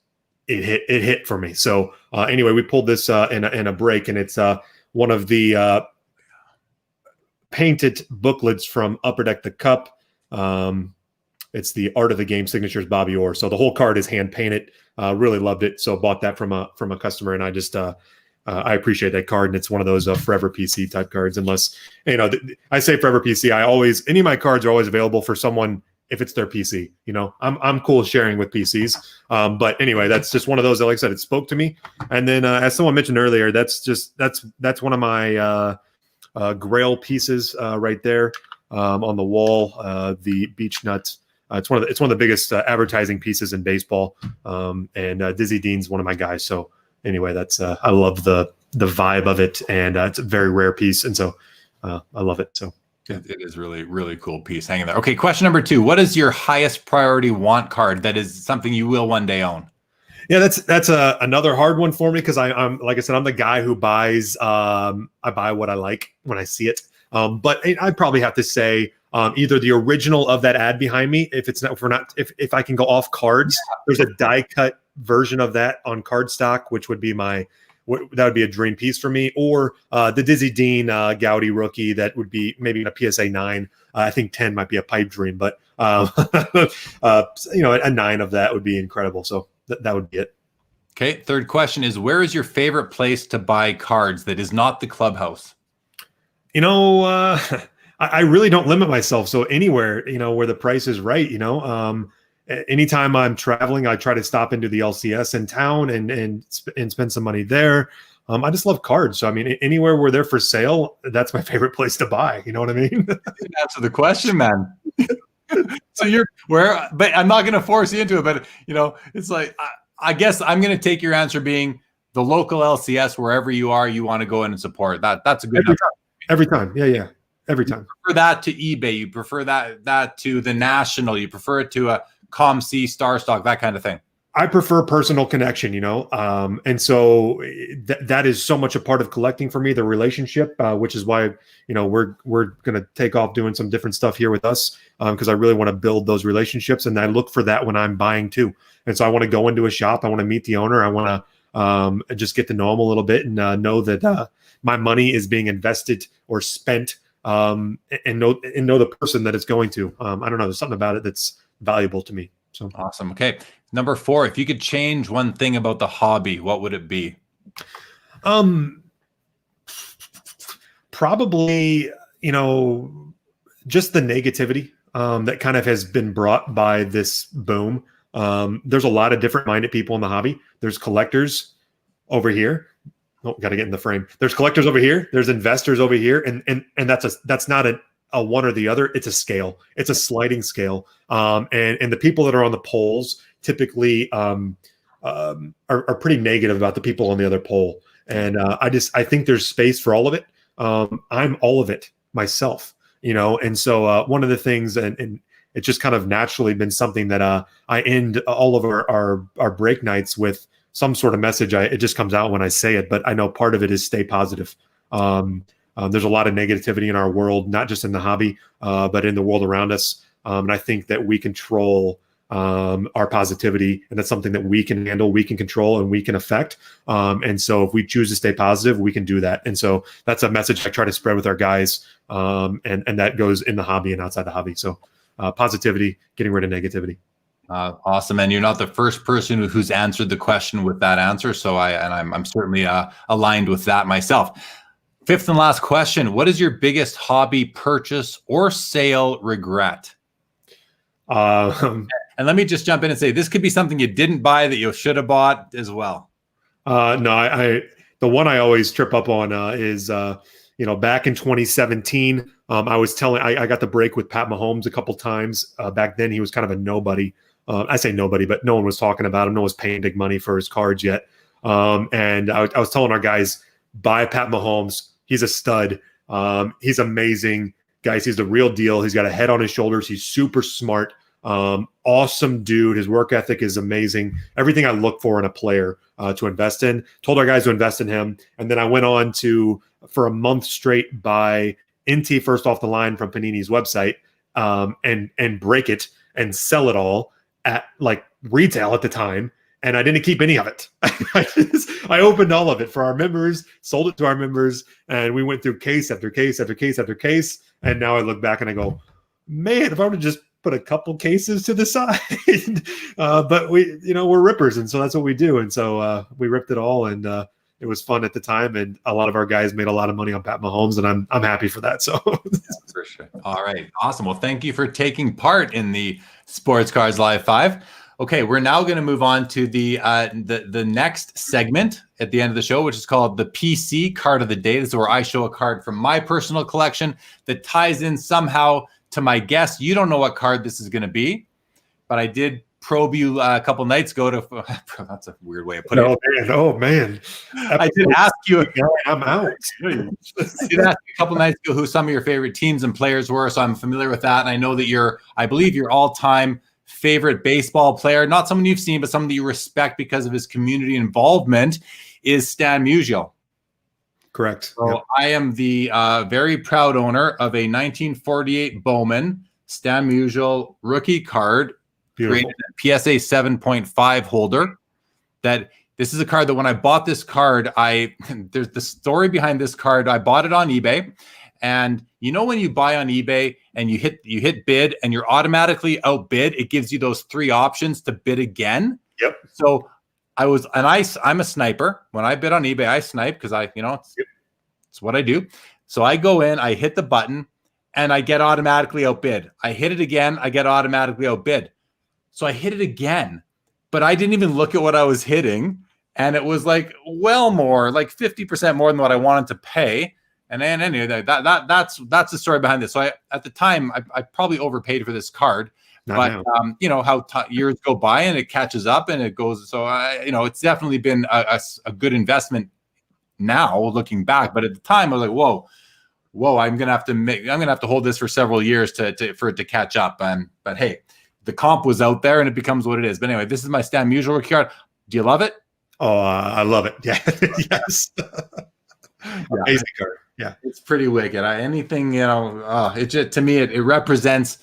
it hit for me. So anyway, we pulled this in a break, and it's one of the painted booklets from Upper Deck the Cup. It's the Art of the Game signatures, Bobby Orr. So the whole card is hand painted. Really loved it. So bought that from a customer, and I just I appreciate that card. And it's one of those forever PC type cards. Unless I say forever PC, any of my cards are always available for someone if it's their PC. I'm cool sharing with PCs. But anyway, that's just one of those that, like I said, it spoke to me. And then as someone mentioned earlier, that's one of my Grail pieces right there on the wall. The Beach Nut. It's one of the biggest advertising pieces in baseball, and Dizzy Dean's one of my guys. So anyway, that's I love the vibe of it, and it's a very rare piece, and so I love it. So it is really, really cool piece hanging there. Okay, question number 2: what is your highest priority want card that is something you will one day own? Yeah, that's another hard one for me, because I'm like I said, I'm the guy who buys. I buy what I like when I see it, but I'd probably have to say. Either the original of that ad behind me, if I can go off cards, there's a die cut version of that on cardstock, which would be that would be a dream piece for me, or the Dizzy Dean Gaudy rookie, that would be maybe a PSA 9. I think 10 might be a pipe dream, but a 9 of that would be incredible. So that would be it. Okay, third question is, where is your favorite place to buy cards that is not the Clubhouse? I really don't limit myself. So anywhere, where the price is right, anytime I'm traveling, I try to stop into the LCS in town and spend some money there. I just love cards. So, I mean, anywhere where they're for sale, that's my favorite place to buy. You know what I mean? Answer the question, man. So but I'm not going to force you into it, but it's like, I guess I'm going to take your answer being the local LCS, wherever you are, you want to go in and support that. That's a good every time. Yeah. Every time. You prefer that to eBay. You prefer that to the National. You prefer it to a ComC, Star Stock, that kind of thing. I prefer personal connection, and so that is so much a part of collecting for me, the relationship, which is why, we're going to take off doing some different stuff here with us, because I really want to build those relationships, and I look for that when I'm buying too. And so I want to go into a shop. I want to meet the owner. I want to just get to know him a little bit, and know that my money is being invested or spent, and know the person that it's going to. I don't know. There's something about it that's valuable to me. So awesome. Okay. Number 4, if you could change one thing about the hobby, what would it be? Probably, just the negativity that kind of has been brought by this boom. There's a lot of different minded people in the hobby. There's collectors over here. Oh, got to get in the frame. There's collectors over here. There's investors over here, and that's not a one or the other. It's a scale. It's a sliding scale. And the people that are on the polls typically are pretty negative about the people on the other pole. And I think there's space for all of it. I'm all of it myself, And so one of the things, and it's just kind of naturally been something that I end all of our break nights with some sort of message. It just comes out when I say it, but I know part of it is stay positive. There's a lot of negativity in our world, not just in the hobby, but in the world around us. And I think that we control our positivity, and that's something that we can handle, we can control, and we can affect. And so if we choose to stay positive, we can do that. And so that's a message I try to spread with our guys. And that goes in the hobby and outside the hobby. So positivity, getting rid of negativity. Awesome. And you're not the first person who's answered the question with that answer. So I'm certainly aligned with that myself. 5th and last question. What is your biggest hobby purchase or sale regret? And let me just jump in and say, this could be something you didn't buy that you should have bought as well. No, the one I always trip up on is, back in 2017, I got the break with Pat Mahomes a couple times. Back then he was kind of a nobody. I say nobody, but no one was talking about him. No one was paying big money for his cards yet. And I was telling our guys, buy Pat Mahomes. He's a stud. He's amazing. Guys, he's the real deal. He's got a head on his shoulders. He's super smart. Awesome dude. His work ethic is amazing. Everything I look for in a player to invest in. Told our guys to invest in him. And then I went on to, for a month straight, buy NT first off the line from Panini's website. and break it and sell it all at like retail at the time. And I didn't keep any of it. I opened all of it for our members, sold it to our members, and we went through case after case after case after case. And now I look back and I go, man, if I were to just put a couple cases to the side, but we're rippers, and so that's what we do. And so we ripped it all, and it was fun at the time. And a lot of our guys made a lot of money on Pat Mahomes, and I'm happy for that. So yeah, for sure. All right, awesome. Well, thank you for taking part in the Sports Cards Live 5. Okay, we're now going to move on to the next segment at the end of the show, which is called the PC Card of the Day. This is where I show a card from my personal collection that ties in somehow to my guest. You don't know what card this is going to be, but I did probe you a couple nights ago to. That's a weird way of putting it. Oh man! I did ask you. I'm out. I did ask you a couple nights ago who some of your favorite teams and players were, so I'm familiar with that, and I know that I believe your all-time favorite baseball player, not someone you've seen, but someone that you respect because of his community involvement, is Stan Musial. Correct. So yep. I am the very proud owner of a 1948 Bowman Stan Musial rookie card, rated at PSA 7.5 holder. This is a card that when I bought this card, there's the story behind this card. I bought it on eBay. And you know when you buy on eBay and you hit bid and you're automatically outbid, it gives you those 3 options to bid again. Yep. So I'm a sniper. When I bid on eBay, I snipe because it's what I do. So I go in, I hit the button, and I get automatically outbid. I hit it again, I get automatically outbid. So I hit it again, but I didn't even look at what I was hitting, and it was like well more, like 50% more than what I wanted to pay. And then anyway, that's the story behind this. So at the time, I probably overpaid for this card. But how years go by and it catches up and it goes. So it's definitely been a good investment now looking back. But at the time, I was like, whoa, I'm gonna have to hold this for several years for it to catch up. But hey, the comp was out there and it becomes what it is. But anyway, this is my Stan Musial rookie card. Do you love it? Oh, I love it. Yeah, yes. Amazing card. Yeah, it's pretty wicked. It just, to me, it represents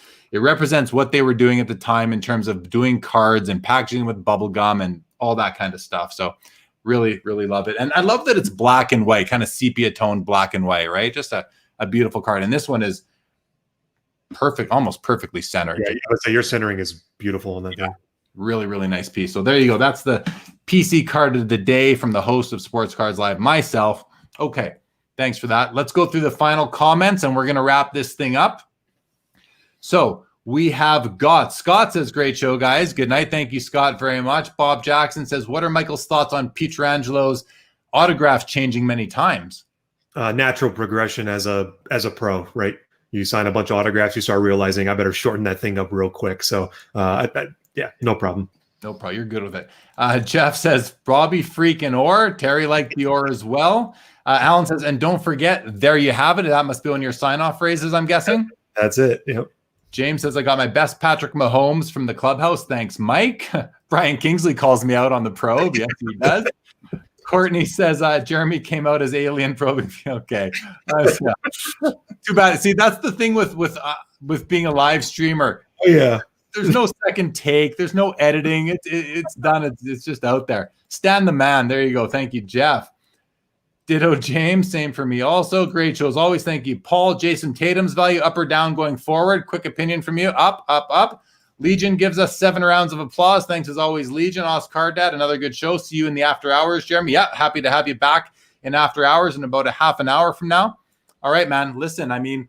what they were doing at the time in terms of doing cards and packaging with bubble gum and all that kind of stuff. So really, really love it. And I love that it's black and white, kind of sepia toned black and white, right? Just a beautiful card. And this one is perfect, almost perfectly centered. Yeah, I would say your centering is beautiful on that thing. Really, really nice piece. So there you go. That's the PC card of the day from the host of Sports Cards Live, myself. Okay. Thanks for that. Let's go through the final comments and we're going to wrap this thing up. So we have Scott says, great show, guys. Good night. Thank you, Scott, very much. Bob Jackson says, what are Michael's thoughts on Pietrangelo's autographs changing many times? Natural progression as a pro, right? You sign a bunch of autographs, you start realizing I better shorten that thing up real quick. So yeah, no problem. No problem. You're good with it. Jeff says, Robbie freaking Orr. Terry liked the Orr as well. Alan says, and don't forget, there you have it. That must be one of your sign-off phrases, I'm guessing. That's it. Yep. James says, I got my best Patrick Mahomes from the clubhouse. Thanks, Mike. Brian Kingsley calls me out on the probe. Yes, he does. Courtney says, Jeremy came out as alien probing. Okay. Too bad. See, that's the thing with being a live streamer. Oh, yeah. There's no second take. There's no editing. It's done. It's just out there. Stan the man. There you go. Thank you, Jeff. Ditto, James. Same for me also. Great shows. Always thank you, Paul. Jason Tatum's value, up or down going forward? Quick opinion from you. Up, up, up. Legion gives us 7 rounds of applause. Thanks as always, Legion. Oscar Dad, another good show. See you in the after hours, Jeremy. Yeah, happy to have you back in after hours in about a half an hour from now. All right, man. Listen, I'm going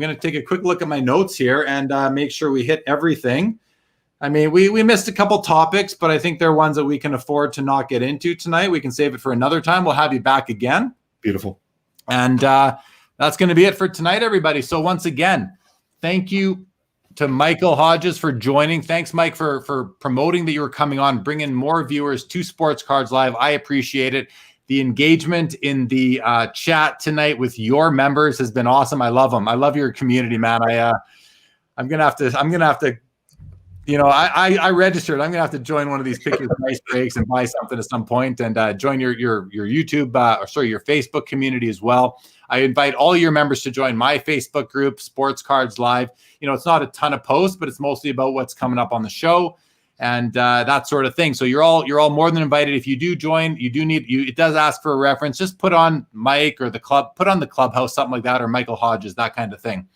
to take a quick look at my notes here and make sure we hit everything. We missed a couple topics, but I think they're ones that we can afford to not get into tonight. We can save it for another time. We'll have you back again. Beautiful. And that's going to be it for tonight, everybody. So once again, thank you to Michael Hodges for joining. Thanks, Mike, for promoting that you were coming on, bringing more viewers to Sports Cards Live. I appreciate it. The engagement in the chat tonight with your members has been awesome. I love them. I love your community, man. I'm gonna have to. I registered. I'm gonna have to join one of these Pick Your Price breaks and buy something at some point, and join your YouTube, your Facebook community as well. I invite all your members to join my Facebook group, Sports Cards Live. It's not a ton of posts, but it's mostly about what's coming up on the show and that sort of thing. So you're all more than invited. If you do join, it does ask for a reference. Just put on Mike or put on the Clubhouse, something like that, or Michael Hodges, that kind of thing.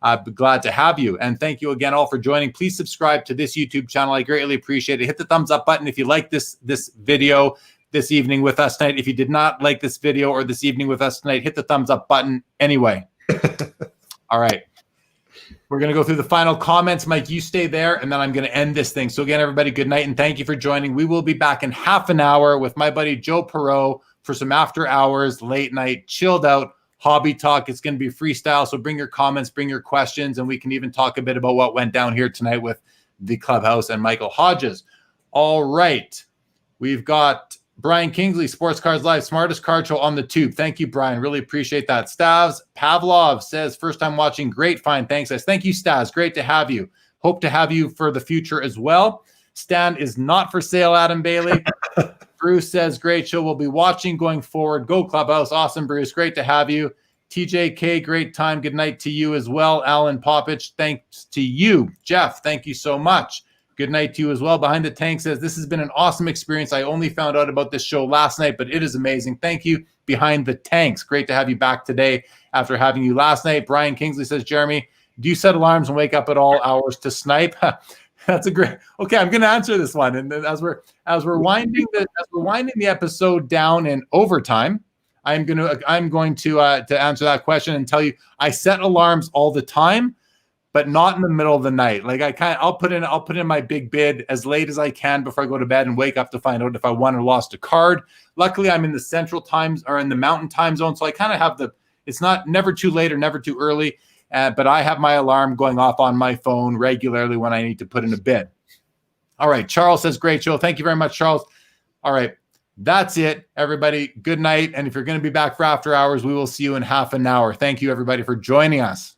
I'd be glad to have you. And thank you again all for joining. Please subscribe to this YouTube channel. I greatly appreciate it. Hit the thumbs up button if you like this video this evening with us tonight. If you did not like this video or this evening with us tonight, hit the thumbs up button anyway. All right. We're going to go through the final comments. Mike, you stay there, and then I'm going to end this thing. So again, everybody, good night, and thank you for joining. We will be back in half an hour with my buddy Joe Perot for some after hours, late night, chilled out hobby talk. It's going to be freestyle, so bring your comments, bring your questions, and we can even talk a bit about what went down here tonight with the Clubhouse and Michael Hodges. All right. We've got Brian Kingsley, Sports Cards Live, smartest card show on the tube. Thank you, Brian. Really appreciate that. Stavs Pavlov says, first time watching. Great find. Thanks, guys. Thank you, Stavs. Great to have you. Hope to have you for the future as well. Stan is not for sale, Adam Bailey. Bruce says, great show. We'll be watching going forward. Go Clubhouse. Awesome, Bruce. Great to have you. TJK, great time. Good night to you as well. Alan Poppich, thanks to you. Jeff, thank you so much. Good night to you as well. Behind the Tank says, this has been an awesome experience. I only found out about this show last night, but it is amazing. Thank you, Behind the Tanks. Great to have you back today after having you last night. Brian Kingsley says, Jeremy, do you set alarms and wake up at all hours to snipe? That's a great. Okay, I'm going to answer this one. And then as we're winding the episode down in overtime, I'm going to answer that question and tell you I set alarms all the time, but not in the middle of the night. Like I'll put in my big bid as late as I can before I go to bed and wake up to find out if I won or lost a card. Luckily, I'm in the central times or in the mountain time zone, so I kind of have it's not never too late or never too early. But I have my alarm going off on my phone regularly when I need to put in a bid. All right. Charles says, great show. Thank you very much, Charles. All right. That's it, everybody. Good night. And if you're going to be back for after hours, we will see you in half an hour. Thank you, everybody, for joining us.